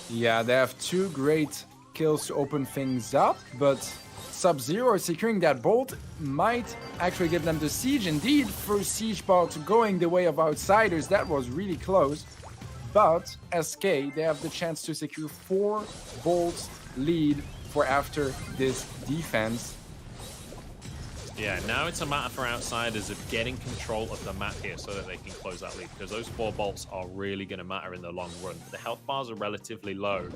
Yeah, they have 2 great kills to open things up, but Sub-Zero securing that bolt might actually give them the siege. Indeed, first siege bolt going the way of outsiders. That was really close. But SK, they have the chance to secure 4 bolts lead for after this defense. Yeah, now it's a matter for outsiders of getting control of the map here so that they can close that lead, because those 4 bolts are really going to matter in the long run. The health bars are relatively low.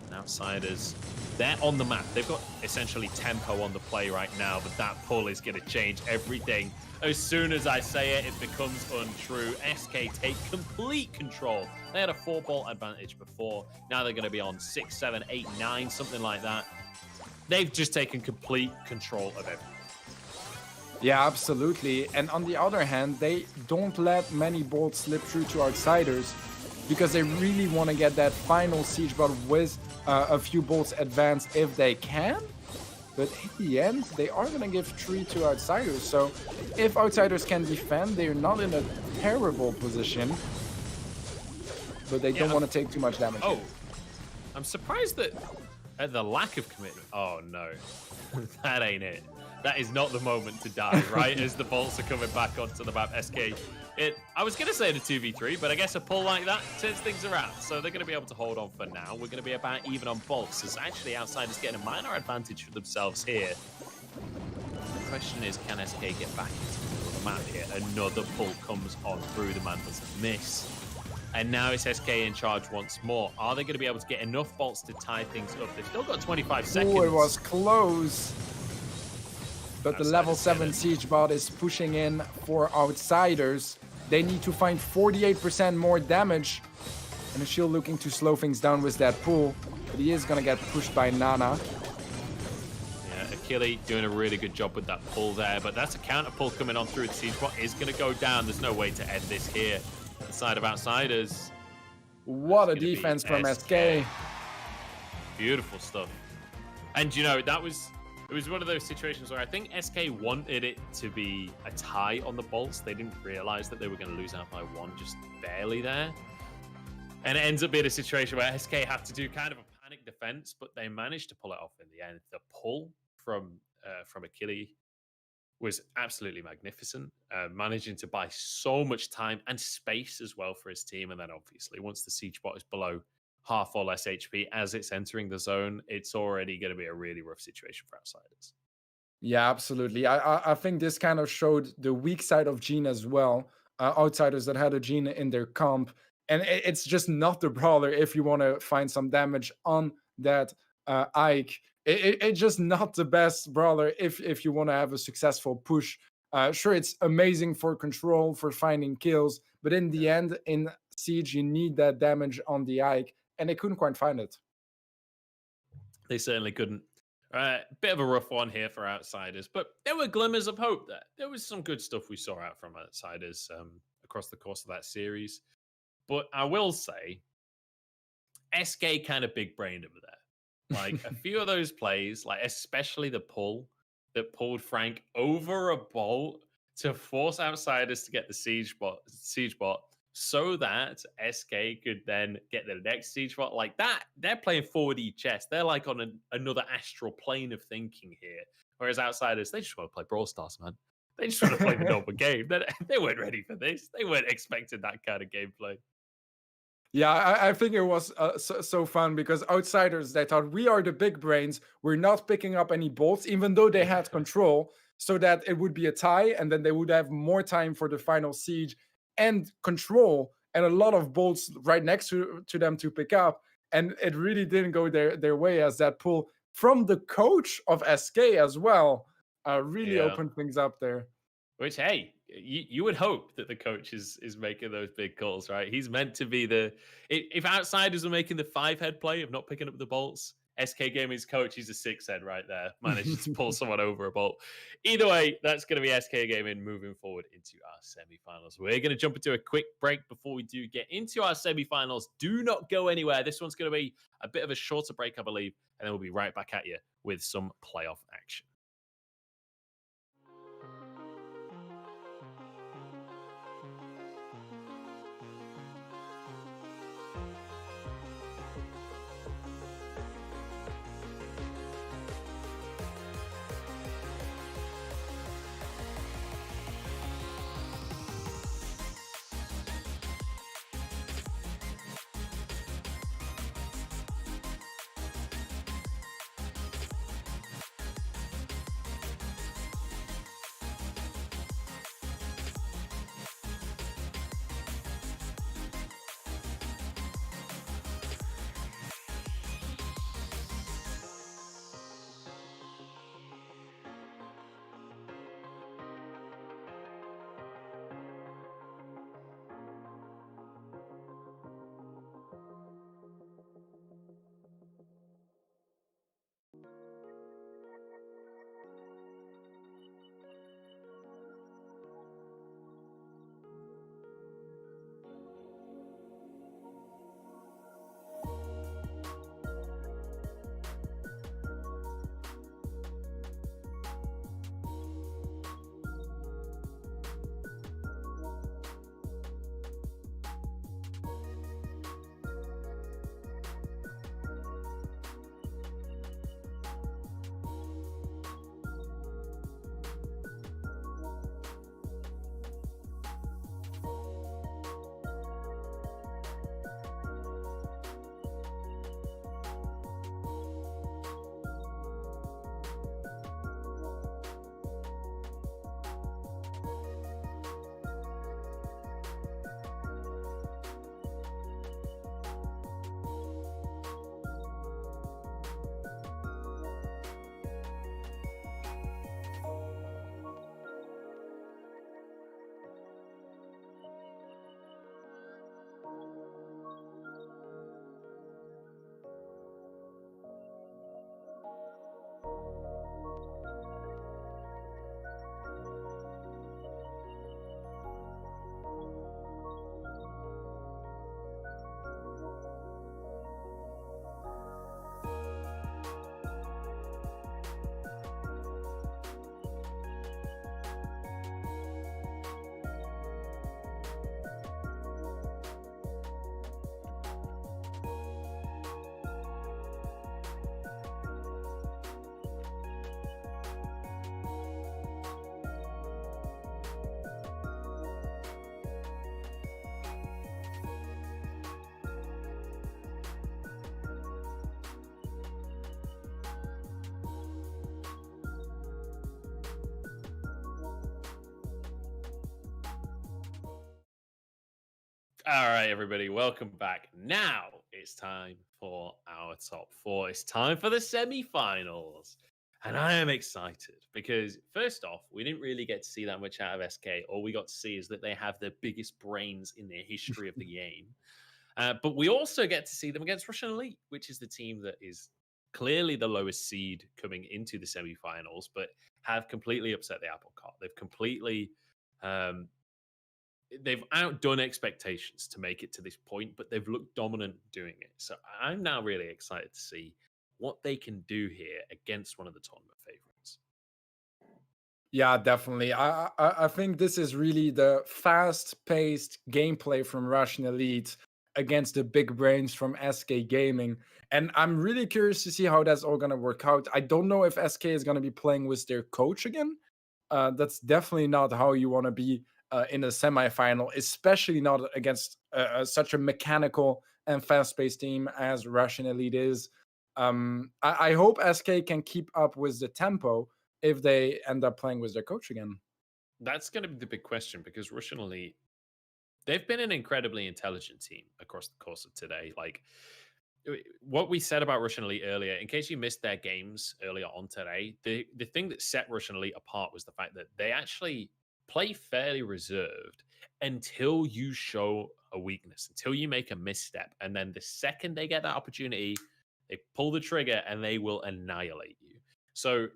And outsiders, they're on the map. They've got essentially tempo on the play right now, but that pull is going to change everything. As soon as I say it, it becomes untrue. SK take complete control. They had a 4-bolt advantage before. Now they're going to be on 6, 7, 8, 9, something like that. They've just taken complete control of everything. Yeah, absolutely. And on the other hand, they don't let many bolts slip through to outsiders because they really want to get that final siege bot with a few bolts advanced if they can. But in the end, they are going to give 3 to outsiders. So if outsiders can defend, they're not in a terrible position. But they don't want to take too much damage. Oh, I'm surprised that at the lack of commitment. Oh, no. That ain't it. That is not the moment to die, right? As the bolts are coming back onto the map, SK. I was going to say the 2v3, but I guess a pull like that turns things around. So they're going to be able to hold on for now. We're going to be about even on bolts. There's actually outsiders getting a minor advantage for themselves here. The question is, can SK get back into the middle of the map here? Another pull comes on through. The man doesn't miss. And now it's SK in charge once more. Are they going to be able to get enough bolts to tie things up? They've still got 25 seconds. Oh, it was close. But the level 7 siege bot is pushing in for outsiders. They need to find 48% more damage. And the shield looking to slow things down with that pull. But he is going to get pushed by Nana. Yeah, Achille doing a really good job with that pull there. But that's a counter pull coming on through. The siege bot is going to go down. There's no way to end this here. The side of outsiders. What a defense from SK. Beautiful stuff. And you know, it was one of those situations where I think SK wanted it to be a tie on the bolts. They didn't realize that they were going to lose out by 1, just barely there. And it ends up being a situation where SK have to do kind of a panic defense, but they managed to pull it off in the end. The pull from Achille was absolutely magnificent, managing to buy so much time and space as well for his team. And then obviously once the siege bot is below half or less HP as it's entering the zone, it's already going to be a really rough situation for outsiders. Yeah, absolutely. I think this kind of showed the weak side of Gene as well. outsiders that had a Gene in their comp, and it's just not the brawler if you want to find some damage on that Ike. It's just not the best brawler if you want to have a successful push. Sure, it's amazing for control, for finding kills, but in the end, in Siege, you need that damage on the Ike, and they couldn't quite find it. They certainly couldn't. Bit of a rough one here for outsiders, but there were glimmers of hope there. There was some good stuff we saw out from outsiders across the course of that series. But I will say, SK kind of big brained over there. Like a few of those plays, like especially the pull that pulled Frank over a bolt to force outsiders to get the siege bot, so that SK could then get the next siege bot. Like that, they're playing 4D chess. They're like on another astral plane of thinking here. Whereas outsiders, they just want to play Brawl Stars, man. They just want to play the normal game. They weren't ready for this. They weren't expecting that kind of gameplay. Yeah, I think it was so fun because outsiders, they thought we are the big brains. We're not picking up any bolts, even though they had control, so that it would be a tie, and then they would have more time for the final siege and control, and a lot of bolts right next to them to pick up. And it really didn't go their way, as that pull from the coach of SK as well really opened things up there. Which, hey, you would hope that the coach is making those big calls, right? He's meant to be if outsiders are making the 5-head play of not picking up the bolts, SK Gaming's coach, he's a 6-head right there, managed to pull someone over a bolt. Either way, that's going to be SK Gaming moving forward into our semifinals. We're going to jump into a quick break before we do get into our semifinals. Do not go anywhere. This one's going to be a bit of a shorter break, I believe, and then we'll be right back at you with some playoff action. All right, everybody, welcome back. Now it's time for our top four. It's time for the semifinals. And I am excited because, first off, we didn't really get to see that much out of SK. All we got to see is that they have the biggest brains in the history of the game. But we also get to see them against Russian Elite, which is the team that is clearly the lowest seed coming into the semifinals, but have completely upset the apple cart. Um, they've outdone expectations to make it to this point, but they've looked dominant doing it. So I'm now really excited to see what they can do here against one of the tournament favorites. Yeah, definitely. I think this is really the fast-paced gameplay from Russian Elite against the big brains from SK Gaming. And I'm really curious to see how that's all going to work out. I don't know if SK is going to be playing with their coach again. That's definitely not how you want to be in a semifinal, especially not against such a mechanical and fast-paced team as Russian Elite is. I hope SK can keep up with the tempo if they end up playing with their coach again. That's going to be the big question because Russian Elite, they've been an incredibly intelligent team across the course of today. Like what we said about Russian Elite earlier, in case you missed their games earlier on today, the thing that set Russian Elite apart was the fact that they actually play fairly reserved until you show a weakness, until you make a misstep. And then the second they get that opportunity, they pull the trigger and they will annihilate you. So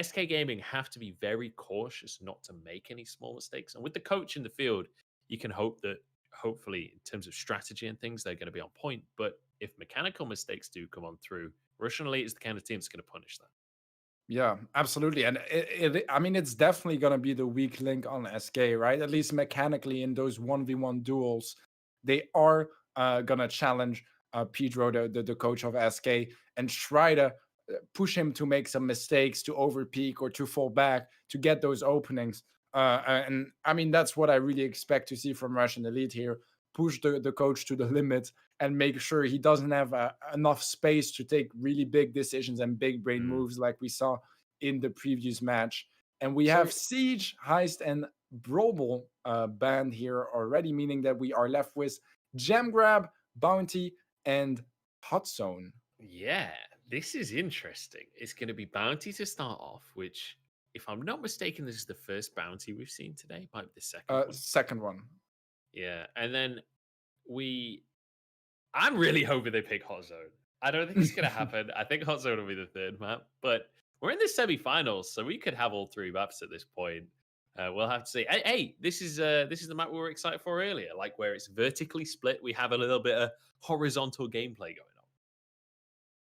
SK Gaming have to be very cautious not to make any small mistakes. And with the coach in the field, you can hope that hopefully in terms of strategy and things, they're going to be on point. But if mechanical mistakes do come on through, Russian Elite is the kind of team that's going to punish that. Yeah, absolutely. And I mean, it's definitely going to be the weak link on SK, right? At least mechanically in those 1v1 duels, they are going to challenge Pedro, the coach of SK, and try to push him to make some mistakes, to overpeak or to fall back to get those openings. And I mean, that's what I really expect to see from Russian Elite here. Push the coach to the limit and make sure he doesn't have enough space to take really big decisions and big brain moves like we saw in the previous match. And we have Siege, Heist, and Brawl Ball banned here already, meaning that we are left with Gem Grab, Bounty, and Hot Zone. Yeah, this is interesting. It's going to be Bounty to start off, which, if I'm not mistaken, this is the first Bounty we've seen today. Might be the second one. Second one. Yeah, and then I'm really hoping they pick Hot Zone. I don't think it's going to happen. I think Hot Zone will be the third map, but we're in the semifinals, so we could have all three maps at this point. We'll have to see. Hey, this is the map we were excited for earlier, like where it's vertically split. We have a little bit of horizontal gameplay going on.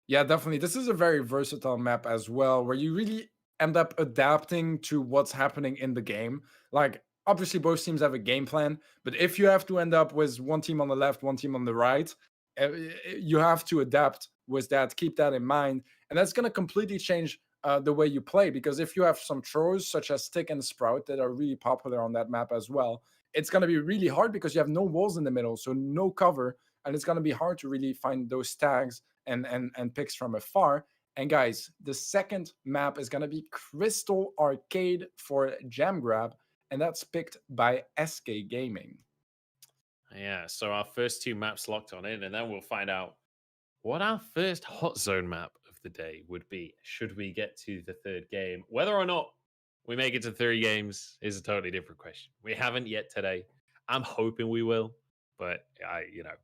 Yeah, definitely. This is a very versatile map as well, where you really end up adapting to what's happening in the game. Like, obviously, both teams have a game plan, but if you have to end up with one team on the left, one team on the right, you have to adapt with that. Keep that in mind. And that's going to completely change the way you play, because if you have some throws such as Stick and Sprout that are really popular on that map as well, it's going to be really hard because you have no walls in the middle, so no cover, and it's going to be hard to really find those tags and picks from afar. And guys, the second map is going to be Crystal Arcade for Gem Grab, and that's picked by SK Gaming. Yeah, so our first two maps locked on in, and then we'll find out what our first Hot Zone map of the day would be, should we get to the third game. Whether or not we make it to 3 games is a totally different question. We haven't yet today. I'm hoping we will, but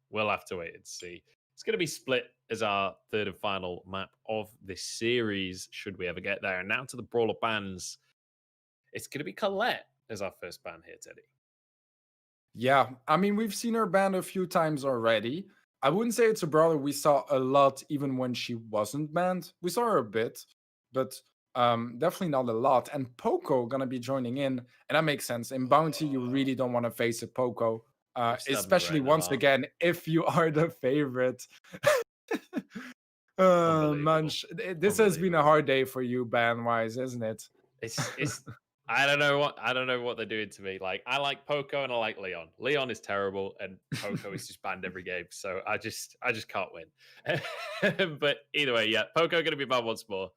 we'll have to wait and see. It's going to be split as our third and final map of this series, should we ever get there. And now to the Brawler bans. It's going to be Colette as our first ban here, Teddy. Yeah, I mean, we've seen her banned a few times already. I wouldn't say it's a brawler we saw a lot even when she wasn't banned. We saw her a bit, but definitely not a lot. And Poco gonna be joining in, and that makes sense. In Bounty, you really don't want to face a Poco, especially once again if you are the favorite. Munch, this has been a hard day for you ban-wise, isn't it? It's I don't know what they're doing to me. Like, I like Poco and I like Leon. Leon is terrible and Poco is just banned every game. So I just can't win. But either way, yeah, Poco gonna be banned once more.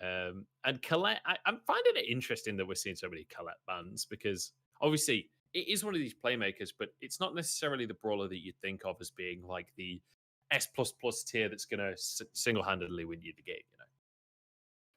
And Colette, I'm finding it interesting that we're seeing so many Colette bans, because obviously it is one of these playmakers, but it's not necessarily the brawler that you'd think of as being like the S++ tier that's going to single-handedly win you the game, you know?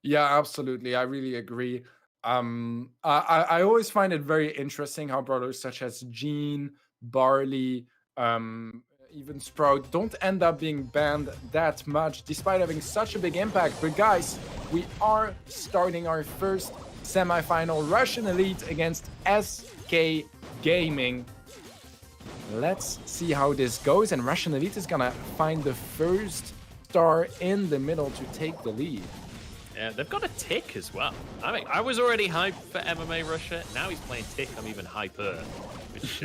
Yeah, absolutely. I really agree. I always find it very interesting how brawlers such as Gene, Barley, even Sprout don't end up being banned that much despite having such a big impact. But guys, we are starting our first semifinal Russian Elite against SK Gaming. Let's see how this goes. And Russian Elite is gonna find the first star in the middle to take the lead. Yeah, they've got a tick as well. I mean, I was already hyped for MMA Russia. Now he's playing tick. I'm even hyper, which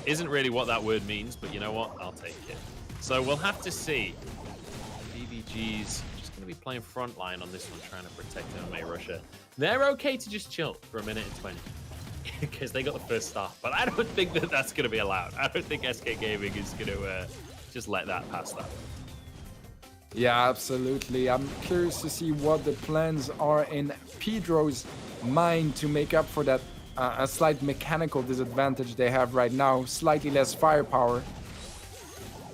isn't really what that word means, but you know what? I'll take it. So we'll have to see. BBG's just going to be playing frontline on this one, trying to protect MMA Russia. They're okay to just chill for a minute and 20 because they got the first star, but I don't think that that's going to be allowed. I don't think SK Gaming is going to just let that pass that. Yeah, absolutely. I'm curious to see what the plans are in Pedro's mind to make up for that a slight mechanical disadvantage they have right now. Slightly less firepower.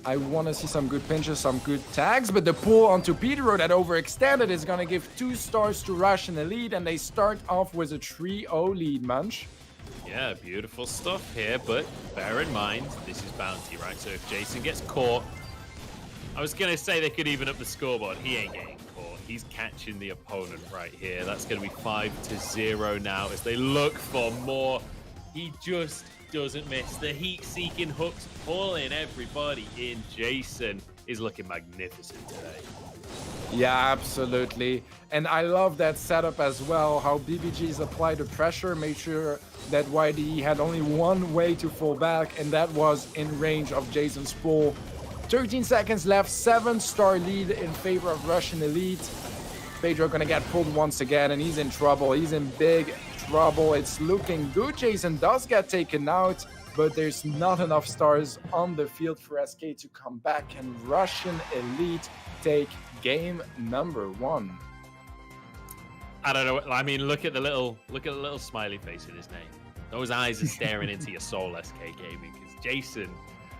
I want to see some good pinches, some good tags, but the pull onto Pedro that overextended is going to give 2 stars to Russian Elite, and they start off with a 3-0 lead, Munch. Yeah, beautiful stuff here, but bear in mind, this is bounty, right? So if Jason gets caught, I was going to say they could even up the scoreboard. He ain't getting caught. He's catching the opponent right here. That's going to be 5-0 now as they look for more. He just doesn't miss. The heat-seeking hooks pulling everybody in. Jason is looking magnificent today. Yeah, absolutely. And I love that setup as well, how BBG's applied the pressure, made sure that YDE had only one way to fall back, and that was in range of Jason's pull. 13 seconds left, 7-star lead in favor of Russian Elite. Pedro gonna get pulled once again, and he's in trouble. He's in big trouble. It's looking good. Jason does get taken out, but there's not enough stars on the field for SK to come back, and Russian Elite take game number 1. I don't know. I mean, look at the little smiley face in his name. Those eyes are staring into your soul, SK Gaming, because Jason,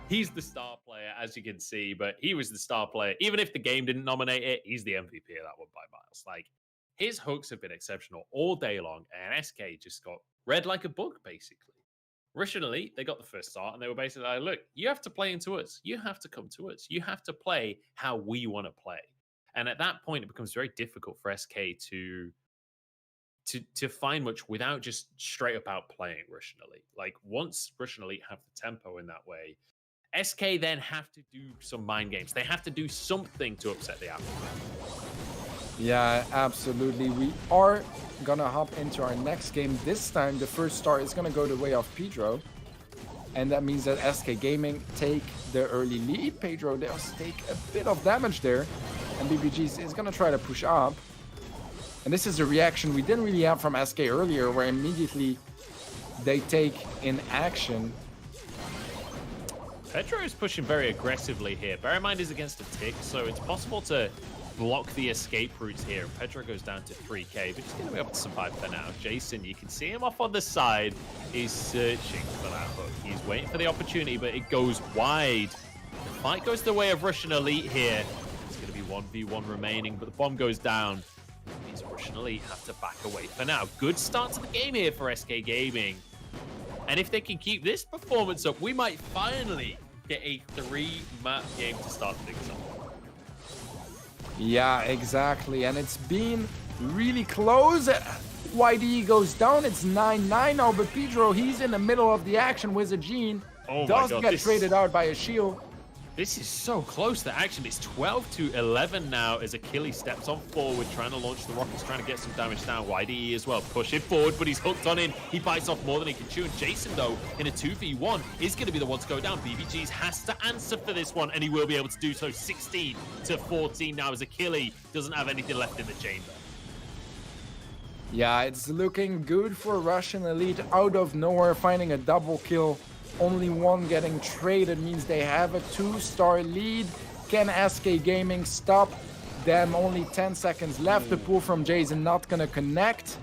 he's the star player, as you can see, but he was the star player. Even if the game didn't nominate it, he's the MVP of that one by miles. Like, his hooks have been exceptional all day long, and SK just got read like a bug, basically. Russian Elite, they got the first start, and they were basically like, look, you have to play into us. You have to come to us. You have to play how we want to play. And at that point, it becomes very difficult for SK to find much without just straight up out playing Russian Elite. Like, once Russian Elite have the tempo in that way, SK then have to do some mind games. They have to do something to upset the apple. Yeah, absolutely. We are gonna hop into our next game. This time, the first star is gonna go the way of Pedro. And that means that SK Gaming take the early lead. Pedro does take a bit of damage there. And BBG is gonna try to push up. And this is a reaction we didn't really have from SK earlier, where immediately they take in action. Pedro is pushing very aggressively here. Bear in mind he's against a tick, so it's possible to block the escape routes here. And Pedro goes down to 3k, but he's going to be able to survive for now. Jason, you can see him off on the side. He's searching for that hook. He's waiting for the opportunity, but it goes wide. The fight goes the way of Russian Elite here. It's going to be 1v1 remaining, but the bomb goes down. It means Russian Elite have to back away for now. Good start to the game here for SK Gaming. And if they can keep this performance up, we might finally get a 3-map game to start things off. Yeah, exactly. And it's been really close. YDE goes down. It's 9-9 now, but Pedro, he's in the middle of the action with a Gene. Does get traded out by a shield. This is so close. The action is 12-11 now as Achilles steps on forward, trying to launch the rockets, trying to get some damage down. YDE as well, pushing forward, but he's hooked on in. He bites off more than he can chew. And Jason, though, in a 2v1, is going to be the one to go down. BBG's has to answer for this one, and he will be able to do so. 16-14 now as Achilles doesn't have anything left in the chamber. Yeah, it's looking good for Russian Elite out of nowhere, finding a double kill. Only one getting traded means they have a 2-star lead. Can SK Gaming stop them? Only 10 seconds left. The pull from Jason not gonna connect.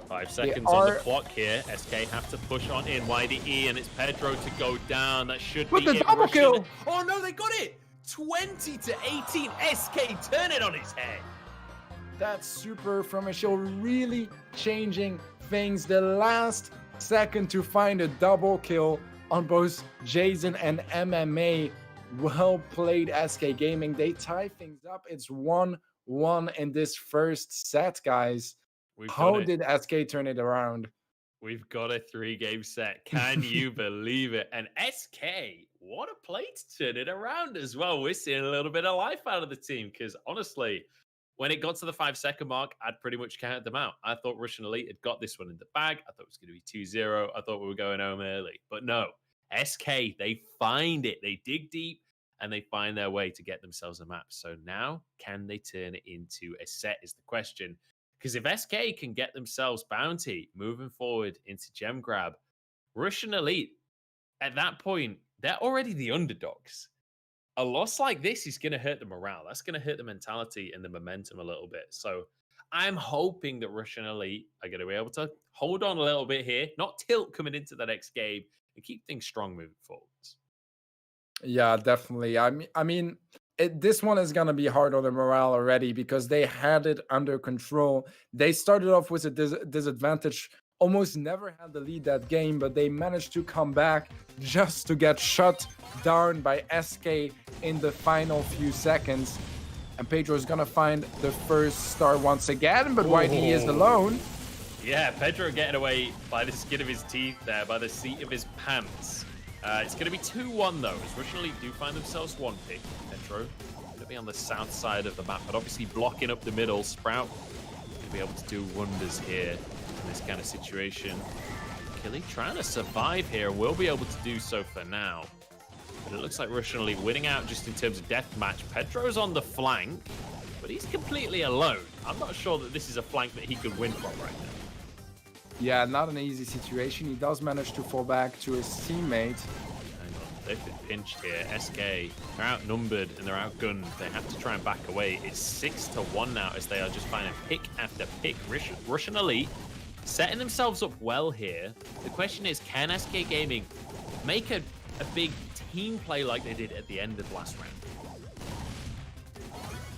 5 They seconds on the are clock here. SK have to push on in YDE, and it's Pedro to go down. That should with be the it. double kill. Oh no, they got it! 20 to 18. SK turn it on his head. That's super from a show, really changing things. The last second to find a double kill on both Jason and MMA. Well played, SK Gaming. They tie things up. It's 1-1 in this first set, guys. How did SK turn it around? We've got a 3-game set. Can you believe it? And SK, what a play to turn it around as well. We're seeing a little bit of life out of the team because honestly, when it got to the 5-second mark, I'd pretty much counted them out. I thought Russian Elite had got this one in the bag. I thought it was going to be 2-0. I thought we were going home early. But no, SK, they find it. They dig deep and they find their way to get themselves a map. So now, can they turn it into a set is the question. Because if SK can get themselves bounty moving forward into gem grab, Russian Elite, at that point, they're already the underdogs. A loss like this is going to hurt the morale. That's going to hurt the mentality and the momentum a little bit. So I'm hoping that Russian Elite are going to be able to hold on a little bit here, not tilt coming into the next game, and keep things strong moving forwards. Yeah, definitely. I mean, this one is going to be hard on the morale already because they had it under control. They started off with a disadvantage, almost never had the lead that game, but they managed to come back just to get shut down by SK in the final few seconds. And Pedro is going to find the first star once again, but YD is alone. Yeah, Pedro getting away by the skin of his teeth there, by the seat of his pants. It's going to be 2-1 though, as Russian Elite do find themselves one pick. Pedro going to be on the south side of the map, but obviously blocking up the middle. Sprout going to be able to do wonders here in this kind of situation. Killy trying to survive here, will be able to do so for now. But it looks like Russian Elite winning out just in terms of deathmatch. Pedro's on the flank, but he's completely alone. I'm not sure that this is a flank that he could win from right now. Yeah, not an easy situation. He does manage to fall back to his teammate. Hang on, they've been pinched here. SK, they're outnumbered and they're outgunned. They have to try and back away. It's 6-1 now as they are just finding pick after pick. Russian Elite setting themselves up well here. The question is, can SK Gaming make a big team play like they did at the end of last round?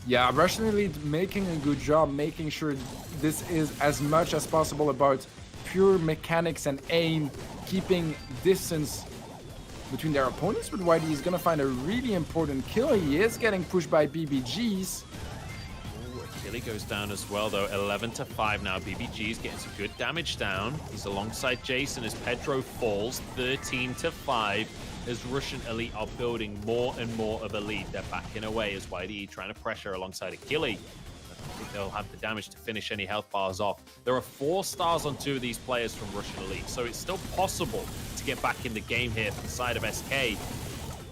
Yeah, Russian Elite making a good job, making sure this is as much as possible about pure mechanics and aim, keeping distance between their opponents, but YD is going to find a really important kill. He is getting pushed by BBGs. Achille goes down as well, though. 11-5 now. BBG's getting some good damage down. He's alongside Jason as Pedro falls. 13-5 as Russian Elite are building more and more of a lead. They're backing away as YD trying to pressure alongside Achille. I think they'll have the damage to finish any health bars off. There are 4 stars on 2 of these players from Russian Elite, so it's still possible to get back in the game here for the side of SK.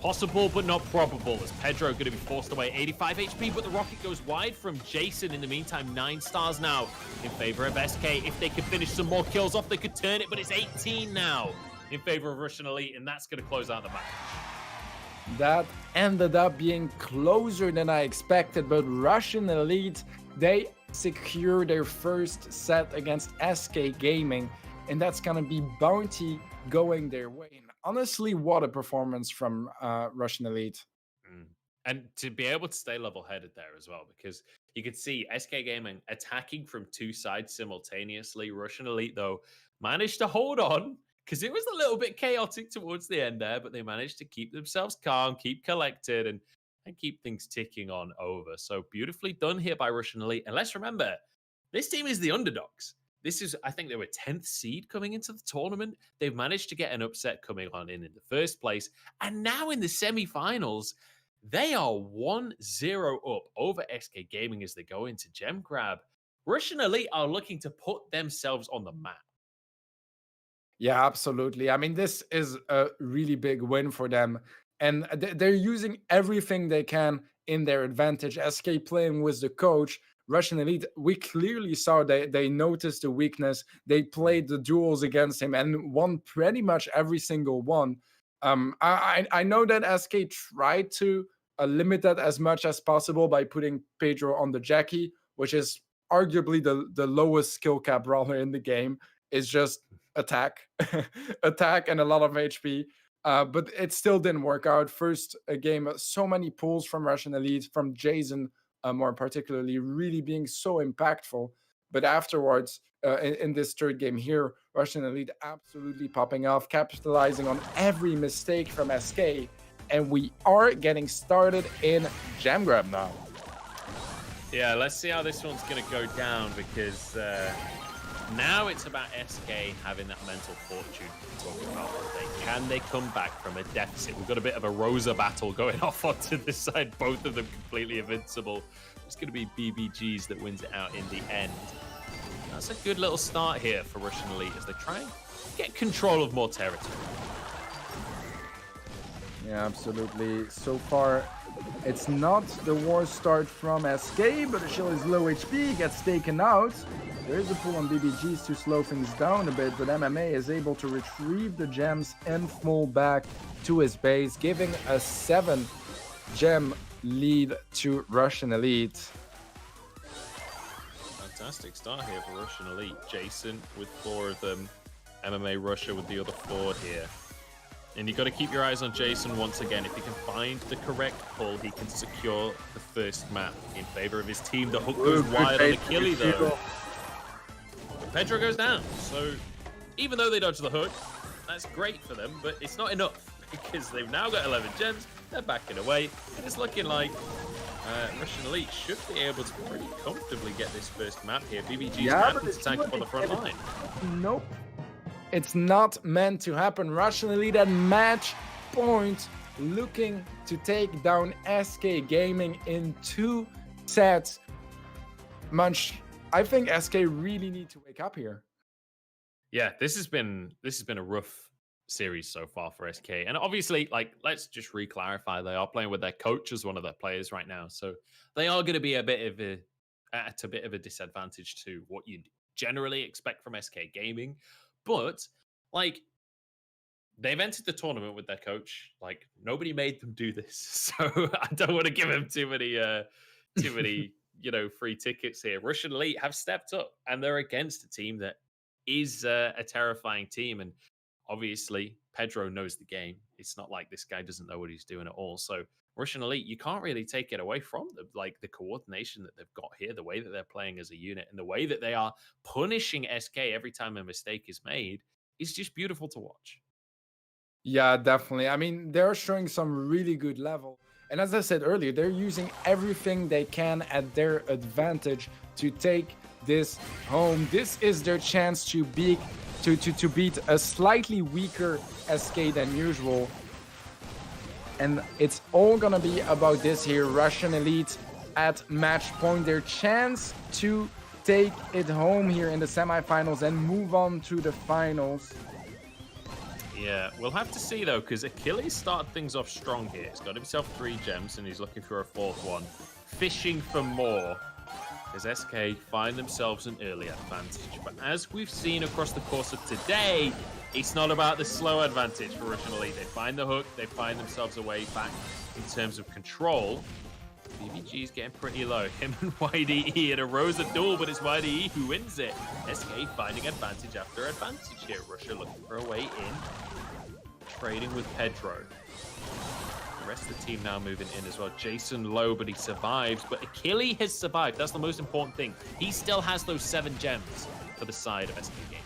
Possible, but not probable, as Pedro going to be forced away. 85 HP, but the rocket goes wide from Jason. In the meantime, 9 stars now in favor of SK. If they could finish some more kills off, they could turn it, but it's 18 now in favor of Russian Elite, and that's going to close out the match. That ended up being closer than I expected, but Russian Elite, they secure their first set against SK Gaming, and that's gonna be bounty going their way. And honestly, what a performance from Russian Elite. And to be able to stay level-headed there as well, because you could see SK Gaming attacking from 2 sides simultaneously. Russian Elite, though, managed to hold on, because it was a little bit chaotic towards the end there, but they managed to keep themselves calm, keep collected, and keep things ticking on over. So beautifully done here by Russian Elite. And let's remember, this team is the underdogs. This is, I think they were 10th seed coming into the tournament. They've managed to get an upset coming on in the first place. And now in the semifinals, they are 1-0 up over SK Gaming as they go into gem grab. Russian Elite are looking to put themselves on the map. Yeah, absolutely. I mean, this is a really big win for them. And they're using everything they can in their advantage. SK playing with the coach. Russian Elite, we clearly saw they noticed the weakness. They played the duels against him and won pretty much every single one. I know that SK tried to limit that as much as possible by putting Pedro on the Jackie, which is arguably the lowest skill cap brawler in the game, is just attack, attack, and a lot of HP. But it still didn't work out. First game, so many pulls from Russian Elite, from Jason more particularly, really being so impactful. But afterwards, in this third game here, Russian Elite absolutely popping off, capitalizing on every mistake from SK. And we are getting started in Gem Grab now. Yeah, let's see how this one's going to go down, because now it's about SK having that mental fortune to talk about today. Can they come back from a deficit? We've got a bit of a Rosa battle going off onto this side, both of them completely invincible. It's going to be BBGs that wins it out in the end. That's a good little start here for Russian Elite as they try and get control of more territory. Yeah, absolutely. So far, it's not the war start from SK, but the Shill is low HP, gets taken out. There is a pull on BBGs to slow things down a bit, but MMA is able to retrieve the gems and fall back to his base, giving a 7-gem lead to Russian Elite. Fantastic start here for Russian Elite. Jason with 4 of them, MMA Russia with the other 4 here. And you've got to keep your eyes on Jason once again. If he can find the correct pull, he can secure the first map in favor of his team. The hook goes wide on Achilles, though. But Pedro goes down. So even though they dodge the hook, that's great for them, but it's not enough because they've now got 11 gems. They're backing away, and it's looking like Russian Elite should be able to pretty comfortably get this first map here. BBG's happy to tank up on the front line. Nope. It's not meant to happen. Russian Elite at match point, looking to take down SK Gaming in 2 sets. Munch, I think SK really need to wake up here. Yeah, this has been a rough series so far for SK, and obviously, like, let's just re-clarify, they are playing with their coach as one of their players right now, so they are going to be at a bit of a disadvantage to what you'd generally expect from SK Gaming. But, like, they've entered the tournament with their coach. Like, nobody made them do this. So I don't want to give them too many, free tickets here. Russian Elite have stepped up, and they're against a team that is a terrifying team. And obviously, Pedro knows the game. It's not like this guy doesn't know what he's doing at all. So Russian Elite, you can't really take it away from them. Like, the coordination that they've got here, the way that they're playing as a unit, and the way that they are punishing SK every time a mistake is made is just beautiful to watch. Yeah, definitely. I mean, they're showing some really good level. And as I said earlier, they're using everything they can at their advantage to take this home. This is their chance to beat a slightly weaker SK than usual. And it's all gonna be about this here. Russian Elite at match point. Their chance to take it home here in the semifinals and move on to the finals. Yeah, we'll have to see, though, because Achilles started things off strong here. He's got himself 3 gems, and he's looking for a 4th one. Fishing for more, as SK find themselves an early advantage. But as we've seen across the course of today, it's not about the slow advantage for Russian Elite. They find the hook, they find themselves a way back in terms of control. BBG's getting pretty low. Him and YDE in a Rosa duel, but it's YDE who wins it. SK finding advantage after advantage here. Russia looking for a way in. Trading with Pedro. The rest of the team now moving in as well. Jason low, but he survives. But Achilles has survived. That's the most important thing. He still has those 7 gems for the side of SK Game.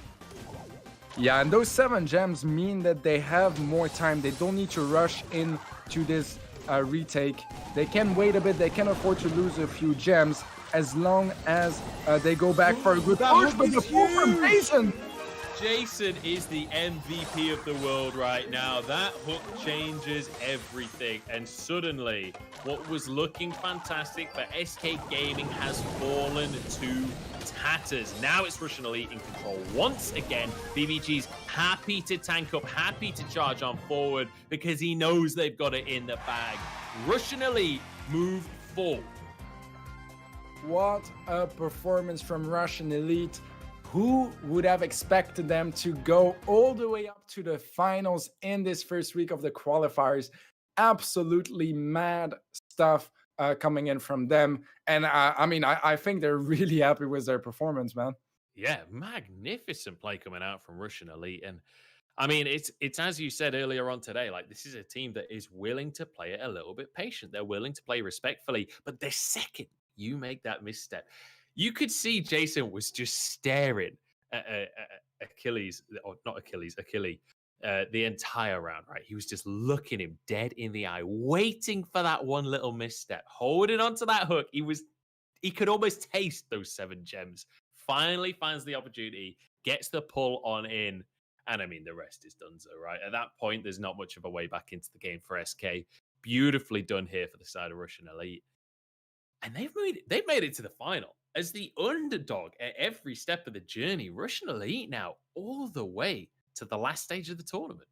Yeah, and those 7 gems mean that they have more time. They don't need to rush into this retake. They can wait a bit. They can afford to lose a few gems as long as they go back for a good push. But the pull from Jason. Jason is the MVP of the world right now. That hook changes everything. And suddenly, what was looking fantastic for SK Gaming has fallen to tatters. Now it's Russian Elite in control once again. BBG's happy to tank up, happy to charge on forward because he knows they've got it in the bag. Russian Elite move forward. What a performance from Russian Elite. Who would have expected them to go all the way up to the finals in this first week of the qualifiers? Absolutely mad stuff coming in from them. And I mean, I think they're really happy with their performance, man. Yeah, magnificent play coming out from Russian Elite. And I mean, it's as you said earlier on today, like this is a team that is willing to play it a little bit patient. They're willing to play respectfully, but the second you make that misstep, you could see Jason was just staring at Achilles, or not Achilles, Achilles, the entire round, right? He was just looking him dead in the eye, waiting for that one little misstep, holding onto that hook. He could almost taste those 7 gems. Finally finds the opportunity, gets the pull on in, and I mean the rest is done. So right at that point, there's not much of a way back into the game for SK. Beautifully done here for the side of Russian Elite, and they've made it to the final as the underdog at every step of the journey. Russian Elite now all the way to the last stage of the tournament.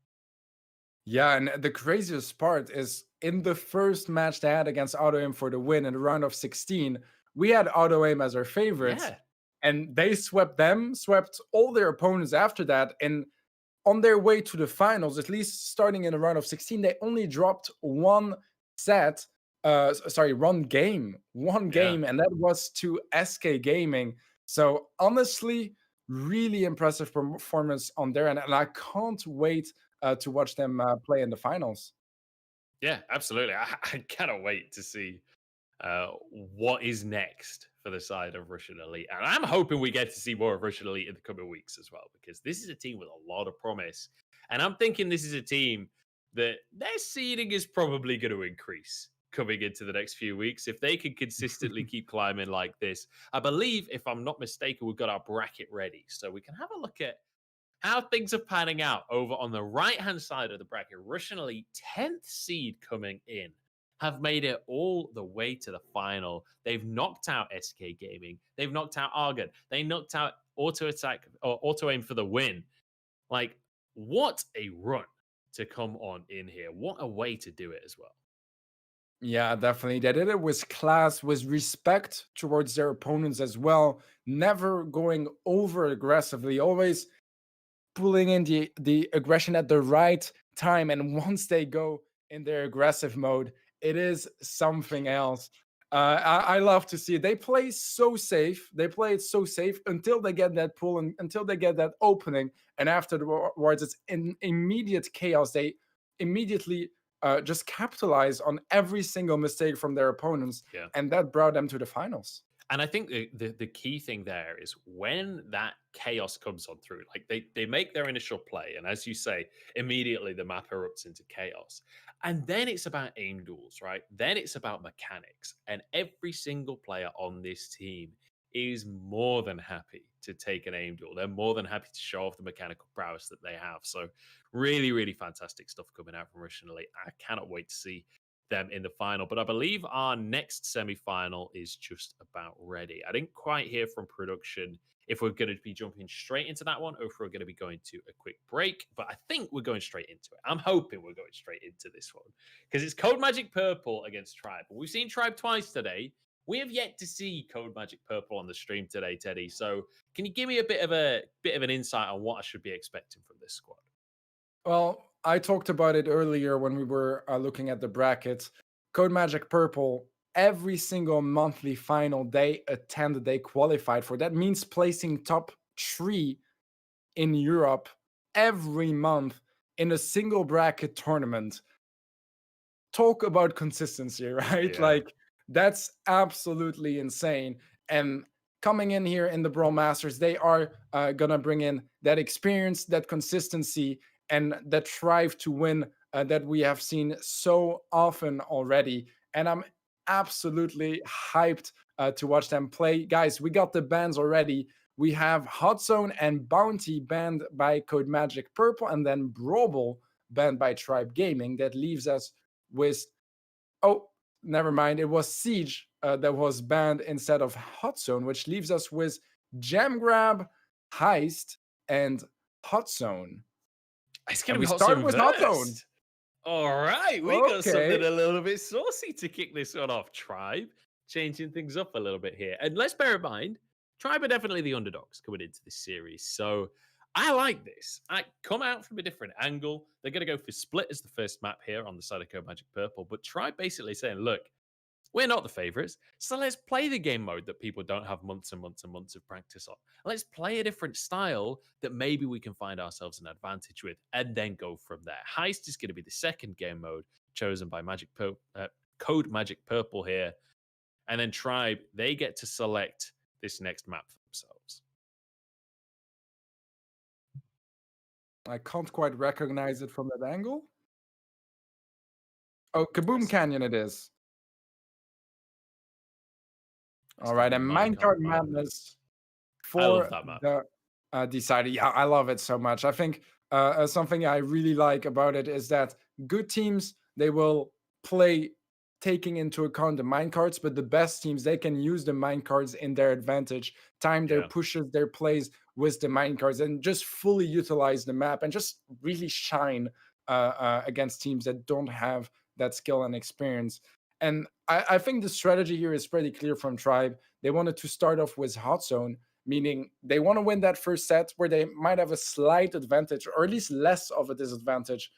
Yeah, and the craziest part is in the first match they had against Auto Aim for the win in the round of 16, we had Auto Aim as our favorites, Yeah, and they swept them, swept all their opponents after that. And on their way to the finals, at least starting in the round of 16, they only dropped one set. Sorry, one yeah. game, and that was to SK Gaming. So honestly, really impressive performance on their end, and I can't wait to watch them play in the finals. Yeah, absolutely. I cannot wait to see what is next for the side of Russian Elite. And I'm hoping we get to see more of Russian Elite in the coming weeks as well, because this is a team with a lot of promise. And I'm thinking this is a team that their seeding is probably going to increase coming into the next few weeks. If they can consistently keep climbing like this, I believe, if I'm not mistaken, we've got our bracket ready. So we can have a look at how things are panning out over on the right hand side of the bracket. Russian Elite, 10th seed coming in, have made it all the way to the final. They've knocked out SK Gaming. They've knocked out Argon. They knocked out Auto Attack or Auto Aim for the win. Like, what a run to come on in here. What a way to do it as well. Yeah, definitely. They did it with class, with respect towards their opponents as well. Never going over aggressively, always pulling in the aggression at the right time. And once they go in their aggressive mode, it is something else. I love to see it. They play so safe. They play it so safe until they get that pull and until they get that opening. And afterwards, it's in immediate chaos. They immediately just capitalize on every single mistake from their opponents. Yeah. And that brought them to the finals. And I think the key thing there is when that chaos comes on through, like they make their initial play, and as you say, immediately the map erupts into chaos. And then it's about aim duels, right? Then it's about mechanics. And every single player on this team is more than happy to take an aim duel. They're more than happy to show off the mechanical prowess that they have. So really, really fantastic stuff coming out from Russian Elite. I cannot wait to see them in the final. But I believe our next semi-final is just about ready. I didn't quite hear from production if we're going to be jumping straight into that one or if we're going to be going to a quick break. But I think we're going straight into it. I'm hoping we're going straight into this one because it's Code Magic Purple against Tribe. We've seen Tribe twice today. We have yet to see Code Magic Purple on the stream today, Teddy. So can you give me a bit of an insight on what I should be expecting from this squad? Well, I talked about it earlier when we were looking at the brackets. Code Magic Purple, every single monthly final they attended, they qualified for. That means placing top 3 in Europe every month in a single bracket tournament. Talk about consistency, right? Yeah. Like, that's absolutely insane. And coming in here in the Brawl Masters, they are gonna bring in that experience, that consistency, and that drive to win that we have seen so often already. And I'm absolutely hyped to watch them play. Guys, we got the bans already. We have Hot Zone and Bounty banned by Code Magic Purple, and then Brawl Ball banned by Tribe Gaming. That leaves us with, oh, never mind. It was Siege that was banned instead of Hot Zone, which leaves us with Gem Grab, Heist, and Hot Zone. It's And going to we be Hot start Zone with Hot Zone. first. All right, we got something Okay. a little bit saucy to kick this one off. Tribe changing things up a little bit here. And let's bear in mind, Tribe are definitely the underdogs coming into this series. So I like this. I come out from a different angle. They're going to go for Split as the first map here on the side of Code Magic Purple. But Tribe basically saying, look, We're not the favorites. So let's play the game mode that people don't have months and months and months of practice on. Let's play a different style that maybe we can find ourselves an advantage with and then go from there. Heist is going to be the second game mode chosen by Code Magic Purple here. And then Tribe, they get to select this next map for themselves. I can't quite recognize it from that angle. Oh, Kaboom Canyon it is. All right, and Minecart Madness for the Decider. Yeah, I love it so much. I think something I really like about it is that good teams, they will play taking into account the minecarts, but the best teams, they can use the minecarts in their advantage, time their pushes, their plays with the minecarts, and just fully utilize the map and just really shine against teams that don't have that skill and experience. And I think the strategy here is pretty clear from Tribe. They wanted to start off with Hot Zone, meaning they want to win that first set where they might have a slight advantage, or at least less of a disadvantage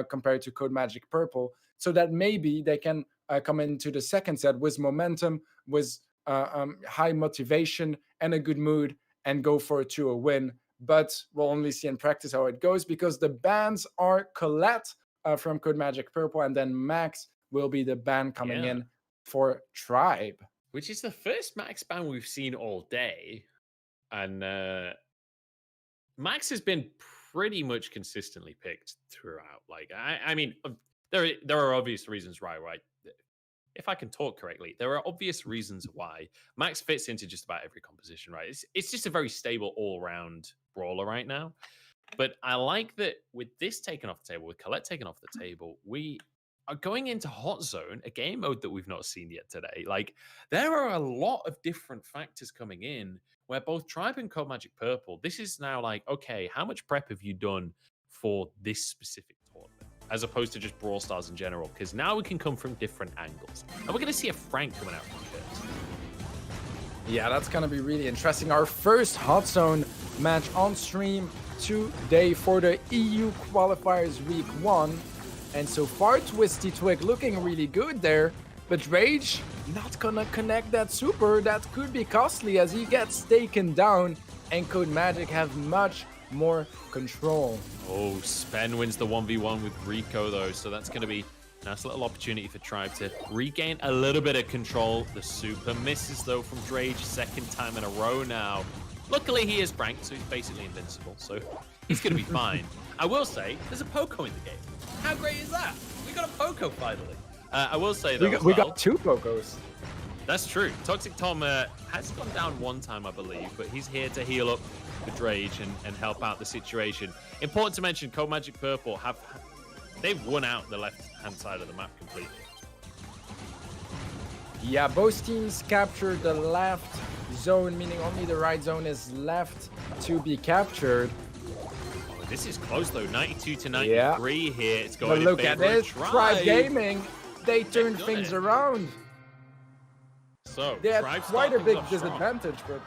compared to Code Magic Purple, so that maybe they can come into the second set with momentum, with high motivation and a good mood, and go for a 2-0 win. But we'll only see in practice how it goes, because the bans are Colette from Code Magic Purple, and then Max will be the ban coming in for Tribe. Which is the first Max ban we've seen all day. And Max has been pretty much consistently picked throughout. Like, I mean, there are obvious reasons why, right? If I can talk correctly, there are obvious reasons why Max fits into just about every composition, right? It's just a very stable all-round brawler right now. But I like that with this taken off the table, with Colette taken off the table, we are going into Hot Zone, a game mode that we've not seen yet today. Like, there are a lot of different factors coming in where both Tribe and Code Magic Purple, this is now like, okay, how much prep have you done for this specific tournament, as opposed to just Brawl Stars in general? Because now we can come from different angles. And we're going to see a Frank coming out from Kurt. Yeah, that's going to be really interesting. Our first Hot Zone match on stream today for the EU Qualifiers Week 1. And so far, Twisty Twig looking really good there, but Rage not gonna connect that super. That could be costly as he gets taken down, and Code Magic have much more control. Oh, Spen wins the 1v1 with Rico though, so that's gonna be a nice little opportunity for Tribe to regain a little bit of control. The super misses though from Rage, second time in a row now. Luckily he is Frank, so he's basically invincible, so he's gonna be fine. I will say, there's a Poco in the game. How great is that? We got a Poco finally. I will say though, we got 2 Pocos. That's true. Toxic Tom has gone down one time, I believe, but he's here to heal up with Rage and help out the situation. Important to mention, Code Magic Purple they've won out the left-hand side of the map completely. Yeah, both teams captured the left zone, meaning only the right zone is left to be captured. This is close though, 92 to 93 here. It's going but look at this, Tribe Gaming, they turned things around. So they had quite a big disadvantage, but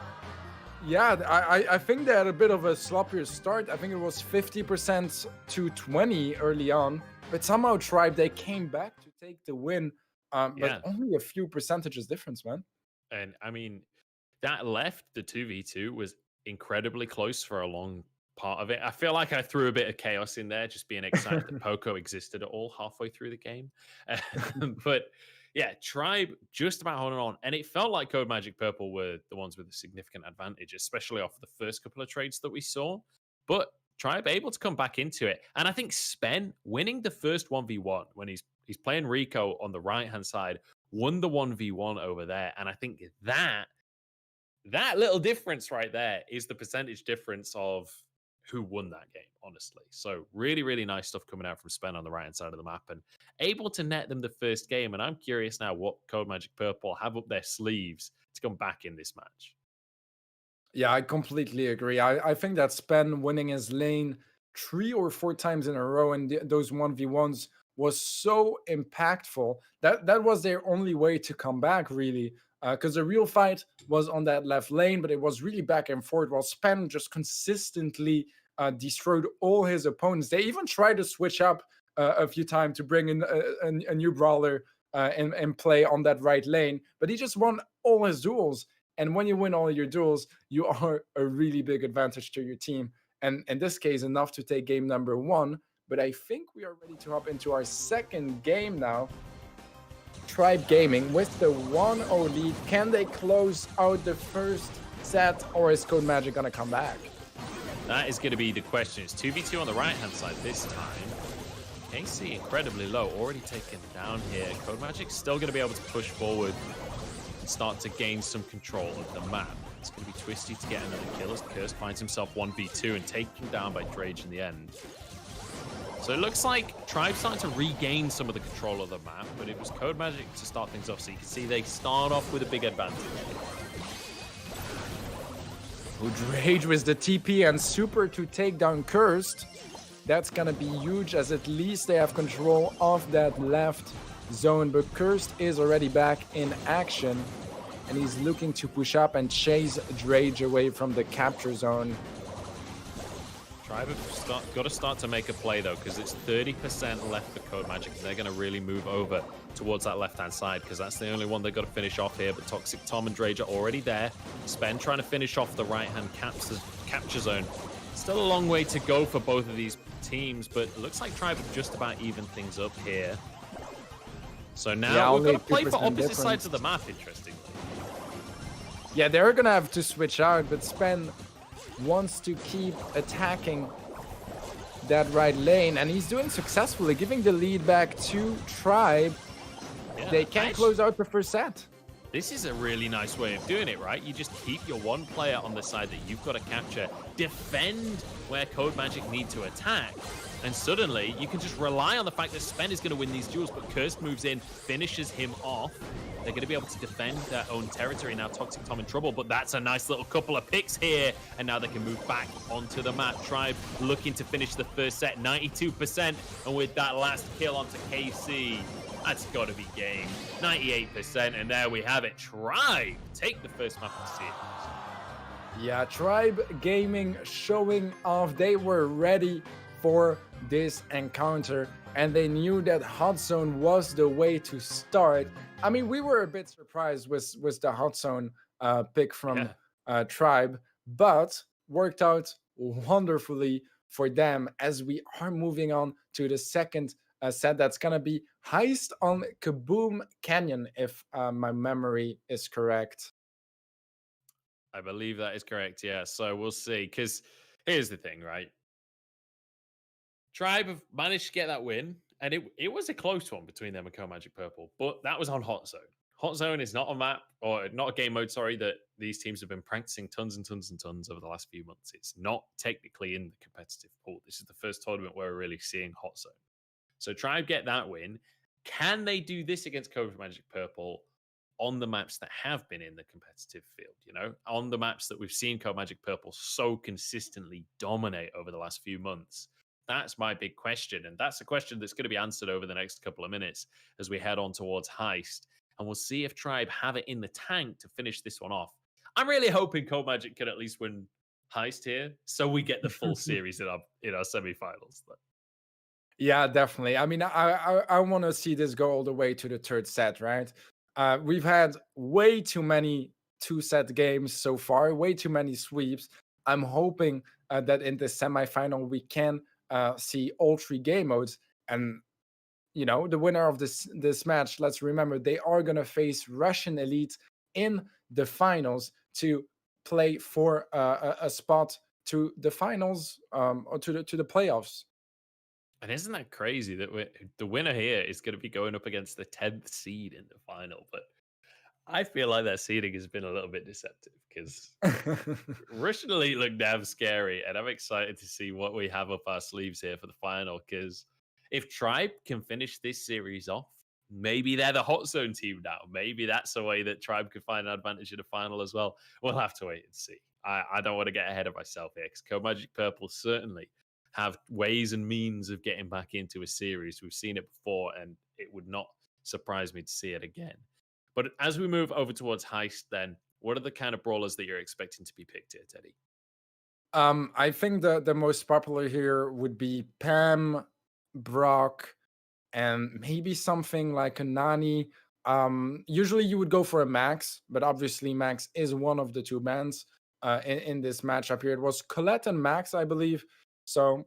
yeah, I think they had a bit of a sloppier start. I think it was 50% to 20 early on, but somehow Tribe, they came back to take the win, but only a few percentages difference, man. And I mean, that left, the 2v2 was incredibly close for a long part of it. I feel like I threw a bit of chaos in there, just being excited that Poco existed at all halfway through the game. But yeah, Tribe just about holding on. And it felt like Code Magic Purple were the ones with a significant advantage, especially off the first couple of trades that we saw. But Tribe able to come back into it. And I think Spen winning the first 1v1 when he's playing Rico on the right-hand side, won the 1v1 over there. And I think that little difference right there is the percentage difference of who won that game, honestly. So really, really nice stuff coming out from Spen on the right-hand side of the map and able to net them the first game. And I'm curious now what Code Magic Purple have up their sleeves to come back in this match. Yeah, I completely agree. I think that Spen winning his lane 3 or 4 times in a row and those 1v1s was so impactful. That was their only way to come back, really. Because the real fight was on that left lane, but it was really back and forth, while Spen just consistently destroyed all his opponents. They even tried to switch up a few times to bring in a new brawler in play on that right lane, but he just won all his duels. And when you win all your duels, you are a really big advantage to your team. And in this case, enough to take game number 1. But I think we are ready to hop into our second game now. Tribe Gaming with the 1-0 lead. Can they close out the first set, or is Code Magic gonna come back? That is going to be the question. It's 2v2 on the right-hand side this time. KC incredibly low, already taken down here. Code Magic's still going to be able to push forward and start to gain some control of the map. It's going to be Twisty to get another kill as Curse finds himself 1v2 and taken down by Drage in the end. So it looks like Tribe's starting to regain some of the control of the map, but it was Code Magic to start things off. So you can see they start off with a big advantage. Drage with the TP and Super to take down Cursed. That's gonna be huge, as at least they have control of that left zone. But Cursed is already back in action, and he's looking to push up and chase Drage away from the capture zone. Tribe have got to start to make a play, though, because it's 30% left for Code Magic. They're going to really move over towards that left-hand side, because that's the only one they've got to finish off here. But Toxic Tom and Drage are already there. Spen trying to finish off the right-hand capture zone. Still a long way to go for both of these teams, but it looks like Tribe have just about evened things up here. So now we've got to play for opposite sides of the map, interestingly. Yeah, they're going to have to switch out, but Spen wants to keep attacking that right lane, and he's doing successfully, giving the lead back to Tribe. Yeah, they can't close out the first set. This is a really nice way of doing it, right? You just keep your one player on the side that you've got to capture, defend where Code Magic need to attack, and suddenly you can just rely on the fact that Spen is going to win these duels, but Curse moves in, finishes him off. They're going to be able to defend their own territory. Now Toxic Tom in trouble, but that's a nice little couple of picks here, and now they can move back onto the map. Tribe looking to finish the first set, 92%, and with that last kill onto KC, that's got to be game. 98%, and there we have it. Tribe take the first map of the series. Yeah, Tribe Gaming showing off. They were ready for this encounter, and they knew that Hot Zone was the way to start. I mean, we were a bit surprised with the Hot Zone pick from Tribe, but worked out wonderfully for them as we are moving on to the second set. That's gonna be Heist on Kaboom Canyon, if my memory is correct. I believe that is correct, yeah. So we'll see, because here's the thing, right? Tribe have managed to get that win, and it was a close one between them and Code Magic Purple, but that was on Hot Zone. Hot Zone is not a map, or not a game mode, sorry, that these teams have been practicing tons and tons and tons over the last few months. It's not technically in the competitive pool. This is the first tournament where we're really seeing Hot Zone. So Tribe get that win. Can they do this against Code Magic Purple on the maps that have been in the competitive field, you know, on the maps that we've seen Code Magic Purple so consistently dominate over the last few months? That's my big question. And that's a question that's going to be answered over the next couple of minutes as we head on towards Heist. And we'll see if Tribe have it in the tank to finish this one off. I'm really hoping Code Magic can at least win Heist here, so we get the full series in our semifinals. Yeah, definitely. I mean, I want to see this go all the way to the third set, right? We've had way too many two-set games so far, way too many sweeps. I'm hoping that in the semifinal we can see all three game modes. And, you know, the winner of this match, let's remember, they are going to face Russian Elite in the finals to play for a spot to the finals or to the playoffs. And isn't that crazy that the winner here is going to be going up against the 10th seed in the final? But I feel like that seeding has been a little bit deceptive, because Russian Elite look damn scary, and I'm excited to see what we have up our sleeves here for the final, because if Tribe can finish this series off, maybe they're the Hot Zone team now. Maybe that's a way that Tribe could find an advantage in the final as well. We'll have to wait and see. I don't want to get ahead of myself here, because Code Magic Purple certainly have ways and means of getting back into a series. We've seen it before, and it would not surprise me to see it again. But as we move over towards Heist, then, what are the kind of brawlers that you're expecting to be picked here, Teddy? I think the most popular here would be Pam, Brock, and maybe something like a Nani. Usually you would go for a Max, but obviously Max is one of the two bans in this matchup here. It was Colette and Max, I believe. So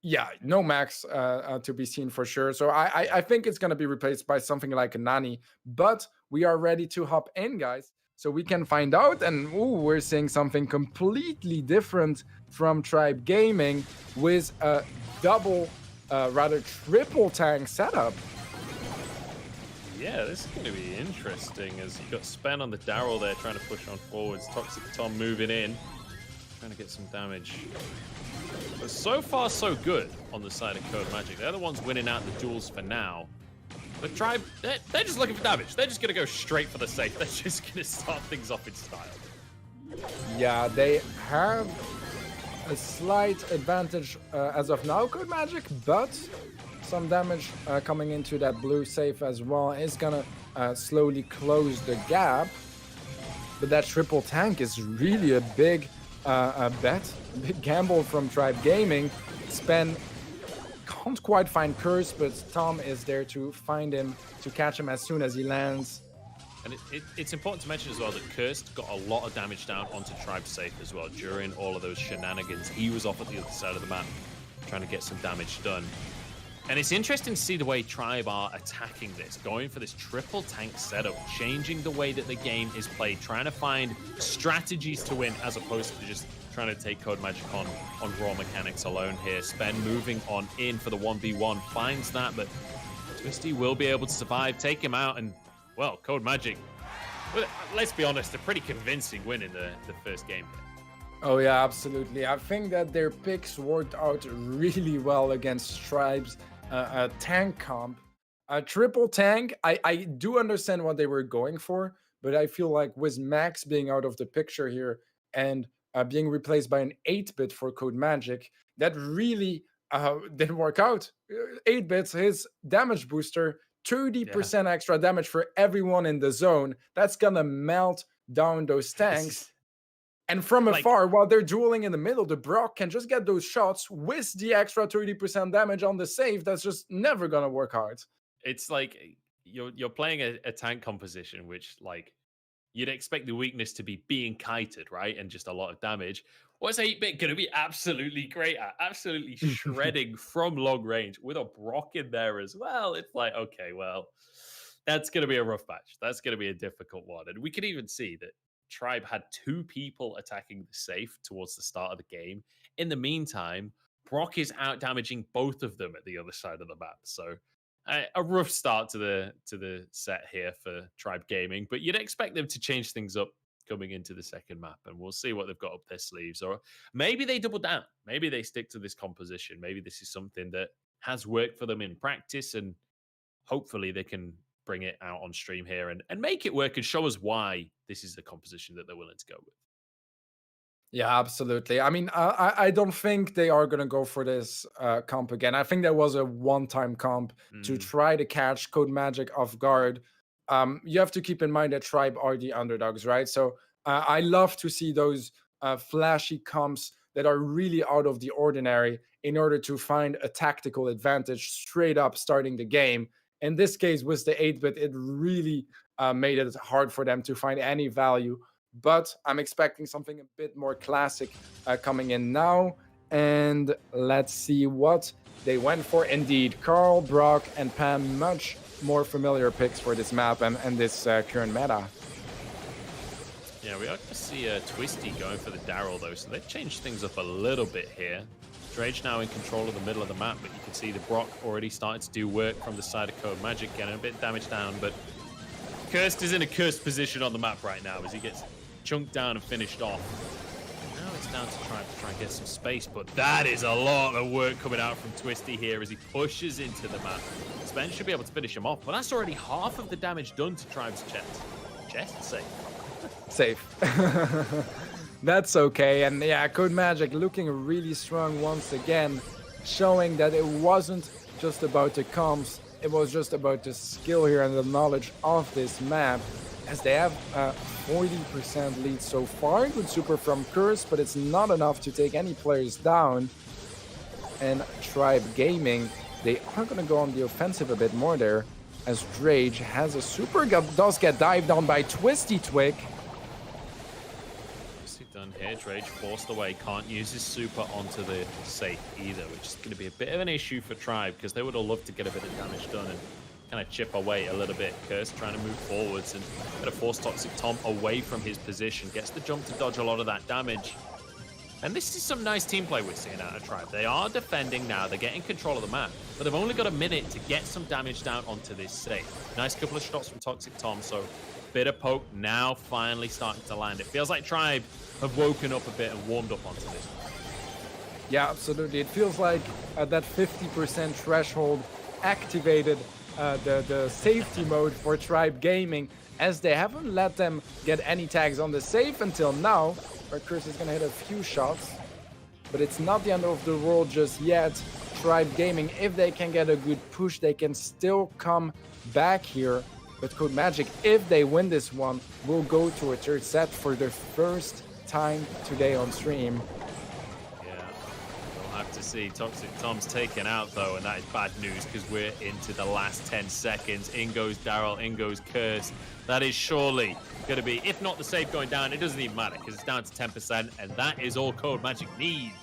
yeah, no Max to be seen for sure. So I think it's going to be replaced by something like a Nani. But we are ready to hop in, guys, so we can find out. And ooh, we're seeing something completely different from Tribe Gaming with a double, rather triple tank setup. Yeah, this is going to be interesting as you've got Spen on the Daryl there trying to push on forwards. Toxic Tom moving in, trying to get some damage. But so far, so good on the side of Code Magic. They're the ones winning out the duels for now. But Tribe, they're just looking for damage. They're just going to go straight for the safe. They're just going to start things off in style. Yeah, they have a slight advantage as of now, Code Magic, but some damage coming into that blue safe as well is going to slowly close the gap. But that triple tank is really a big bet, big gamble from Tribe Gaming. Spen can't quite find Curse, but Tom is there to find him, to catch him as soon as he lands. And it's important to mention as well that Cursed got a lot of damage down onto Tribe safe as well during all of those shenanigans. He was off at the other side of the map trying to get some damage done. And it's interesting to see the way Tribe are attacking this, going for this triple tank setup, changing the way that the game is played, trying to find strategies to win as opposed to just trying to take Code Magic on raw mechanics alone here. Spen moving on in for the 1v1, finds that, but Twisty will be able to survive, take him out, and, well, Code Magic, let's be honest, a pretty convincing win in the first game here. Oh yeah, absolutely. I think that their picks worked out really well against Tribe's tank comp. Triple tank, I do understand what they were going for, but I feel like with Max being out of the picture here and being replaced by an 8-bit for Code Magic, that really didn't work out. 8-bits, his damage booster, 30% extra damage for everyone in the zone. That's gonna melt down those tanks. And from afar, while they're dueling in the middle, the Brock can just get those shots with the extra 30% damage on the save. That's just never gonna work out. It's like you're playing a tank composition, which like you'd expect the weakness to be being kited, right? And just a lot of damage. What's 8-bit going to be absolutely great at? Absolutely shredding from long range with a Brock in there as well. It's like, okay, well, that's going to be a rough match. That's going to be a difficult one. And we can even see that Tribe had 2 people attacking the safe towards the start of the game. In the meantime, Brock is out damaging both of them at the other side of the map. So a rough start to the set here for Tribe Gaming, but you'd expect them to change things up coming into the second map, and we'll see what they've got up their sleeves. Or maybe they double down. Maybe they stick to this composition. Maybe this is something that has worked for them in practice, and hopefully they can bring it out on stream here and make it work and show us why this is the composition that they're willing to go with. Yeah, absolutely. I mean, I don't think they are going to go for this comp again. I think that was a one-time comp to try to catch Code Magic off guard. You have to keep in mind that Tribe are the underdogs, right? So I love to see those flashy comps that are really out of the ordinary in order to find a tactical advantage straight up starting the game. In this case, with the 8-bit, it really made it hard for them to find any value. But I'm expecting something a bit more classic coming in now. And let's see what they went for. Indeed, Carl, Brock, and Pam, much more familiar picks for this map and this current meta. Yeah, we are going to see Twisty going for the Daryl, though. So they've changed things up a little bit here. Drage now in control of the middle of the map, but you can see the Brock already starting to do work from the side of Code Magic, getting a bit of damage down. But Cursed is in a cursed position on the map right now as he gets chunked down and finished off. Now it's down to try and get some space, but that is a lot of work coming out from Twisty here as he pushes into the map. Spen should be able to finish him off, but that's already half of the damage done to Tribe's chest. Chest? Safe. Safe. That's okay. And yeah, Code Magic looking really strong once again, showing that it wasn't just about the comps, it was just about the skill here and the knowledge of this map, as they have 40% lead so far. Good super from Curse, but it's not enough to take any players down. And Tribe Gaming They are going to go on the offensive a bit more there, as Drage has a super, does get dived on by Twisty Twig. Nicely done here. Drage forced away, can't use his super onto the safe either, which is going to be a bit of an issue for Tribe, because they would have loved to get a bit of damage done and kind of chip away a little bit. Curse trying to move forwards and going to force Toxic Tom away from his position. Gets the jump to dodge a lot of that damage. And this is some nice team play we're seeing out of Tribe. They are defending now. They're getting control of the map, but they've only got a minute to get some damage down onto this safe. Nice couple of shots from Toxic Tom, so bit of poke now finally starting to land. It feels like Tribe have woken up a bit and warmed up onto this one. Yeah, absolutely. It feels like that 50% threshold activated the safety mode for Tribe Gaming, as they haven't let them get any tags on the safe until now. Curse is going to hit a few shots, but it's not the end of the world just yet. Tribe Gaming, if they can get a good push, they can still come back here. But Code Magic, if they win this one, will go to a third set for the first time today on stream. Yeah, we'll have to see. Toxic Tom's taken out though, and that is bad news because we're into the last 10 seconds. In goes Daryl, in goes Curse. That is surely going to be, if not the safe going down, it doesn't even matter because it's down to 10%, and that is all Code Magic need.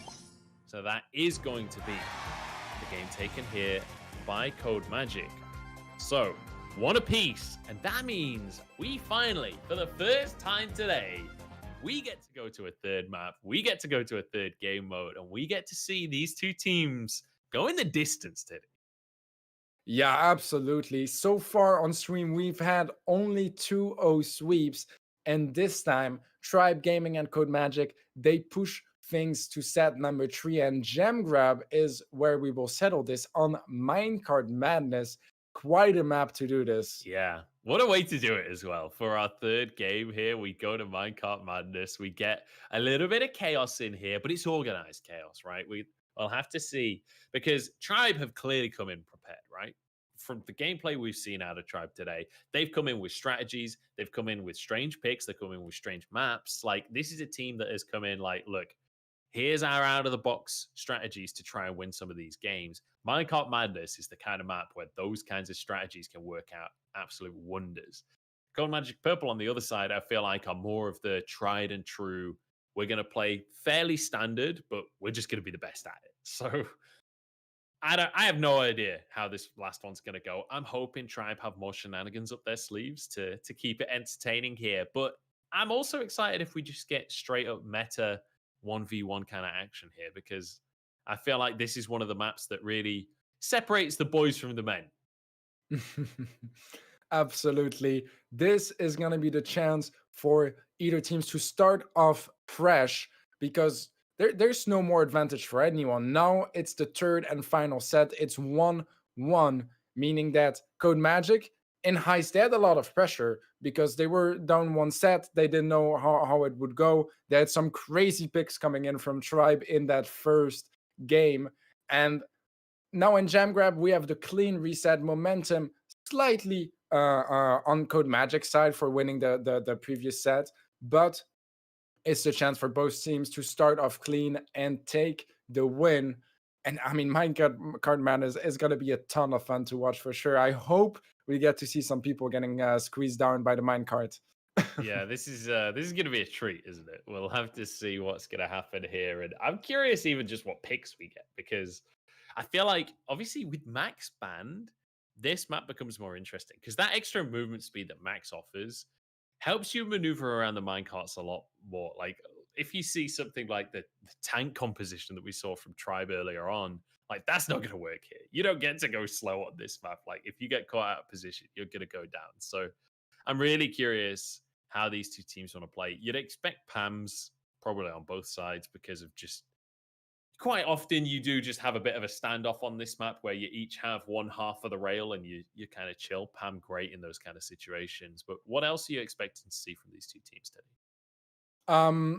So that is going to be the game taken here by Code Magic. So, one apiece, and that means we finally, for the first time today, we get to go to a third map, we get to go to a third game mode, and we get to see these two teams go in the distance today. Yeah, absolutely. So far on stream, we've had only 2-0 sweeps. And this time, Tribe Gaming and Code Magic, they push things to set number 3. And Gem Grab is where we will settle this on Minecart Madness. Quite a map to do this. Yeah, what a way to do it as well. For our third game here, we go to Minecart Madness. We get a little bit of chaos in here, but it's organized chaos, right? I'll have to see, because Tribe have clearly come in prepared, right? From the gameplay we've seen out of Tribe today, they've come in with strategies, they've come in with strange picks, they've come in with strange maps. Like, this is a team that has come in like, look, here's our out-of-the-box strategies to try and win some of these games. Minecart Madness is the kind of map where those kinds of strategies can work out absolute wonders. Code Magic Purple on the other side, I feel like are more of the tried and true, we're going to play fairly standard, but we're just going to be the best at it. So I have no idea how this last one's going to go. I'm hoping Tribe have more shenanigans up their sleeves to keep it entertaining here. But I'm also excited if we just get straight up meta 1v1 kind of action here, because I feel like this is one of the maps that really separates the boys from the men. Absolutely. This is going to be the chance for either teams to start off fresh, because there's no more advantage for anyone. Now it's the third and final set. It's 1-1, meaning that Code Magic in Heist, they had a lot of pressure because they were down one set. They didn't know how it would go. They had some crazy picks coming in from Tribe in that first game. And now in Jam Grab, we have the clean reset momentum slightly on Code Magic side for winning the previous set, but it's the chance for both teams to start off clean and take the win. And I mean, Minecart Madness is going to be a ton of fun to watch for sure. I hope we get to see some people getting squeezed down by the minecart. Yeah, this is going to be a treat, isn't it? We'll have to see what's going to happen here, and I'm curious even just what picks we get, because I feel like obviously with Max banned, this map becomes more interesting because that extra movement speed that Max offers helps you maneuver around the minecarts a lot more. Like, if you see something like the tank composition that we saw from Tribe earlier on, like, that's not going to work here. You don't get to go slow on this map. Like, if you get caught out of position, you're going to go down. So I'm really curious how these two teams want to play. You'd expect PAMs probably on both sides because of just quite often you do just have a bit of a standoff on this map where you each have one half of the rail and you kind of chill. PAM great in those kind of situations. But what else are you expecting to see from these two teams today?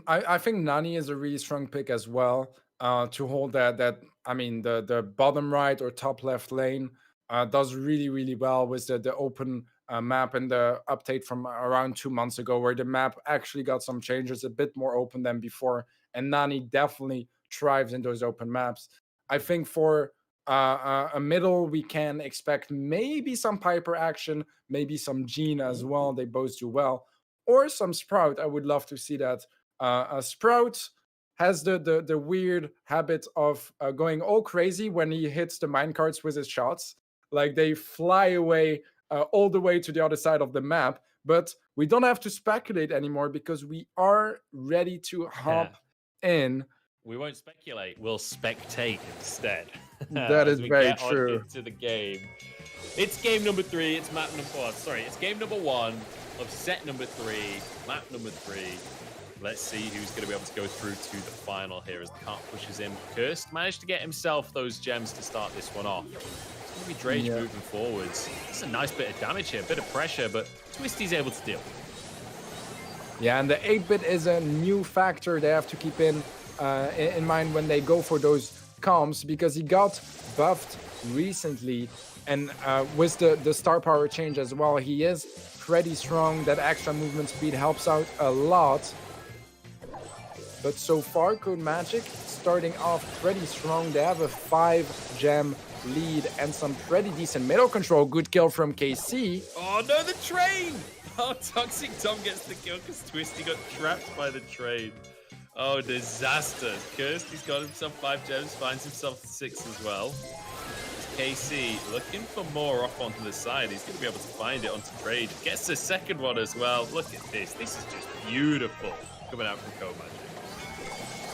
I think Nani is a really strong pick as well. To hold that I mean the bottom right or top left lane does really well with the open map and the update from around 2 months ago, where the map actually got some changes, a bit more open than before. And Nani definitely thrives in those open maps. I think for A middle, we can expect maybe some Piper action, maybe some Jean as well. They both do well, or some Sprout. I would love to see that. Sprout has the weird habit of going all crazy when he hits the minecarts with his shots. Like they fly away all the way to the other side of the map. But we don't have to speculate anymore because we are ready to hop in. We won't speculate. We'll spectate instead. That is as we very get on true. into the game. It's game number 3. It's map number 4. Sorry, it's game number 1 of set number 3, map number 3. Let's see who's going to be able to go through to the final here as the cart pushes in. Cursed managed to get himself those gems to start this one off. It's going to be Drage moving forwards. It's a nice bit of damage here, a bit of pressure, but Twisty's able to deal. Yeah, and the 8-bit is a new factor they have to keep in mind when they go for those comps, because he got buffed recently, and with the star power change as well, he is pretty strong. That extra movement speed helps out a lot. But so far, Code Magic starting off pretty strong. They have a 5-gem lead and some pretty decent middle control. Good kill from KC. Oh no, the train! Oh, Toxic Tom gets the kill because Twisty got trapped by the train. Oh, disaster. Kirsty's got himself 5 gems, finds himself 6 as well. KC looking for more off onto the side. He's going to be able to find it onto Drage. Gets the second one as well. Look at this. This is just beautiful coming out from Code Magic.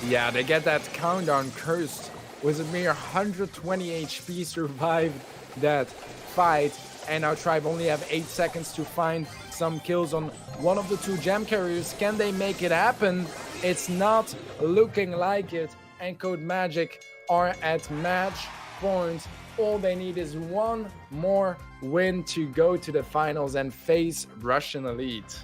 Yeah, they get that countdown. Cursed with a mere 120 HP survived that fight. And now Tribe only have 8 seconds to find some kills on one of the 2 gem carriers. Can they make it happen? It's not looking like it. And Code Magic are at match point. All they need is one more win to go to the finals and face Russian Elite.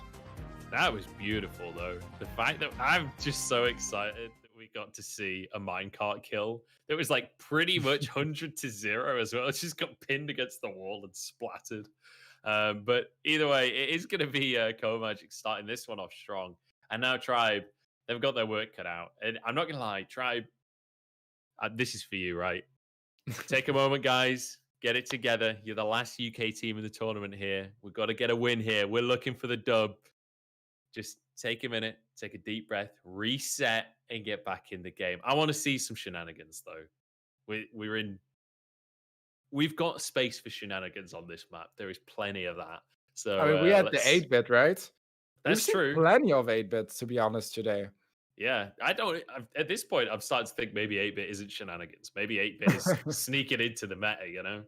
That was beautiful, though. The fact that I'm just so excited that we got to see a minecart kill. It was like pretty much 100-0 as well. It just got pinned against the wall and splattered. But either way, it is going to be Code Magic starting this one off strong. And now Tribe, they've got their work cut out. And I'm not going to lie, Tribe, this is for you, right? Take a moment, guys. Get it together. You're the last UK team in the tournament here. We've got to get a win here. We're looking for the dub. Just take a minute, take a deep breath, reset, and get back in the game. I want to see some shenanigans, though. We've got space for shenanigans on this map. There is plenty of that. So I mean, we had the 8-bit, right? That's true. Plenty of 8-bits, to be honest, today. Yeah, at this point, I'm starting to think maybe 8-bit isn't shenanigans. Maybe 8-bit is sneaking into the meta, you know?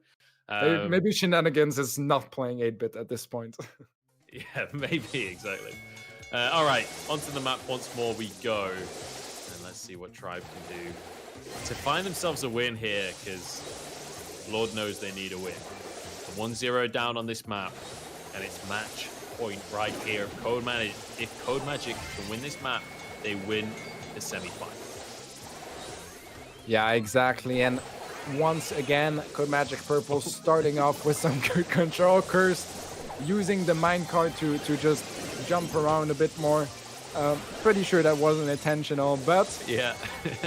Maybe shenanigans is not playing 8-bit at this point. Yeah, maybe, exactly. All right, onto the map once more we go. And let's see what Tribe can do to find themselves a win here, because Lord knows they need a win. 1-0 down on this map, and it's match point right here. If Code Magic can win this map, they win the semifinal. Yeah, exactly. And once again, Code Magic Purple starting off with some good control. Cursed using the minecart to just jump around a bit more. Pretty sure that wasn't intentional, but... Yeah,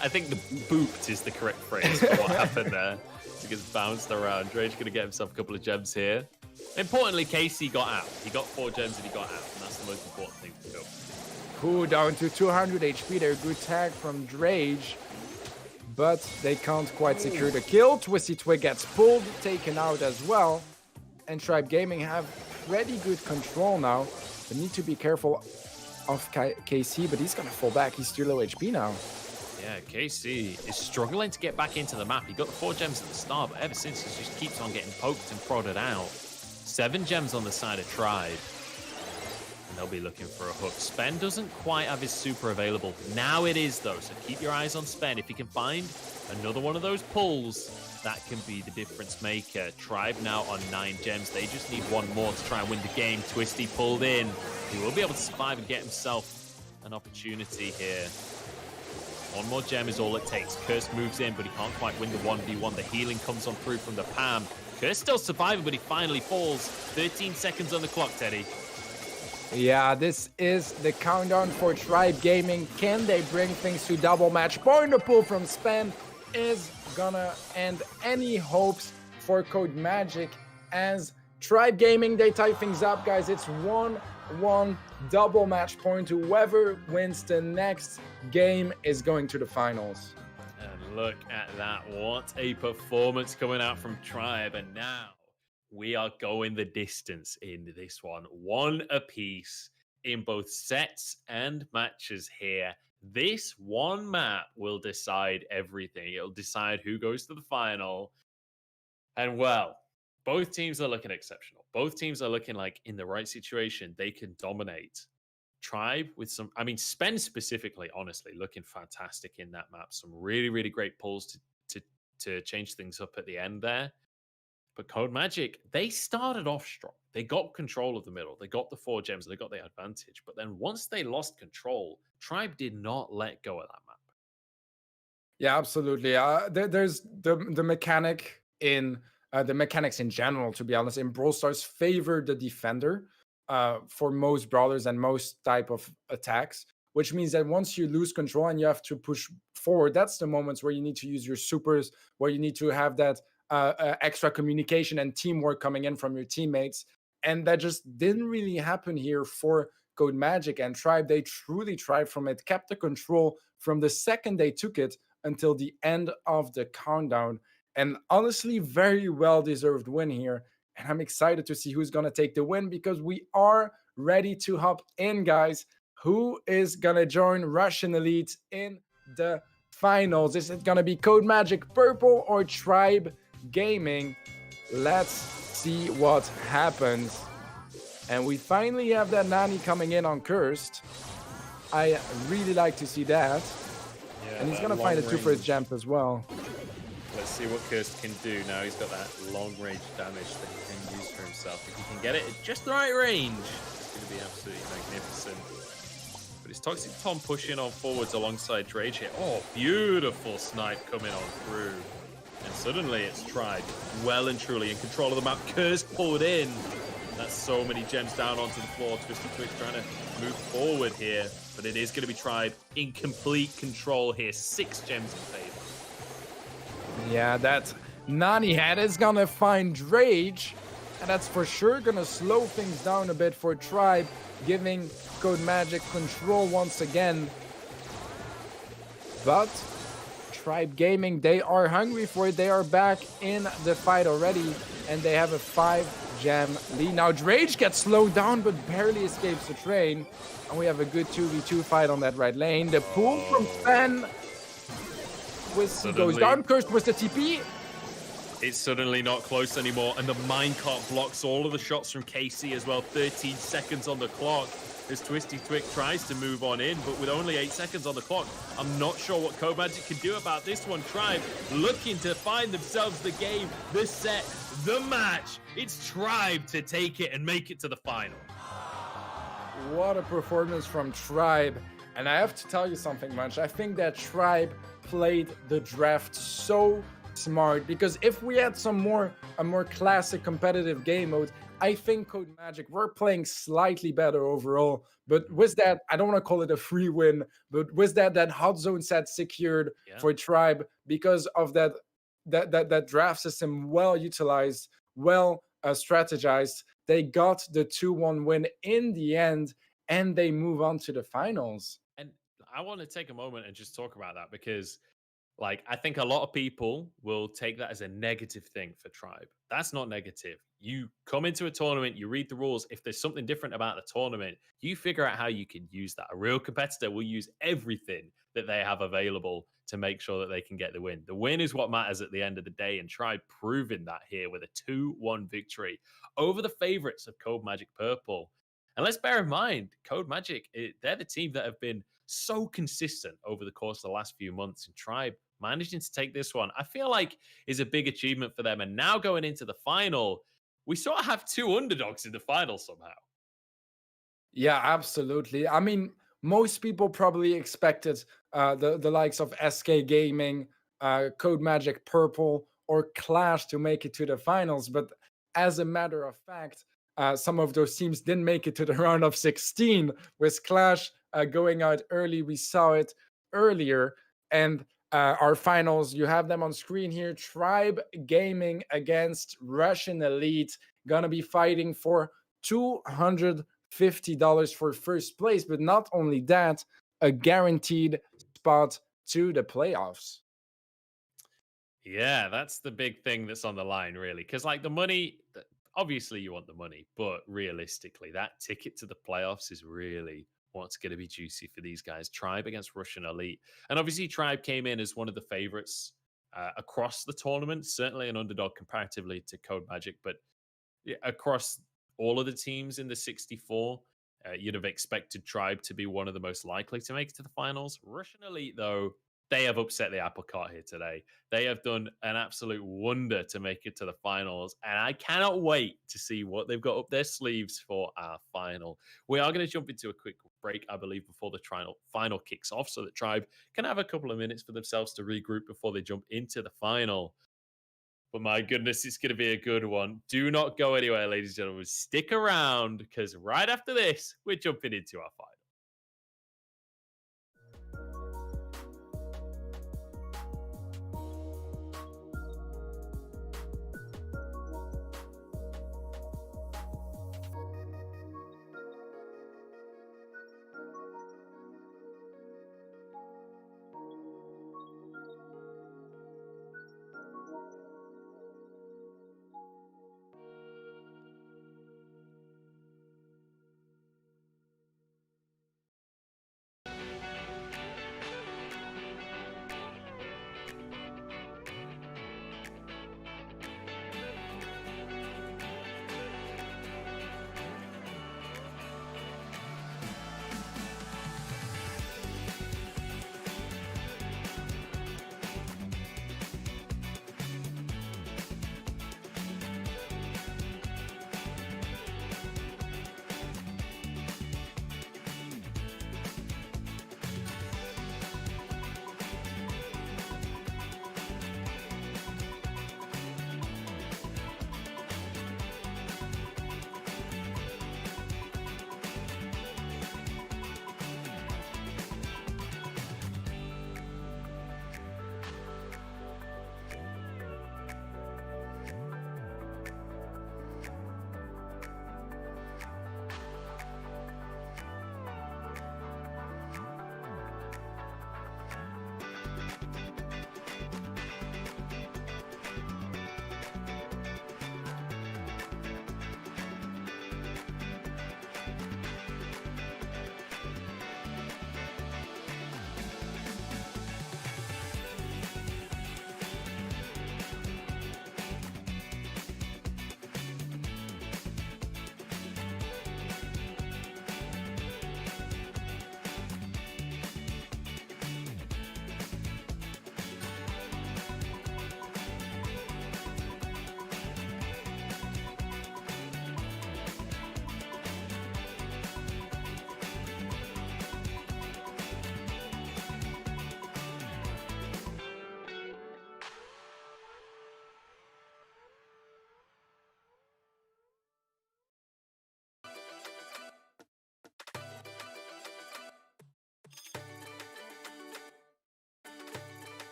I think the booped is the correct phrase for what happened there. He gets bounced around. Drage going to get himself a couple of gems here. Importantly, Casey got out. He got 4 gems and he got out, and that's the most important thing to do. Cool, down to 200 HP there. Good tag from Drage, but they can't quite secure the kill. Twisty Twig gets pulled, taken out as well. And Tribe Gaming have pretty good control now. They need to be careful of KC, but he's going to fall back. He's too low HP now. Yeah, KC is struggling to get back into the map. He got the 4 gems at the start, but ever since, he just keeps on getting poked and prodded out. 7 gems on the side of Tribe. And they'll be looking for a hook. Spen doesn't quite have his super available. Now it is, though, so keep your eyes on Spen. If he can find another one of those pulls, that can be the difference maker. Tribe now on 9 gems. They just need one more to try and win the game. Twisty pulled in. He will be able to survive and get himself an opportunity here. One more gem is all it takes. Curse moves in, but he can't quite win the 1v1. The healing comes on through from the Pam. Curse still surviving, but he finally falls. 13 seconds on the clock, Teddy. Yeah, this is the countdown for Tribe Gaming. Can they bring things to double match point? The pull from Spen is gonna end any hopes for Code Magic as Tribe Gaming, they tie things up, guys. It's 1-1 double match point. Whoever wins the next game is going to the finals. And look at that. What a performance coming out from Tribe. And now we are going the distance in this one. One apiece in both sets and matches here. This one map will decide everything. It'll decide who goes to the final. And well, both teams are looking exceptional. Both teams are looking like in the right situation, they can dominate. Tribe with some, I mean, Spen specifically, honestly, looking fantastic in that map. Some really, really great pulls to change things up at the end there. But Code Magic, they started off strong. They got control of the middle. They got the 4 gems. They got the advantage. But then once they lost control, Tribe did not let go of that map. Yeah, absolutely. There's the mechanic in the mechanics in general, to be honest, in Brawl Stars favor the defender for most brawlers and most type of attacks, which means that once you lose control and you have to push forward, that's the moments where you need to use your supers, where you need to have that extra communication and teamwork coming in from your teammates. And that just didn't really happen here for Code Magic and Tribe. They truly tried from it, kept the control from the second they took it until the end of the countdown. And honestly, very well-deserved win here. And I'm excited to see who's going to take the win because we are ready to hop in, guys. Who is going to join Russian Elite in the finals? Is it going to be Code Magic Purple or Tribe Gaming? Let's see what happens. And we finally have that Nani coming in on Cursed. I really like to see that. Yeah, and he's going to find a 2 for his gems as well. Let's see what Cursed can do now. He's got that long-range damage that he can use for himself. If he can get it at just the right range, it's going to be absolutely magnificent. But it's Toxic Tom pushing on forwards alongside Rage here. Oh, beautiful snipe coming on through. And suddenly it's Tribe well and truly in control of the map. Cursed pulled in. That's so many gems down onto the floor. Twisty Twitch trying to move forward here. But it is going to be Tribe in complete control here. 6 gems in favor. Yeah, that Nani head is gonna find Rage, and that's for sure gonna slow things down a bit for Tribe, giving Code Magic control once again. But Tribe Gaming, they are hungry for it. They are back in the fight already, and they have a 5-gem lead. Now Rage gets slowed down, but barely escapes the train, and we have a good 2v2 fight on that right lane. The pull from Spen. He goes down. Cursed with the TP. It's suddenly not close anymore, and the minecart blocks all of the shots from KC as well. 13 seconds on the clock as Twisty Twig tries to move on in, but with only 8 seconds on the clock, I'm not sure what Code Magic can do about this one. Tribe looking to find themselves the game, the set, the match. It's Tribe to take it and make it to the final. What a performance from Tribe. And I have to tell you something, Munch. I think that Tribe played the draft so smart, because if we had a more classic competitive game mode, I think Code Magic were playing slightly better overall. But with that, I don't want to call it a free win, but with that hot zone set secured for Tribe because of that draft system, well utilized, well strategized, they got the 2-1 win in the end, and they move on to the finals. And I want to take a moment and just talk about that because, like, I think a lot of people will take that as a negative thing for Tribe. That's not negative. You come into a tournament, you read the rules. If there's something different about the tournament, you figure out how you can use that. A real competitor will use everything that they have available to make sure that they can get the win. The win is what matters at the end of the day, and Tribe proving that here with a 2-1 victory over the favorites of Code Magic Purple. And let's bear in mind, Code Magic, they're the team that have been so consistent over the course of the last few months, and Tribe managing to take this one, I feel like is a big achievement for them. And now going into the final, we sort of have 2 underdogs in the final somehow. Yeah, absolutely. I mean, most people probably expected the likes of SK Gaming, Code Magic Purple, or Clash to make it to the finals. But as a matter of fact, some of those teams didn't make it to the round of 16, with Clash going out early. We saw it earlier. And our finals. You have them on screen here. Tribe Gaming against Russian Elite. Gonna be fighting for $250 for first place, but not only that, a guaranteed spot to the playoffs. Yeah, that's the big thing that's on the line, really. Because, like, the money, obviously, you want the money, but realistically, that ticket to the playoffs is really what's going to be juicy for these guys. Tribe against Russian Elite. And obviously, Tribe came in as one of the favorites across the tournament, certainly an underdog comparatively to Code Magic, but yeah, across all of the teams in the 64, you'd have expected Tribe to be one of the most likely to make it to the finals. Russian Elite, though, they have upset the apple cart here today. They have done an absolute wonder to make it to the finals, and I cannot wait to see what they've got up their sleeves for our final. We are going to jump into a quick break, I believe, before the final kicks off, so that Tribe can have a couple of minutes for themselves to regroup before they jump into the final. But my goodness, it's going to be a good one. Do not go anywhere, ladies and gentlemen. Stick around because right after this, we're jumping into our final.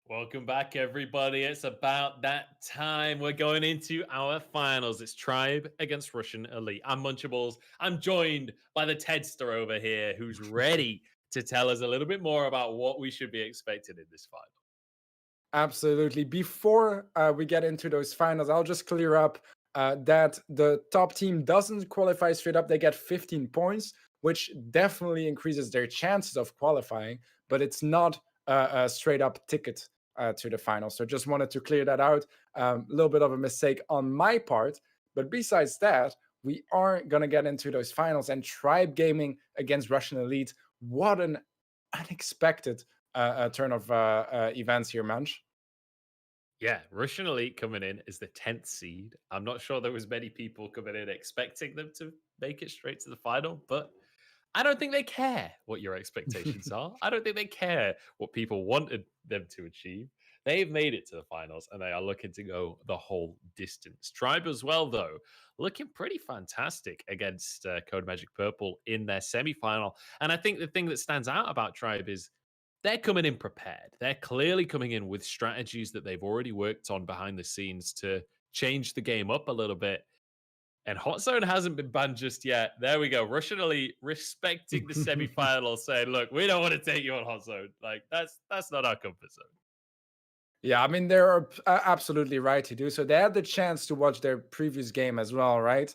Welcome back, everybody. It's about that time. We're going into our finals. It's Tribe against Russian Elite. I'm Munchables. I'm joined by the Tedster over here, who's ready to tell us a little bit more about what we should be expecting in this final. Absolutely. Before we get into those finals, I'll just clear up that the top team doesn't qualify straight up, they get 15 points, which definitely increases their chances of qualifying, but it's not a straight up ticket to the final. So just wanted to clear that out. A little bit of a mistake on my part. But besides that, we are going to get into those finals, and Tribe Gaming against Russian Elite. What an unexpected turn of events here, Munch. Yeah, Russian Elite coming in as the 10th seed. I'm not sure there was many people coming in expecting them to make it straight to the final, but I don't think they care what your expectations are. I don't think they care what people wanted them to achieve. They've made it to the finals and they are looking to go the whole distance. Tribe as well, though, looking pretty fantastic against Code Magic Purple in their semifinal. And I think the thing that stands out about Tribe is they're coming in prepared. They're clearly coming in with strategies that they've already worked on behind the scenes to change the game up a little bit. And Hot Zone hasn't been banned just yet. There we go. Russian Elite respecting the semifinal, saying, "Look, we don't want to take you on Hot Zone. Like that's not our comfort zone." Yeah, I mean, they're absolutely right to do so. They had the chance to watch their previous game as well, right?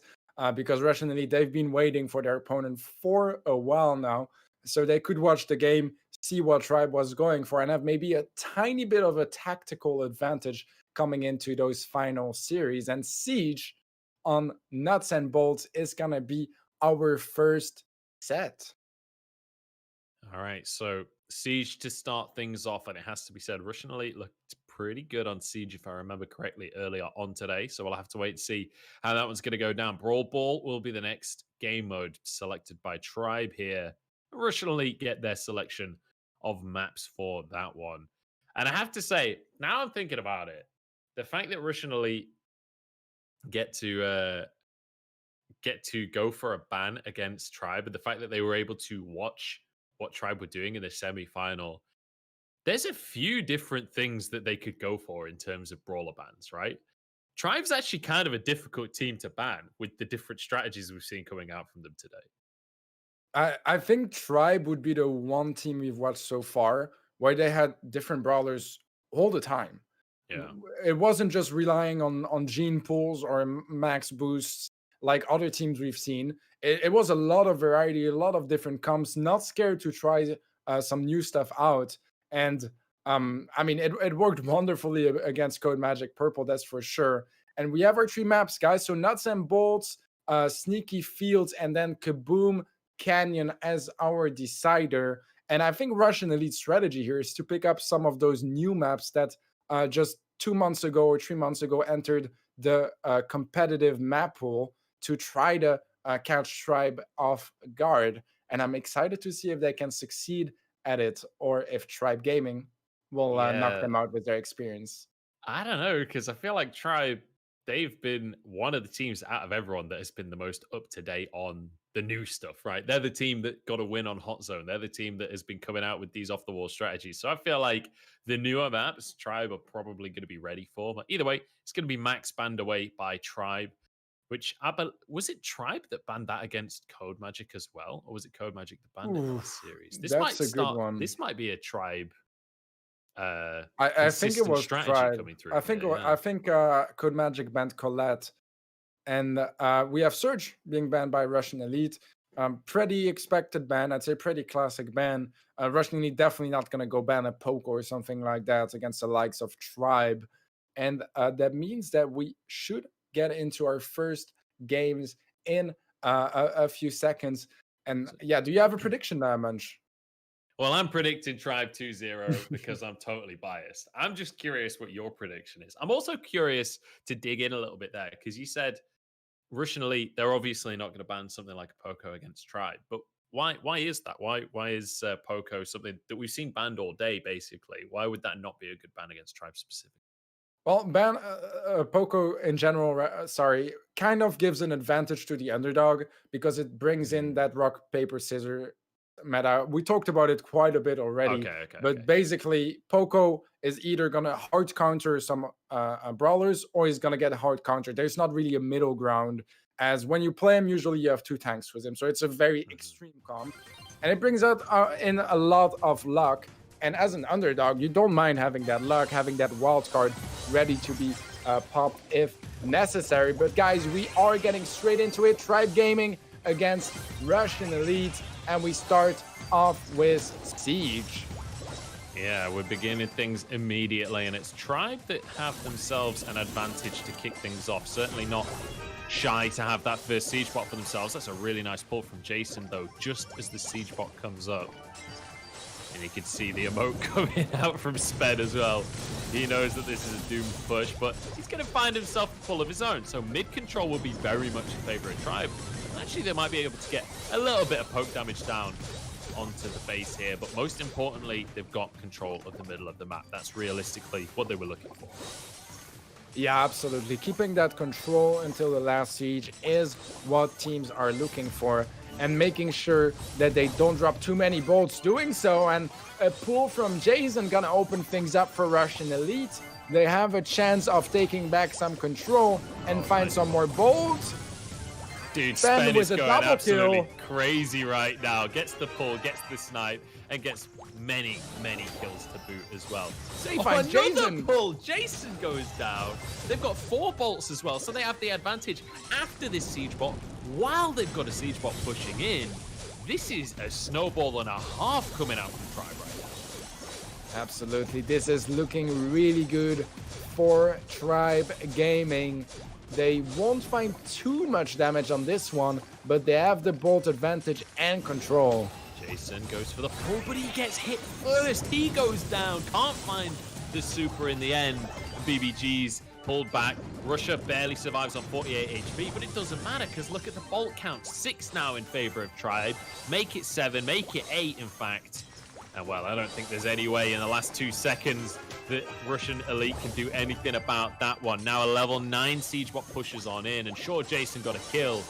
Because Russian Elite, they've been waiting for their opponent for a while now. So they could watch the game, see what Tribe was going for, and have maybe a tiny bit of a tactical advantage coming into those final series. And Siege on Nuts and Bolts is going to be our first set. All right, so Siege to start things off, and it has to be said, Russian Elite looked pretty good on Siege, if I remember correctly, earlier on today. So we'll have to wait and see how that one's going to go down. Brawl Ball will be the next game mode selected by Tribe here. Russian Elite get their selection of maps for that one. And I have to say, now I'm thinking about it, the fact that Russian Elite get to go for a ban against Tribe, and the fact that they were able to watch what Tribe were doing in the semi-final, there's a few different things that they could go for in terms of brawler bans, right? Tribe's actually kind of a difficult team to ban with the different strategies we've seen coming out from them today. I think Tribe would be the one team we've watched so far where they had different brawlers all the time. Yeah. It wasn't just relying on gene pools or max boosts like other teams we've seen. It was a lot of variety, a lot of different comps, not scared to try some new stuff out. And I mean, it worked wonderfully against Code Magic Purple, that's for sure. And we have our 3 maps, guys. So Nuts and Bolts, Sneaky Fields, and then Kaboom Canyon as our decider. And I think Russian Elite strategy here is to pick up some of those new maps that just 2 months ago or 3 months ago entered the competitive map pool to try to catch Tribe off guard. And I'm excited to see if they can succeed at it or if Tribe Gaming will knock them out with their experience. I don't know, because I feel like Tribe, they've been one of the teams out of everyone that has been the most up to date on the new stuff, right? They're the team that got a win on Hot Zone. They're the team that has been coming out with these off the wall strategies. So I feel like the newer maps, Tribe are probably going to be ready for. But either way, it's going to be max banned away by Tribe, which was it Tribe that banned that against Code Magic as well? Or was it Code Magic that banned it in this series? That's a good one. This might be a Tribe I think it was Tribe. coming through. I think Code Magic banned Colette, and we have Surge being banned by Russian Elite. Pretty expected ban. I'd say pretty classic ban. Russian Elite definitely not going to go ban a Poke or something like that against the likes of Tribe. And that means that we should get into our first games in a few seconds. And yeah, do you have a prediction there, Munch? Well, I'm predicting Tribe 2-0 because I'm totally biased. I'm just curious what your prediction is. I'm also curious to dig in a little bit there because you said Russian Elite, they're obviously not going to ban something like a Poco against Tribe. But why is that? Why is Poco something that we've seen banned all day, basically? Why would that not be a good ban against Tribe specifically? Well, ban Poco in general, kind of gives an advantage to the underdog because it brings in that rock, paper, scissors meta. We talked about it quite a bit already. But basically, Poco is either going to hard counter some brawlers or he's going to get a hard counter. There's not really a middle ground, as when you play him, usually you have 2 tanks with him. So it's a very extreme comp. And it brings out in a lot of luck. And as an underdog, you don't mind having that luck, having that wild card ready to be pop if necessary. But guys, we are getting straight into it. Tribe Gaming against Russian Elite, and we start off with Siege. Yeah, we're beginning things immediately, and it's Tribe that have themselves an advantage to kick things off. Certainly not shy to have that first siege bot for themselves. That's a really nice pull from Jason, though, just as the siege bot comes up. And you can see the emote coming out from Sped as well. He knows that this is a doomed push, but he's going to find himself a pull of his own. So mid control will be very much in favor of Tribe. Actually, they might be able to get a little bit of poke damage down onto the base here, but most importantly, they've got control of the middle of the map. That's realistically what they were looking for. Yeah, absolutely. Keeping that control until the last siege is what teams are looking for, and making sure that they don't drop too many bolts doing so. And a pull from Jason gonna open things up for Russian Elite. They have a chance of taking back some control and find some more bolts. Dude, Sped is going absolutely kill. Crazy right now. Gets the pull, gets the snipe, and gets many, many kills to boot as well. So he finds Jason. Pull. Jason goes down. They've got 4 bolts as well, so they have the advantage after this siege bot. While they've got a siege bot pushing in, this is a snowball and a half coming out from Tribe right now. Absolutely. This is looking really good for Tribe Gaming. They won't find too much damage on this one, but they have the bolt advantage and control. Jason goes for the pull, but he gets hit first. He goes down. Can't find the super in the end. BBG's pulled back. Russia barely survives on 48 HP, but it doesn't matter because look at the bolt count. 6 now in favor of Tribe. Make it 7, make it 8, in fact. And well, I don't think there's any way in the last 2 seconds that Russian Elite can do anything about that one. Now a level 9 siege bot pushes on in, and sure, Jason got a kill,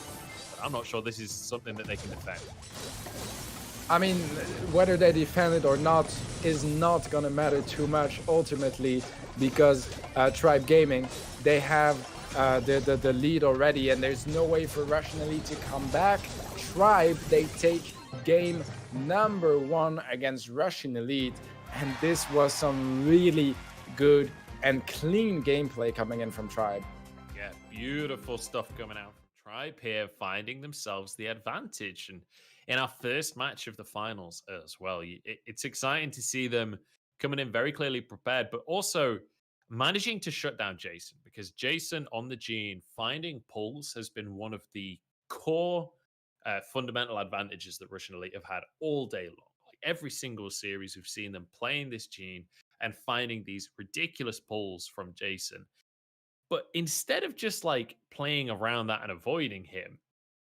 but I'm not sure this is something that they can defend. I mean, whether they defend it or not is not gonna matter too much ultimately, because Tribe Gaming, they have the lead already, and there's no way for Russian Elite to come back. Tribe, they take game number 1 against Russian Elite, and this was some really good and clean gameplay coming in from Tribe. Yeah, beautiful stuff coming out from Tribe here, finding themselves the advantage, and in our first match of the finals as well. It's exciting to see them coming in very clearly prepared, but also managing to shut down Jason, because Jason on the Gene finding pulls has been one of the core fundamental advantages that Russian Elite have had all day long. Like every single series, we've seen them playing this Gene and finding these ridiculous pulls from Jason. But instead of just like playing around that and avoiding him,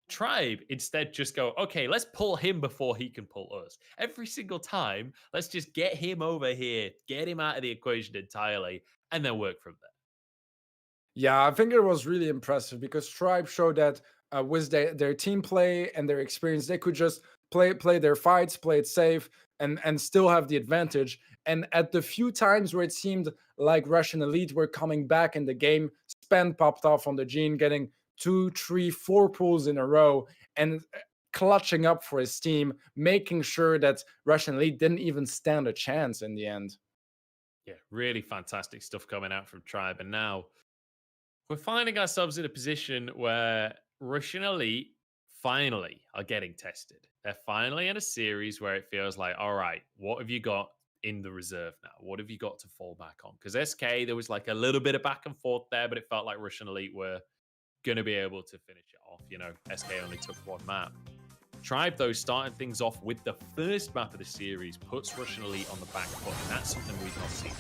Tribe instead just go, okay, let's pull him before he can pull us. Every single time, let's just get him over here, get him out of the equation entirely, and then work from there. Yeah, I think it was really impressive because Tribe showed that with their team play and their experience, they could just play their fights, play it safe, and still have the advantage. And at the few times where it seemed like Russian Elite were coming back in the game, Spen popped off on the Gene, getting 2, 3, 4 pulls in a row and clutching up for his team, making sure that Russian Elite didn't even stand a chance in the end. Yeah, really fantastic stuff coming out from Tribe. And now we're finding ourselves in a position where Russian Elite finally are getting tested. They're finally in a series where it feels like, all right, what have you got in the reserve now? What have you got to fall back on? Because SK, there was like a little bit of back and forth there, but it felt like Russian Elite were going to be able to finish it off. You know, SK only took 1 map. Tribe, though, starting things off with the first map of the series, puts Russian Elite on the back foot, and that's something we've not seen.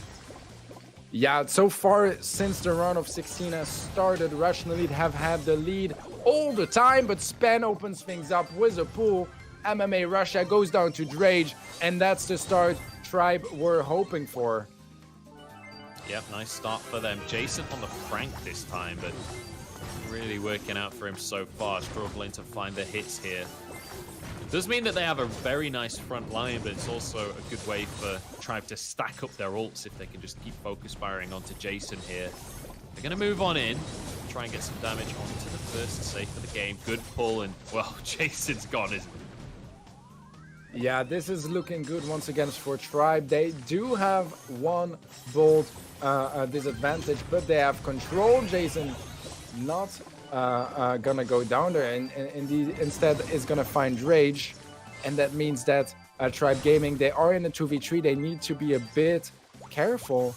Yeah, so far since the round of 16 has started, Russian Elite have had the lead all the time, but Spen opens things up with a pull. MMA Russia goes down to Drage, and that's the start Tribe were hoping for. Yep, nice start for them. Jason on the Frank this time, but really working out for him so far, struggling to find the hits here. It does mean that they have a very nice front line, but it's also a good way for Tribe to stack up their ults if they can just keep focus firing onto Jason here. They're going to move on in, try and get some damage onto the first safe of the game. Good pull, and well, Jason's gone, isn't he? Yeah, this is looking good once again for Tribe. They do have one bold disadvantage, but they have control. Jason not gonna go down there, and instead is gonna find Rage, and that means that Tribe Gaming, they are in a 2v3. They need to be a bit careful.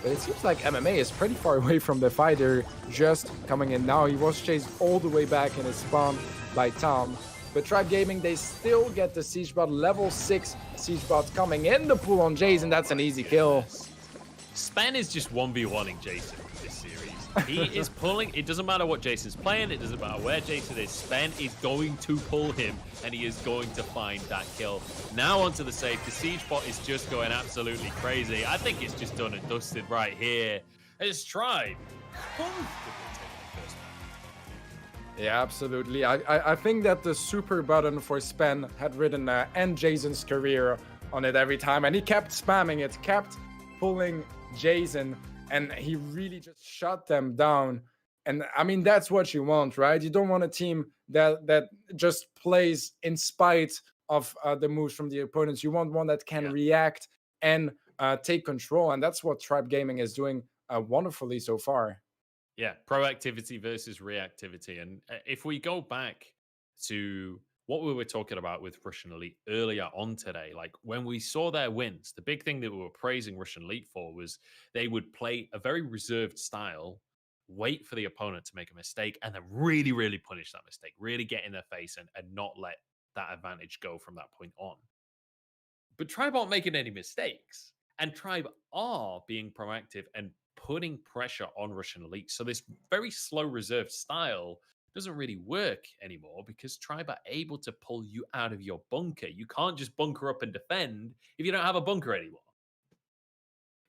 But it seems like MMA is pretty far away from the fighter, just coming in now. He was chased all the way back in his spawn by Tom. But Tribe Gaming, they still get the Siege Bot, level 6 Siege Bot coming in the pool on Jason. That's an easy kill. Spen is just 1v1ing Jason this series. He is pulling, it doesn't matter what Jason's playing, it doesn't matter where Jason is, Spen is going to pull him, and he is going to find that kill. Now onto the safe, the Siege Bot is just going absolutely crazy. I think it's just done and dusted right here. It's Tribe. Yeah, absolutely. I think that the super button for Spen had written end Jason's career on it every time, and he kept spamming it, kept pulling Jason, and he really just shut them down. And I mean, that's what you want, right? You don't want a team that just plays in spite of the moves from the opponents. You want one that can react and take control, and that's what Tribe Gaming is doing wonderfully so far. Yeah, proactivity versus reactivity. And if we go back to what we were talking about with Russian Elite earlier on today, like when we saw their wins, the big thing that we were praising Russian Elite for was they would play a very reserved style, wait for the opponent to make a mistake, and then really, really punish that mistake, really get in their face and not let that advantage go from that point on. But Tribe aren't making any mistakes, and Tribe are being proactive and putting pressure on Russian Elite. So this very slow reserved style doesn't really work anymore because Tribe are able to pull you out of your bunker. You can't just bunker up and defend if you don't have a bunker anymore.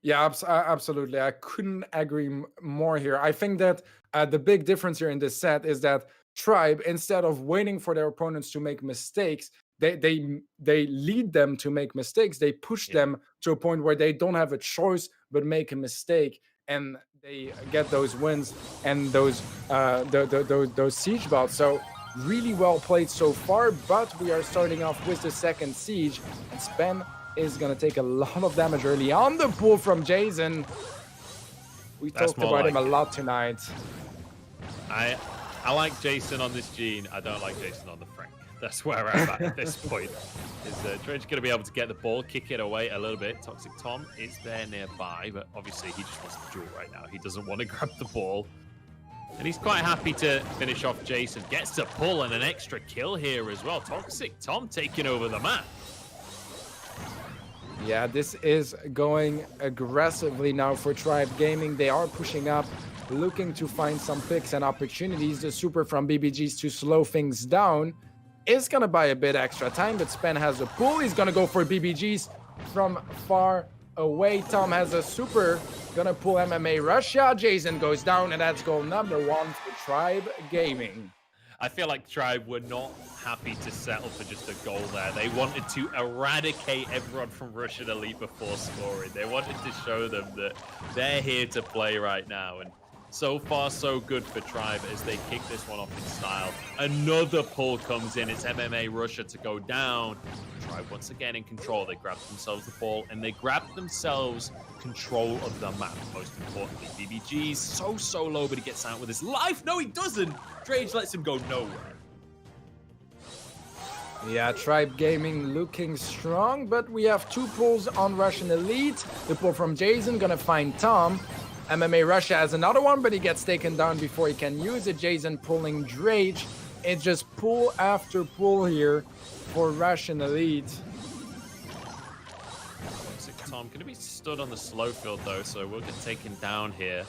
Yeah, absolutely. I couldn't agree more here. I think that the big difference here in this set is that Tribe, instead of waiting for their opponents to make mistakes, they lead them to make mistakes. They push them to a point where they don't have a choice but make a mistake, and they get those wins and those siege bots. So really well played so far, but we are starting off with the second siege, and Spen is going to take a lot of damage early on the pool from Jason. We talked about him a lot tonight. I like Jason on this Gene. I don't like Jason on the Frank. That's where I'm at this point. Is Dredge going to be able to get the ball, kick it away a little bit? Toxic Tom is there nearby, but obviously he just wants the duel right now. He doesn't want to grab the ball. And he's quite happy to finish off Jason. Gets to pull and an extra kill here as well. Toxic Tom taking over the map. Yeah, this is going aggressively now for Tribe Gaming. They are pushing up, looking to find some picks and opportunities. The super from BBGs to slow things down is going to buy a bit extra time, but Spen has a pull. He's going to go for BBGs from far away. Tom has a super, going to pull MMA Russia. Jason goes down, and that's goal number 1 for Tribe Gaming. I feel like Tribe were not happy to settle for just a goal there. They wanted to eradicate everyone from Russian Elite before scoring. They wanted to show them that they're here to play right now. And so far, so good for Tribe as they kick this one off in style. Another pull comes in. It's MMA Russia to go down. Tribe once again in control. They grab themselves the ball, and they grab themselves control of the map. Most importantly, BBG's so low, but he gets out with his life. No, he doesn't. Drage lets him go nowhere. Yeah, Tribe Gaming looking strong, but we have 2 pulls on Russian Elite. The pull from Jason gonna find Tom. MMA Russia has another one, but he gets taken down before he can use it. Jason pulling Drage. It's just pull after pull here for Russian Elite. Tom going to be stood on the slow field though, so we'll get taken down here.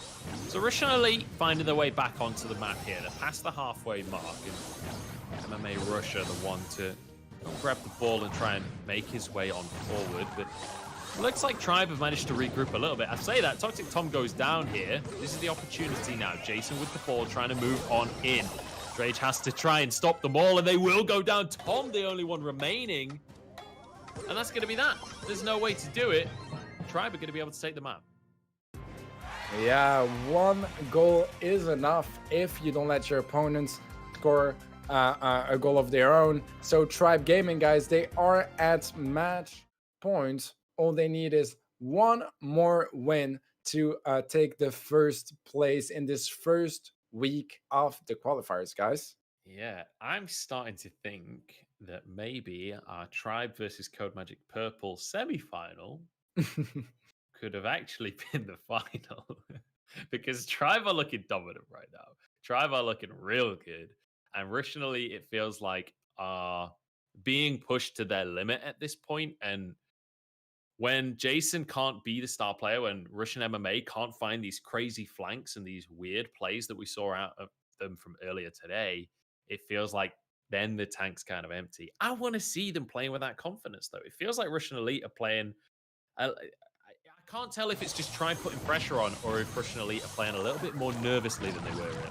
So Russian Elite finding their way back onto the map here. They're past the halfway mark, and MMA Russia the one to grab the ball and try and make his way on forward. But it looks like Tribe have managed to regroup a little bit. I say that, Toxic Tom goes down here. This is the opportunity now. Jason with the ball trying to move on in. Drage has to try and stop them all, and they will go down. Tom, the only one remaining. And that's going to be that. There's no way to do it. Tribe are going to be able to take the map. Yeah, 1 goal is enough if you don't let your opponents score a goal of their own. So Tribe Gaming, guys, they are at match point. All they need is one more win to take the first place in this first week of the qualifiers, guys. Yeah, I'm starting to think that maybe our Tribe versus Code Magic Purple semi-final could have actually been the final because Tribe are looking dominant right now. Tribe are looking real good, and rationally, it feels like are being pushed to their limit at this point. And when Jason can't be the star player, when Russian MMA can't find these crazy flanks and these weird plays that we saw out of them from earlier today, it feels like then the tank's kind of empty. I want to see them playing with that confidence, though. It feels like Russian Elite are playing. I can't tell if it's just trying putting pressure on or if Russian Elite are playing a little bit more nervously than they were earlier.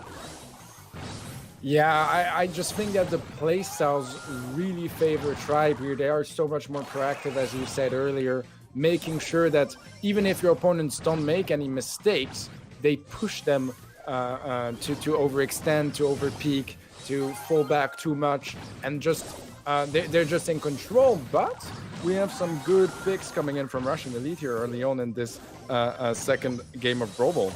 Yeah, I just think that the play styles really favor Tribe here. They are so much more proactive, as you said earlier, making sure that even if your opponents don't make any mistakes, they push them to overextend, to overpeak, to fall back too much, and just they're just in control. But we have some good picks coming in from Russian Elite here early on in this second game of Brawl Ball.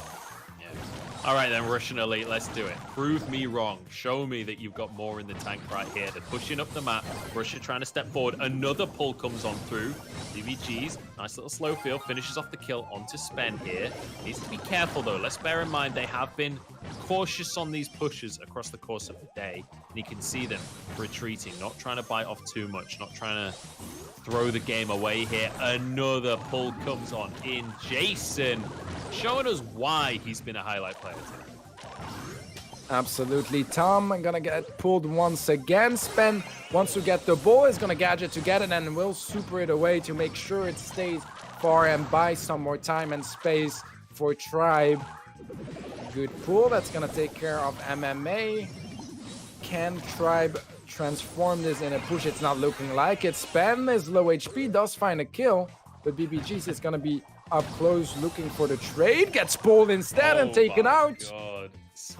All right, then, Russian Elite, let's do it. Prove me wrong. Show me that you've got more in the tank right here. They're pushing up the map. Russia trying to step forward. Another pull comes on through. DVG's, nice little slow field, finishes off the kill onto Spen here. Needs to be careful, though. Let's bear in mind they have been cautious on these pushes across the course of the day. And you can see them retreating, not trying to bite off too much, not trying to throw the game away here. Another pull comes on in. Jason showing us why he's been a highlight player today. Absolutely. Tom gonna get pulled once again. Spen wants to get the ball, is gonna gadget to get it and will super it away to make sure it stays far and buy some more time and space for Tribe. Good pull. That's gonna take care of MMA. Can Tribe transform this in a push? It's not looking like it. Spen is low HP, does find a kill, but BBG's is gonna be up close looking for the trade. Gets pulled instead and taken out. God.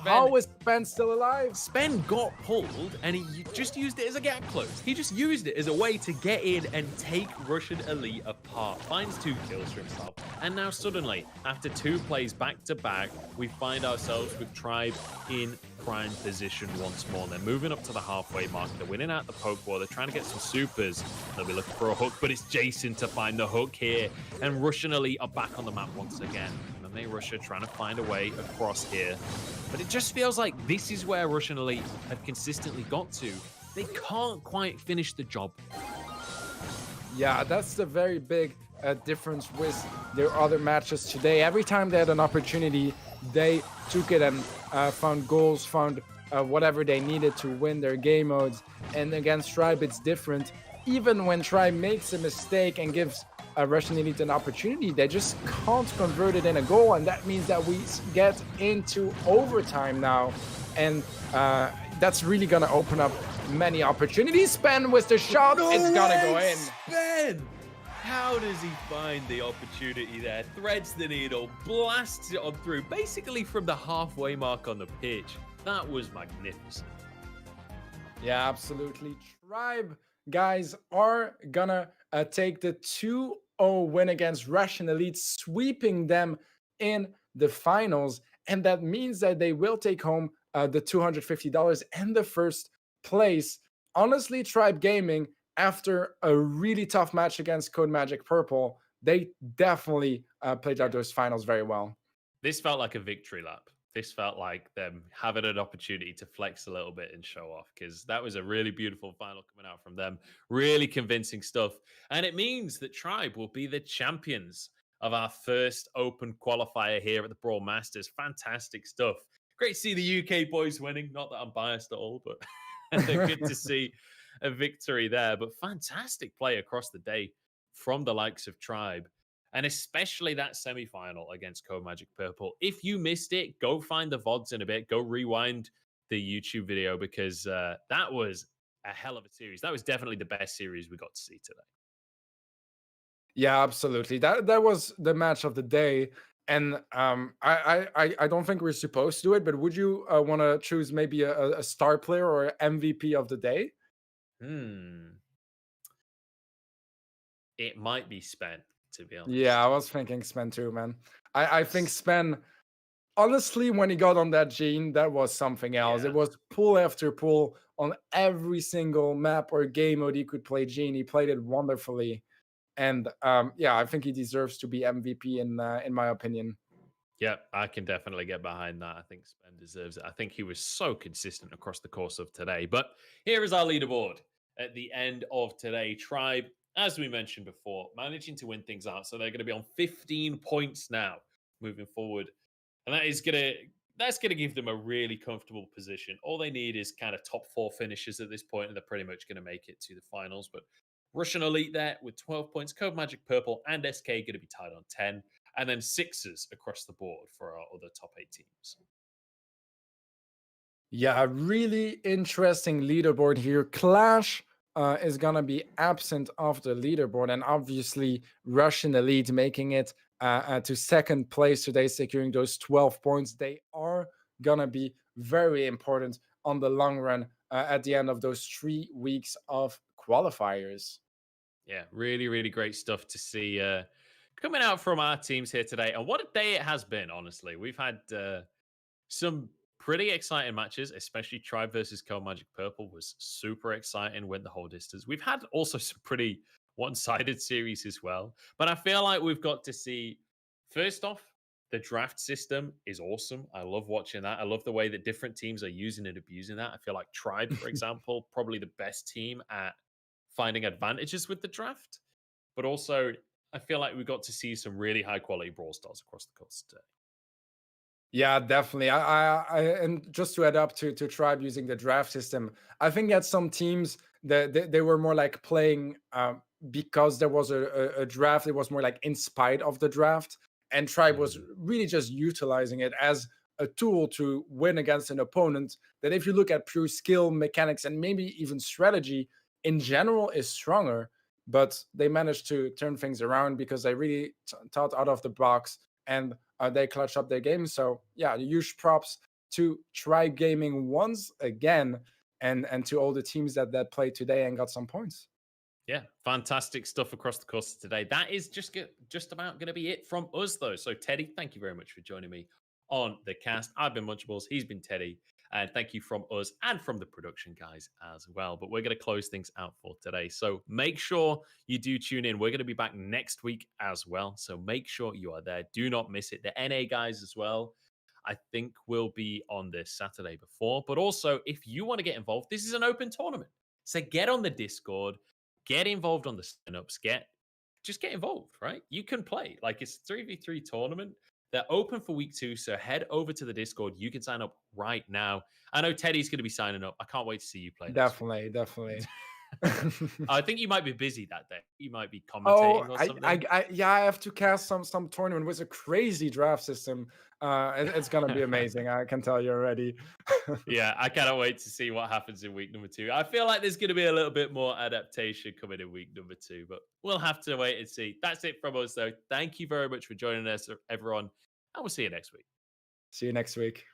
How is Spen still alive? Spen got pulled and he just used it as a gap close. He just used it as a way to get in and take Russian Elite apart. Finds 2 kills for himself. And now suddenly, after 2 plays back to back, we find ourselves with Tribe in prime position once more. They're moving up to the halfway mark. They're winning out the poke war. They're trying to get some supers. They'll be looking for a hook, but it's Jason to find the hook here. And Russian Elite are back on the map once again. And then Russia trying to find a way across here. But it just feels like this is where Russian Elite have consistently got to. They can't quite finish the job. Yeah, that's the very big difference with their other matches today. Every time they had an opportunity, they took it and found goals, found whatever they needed to win their game modes. And against Tribe, it's different. Even when Tribe makes a mistake and gives Russian Elite an opportunity, they just can't convert it in a goal, and that means that we get into overtime now, and that's really gonna open up many opportunities. Spen with the shot, it's gonna go in. Spen! How does he find the opportunity there? Threads the needle, blasts it on through, basically from the halfway mark on the pitch. That was magnificent. Yeah, absolutely. Tribe guys are gonna take the 2-0 win against Russian Elite, sweeping them in the finals. And that means that they will take home the $250 and the first place. Honestly, Tribe Gaming, after a really tough match against Code Magic Purple, they definitely played out those finals very well. This felt like a victory lap. This felt like them having an opportunity to flex a little bit and show off, because that was a really beautiful final coming out from them. Really convincing stuff. And it means that Tribe will be the champions of our first open qualifier here at the Brawl Masters. Fantastic stuff. Great to see the UK boys winning. Not that I'm biased at all, but good to see a victory there. But fantastic play across the day from the likes of Tribe. And especially that semi-final against Code Magic Purple. If you missed it, go find the VODs in a bit. Go rewind the YouTube video, because that was a hell of a series. That was definitely the best series we got to see today. Yeah, absolutely. That was the match of the day. And I don't think we're supposed to do it, but would you want to choose maybe a star player or MVP of the day? Hmm. It might be spent, to be Yeah, I honest. was thinking Sven too, man. I think Sven, honestly, when he got on that gene, that was something else. It Yeah. was pull after pull on every single map or game mode he could play gene. He played it wonderfully. And yeah, I think he deserves to be MVP in my opinion. Yep, I can definitely get behind that. I think Spen deserves it. I think he was so consistent across the course of today. But here is our leaderboard at the end of today. Tribe, as we mentioned before, managing to win things out. So they're going to be on 15 points now moving forward. And that's gonna give them a really comfortable position. All they need is kind of top four finishes at this point, and they're pretty much gonna make it to the finals. But Russian Elite there with 12 points, Code Magic Purple and SK going to be tied on 10, and then sixes across the board for our other top 8 teams. Yeah, a really interesting leaderboard here. Clash is gonna be absent of the leaderboard, and obviously Russian Elite making it to second place today, securing those 12 points. They are gonna be very important on the long run at the end of those 3 weeks of qualifiers. Yeah, really, really great stuff to see coming out from our teams here today. And what a day it has been, honestly. We've had some pretty exciting matches, especially Tribe versus Cold Magic Purple was super exciting, went the whole distance. We've had also some pretty one-sided series as well. But I feel like we've got to see, first off, the draft system is awesome. I love watching that. I love the way that different teams are using and abusing that. I feel like Tribe, for example, probably the best team at finding advantages with the draft. But also, I feel like we got to see some really high quality Brawl Stars across the course today. Yeah, definitely. And just to add up to Tribe using the draft system, I think that some teams that they were more like playing because there was a draft. It was more like in spite of the draft, and Tribe was Mhm. really just utilizing it as a tool to win against an opponent. That if you look at pure skill, mechanics, and maybe even strategy in general, is stronger. But they managed to turn things around because they really thought out of the box and they clutch up their game. So yeah, huge props to Tribe Gaming once again, and to all the teams that played today and got some points. Yeah, fantastic stuff across the course of today. That is just about going to be it from us, though. So, Teddy, thank you very much for joining me on the cast. I've been Munchables. He's been Teddy. And thank you from us and from the production guys as well. But we're going to close things out for today. So make sure you do tune in. We're going to be back next week as well. So make sure you are there. Do not miss it. The NA guys as well, I think will be on this Saturday before. But also, if you want to get involved, this is an open tournament. So get on the Discord, get involved on the signups, just get involved, right? You can play. Like it's 3v3 tournament. They're open for week 2, so head over to the Discord. You can sign up right now. I know Teddy's going to be signing up. I can't wait to see you play next week. Definitely, definitely. I think you might be busy that day. You might be Oh, commentating or something. yeah, I have to cast some tournament with a crazy draft system. It's gonna be amazing. I can tell you already. Yeah, I cannot wait to see what happens in week number 2. I feel like there's going to be a little bit more adaptation coming in week number 2, but we'll have to wait and see. That's it from us, though. Thank you very much for joining us, everyone, and we'll see you next week. See you next week.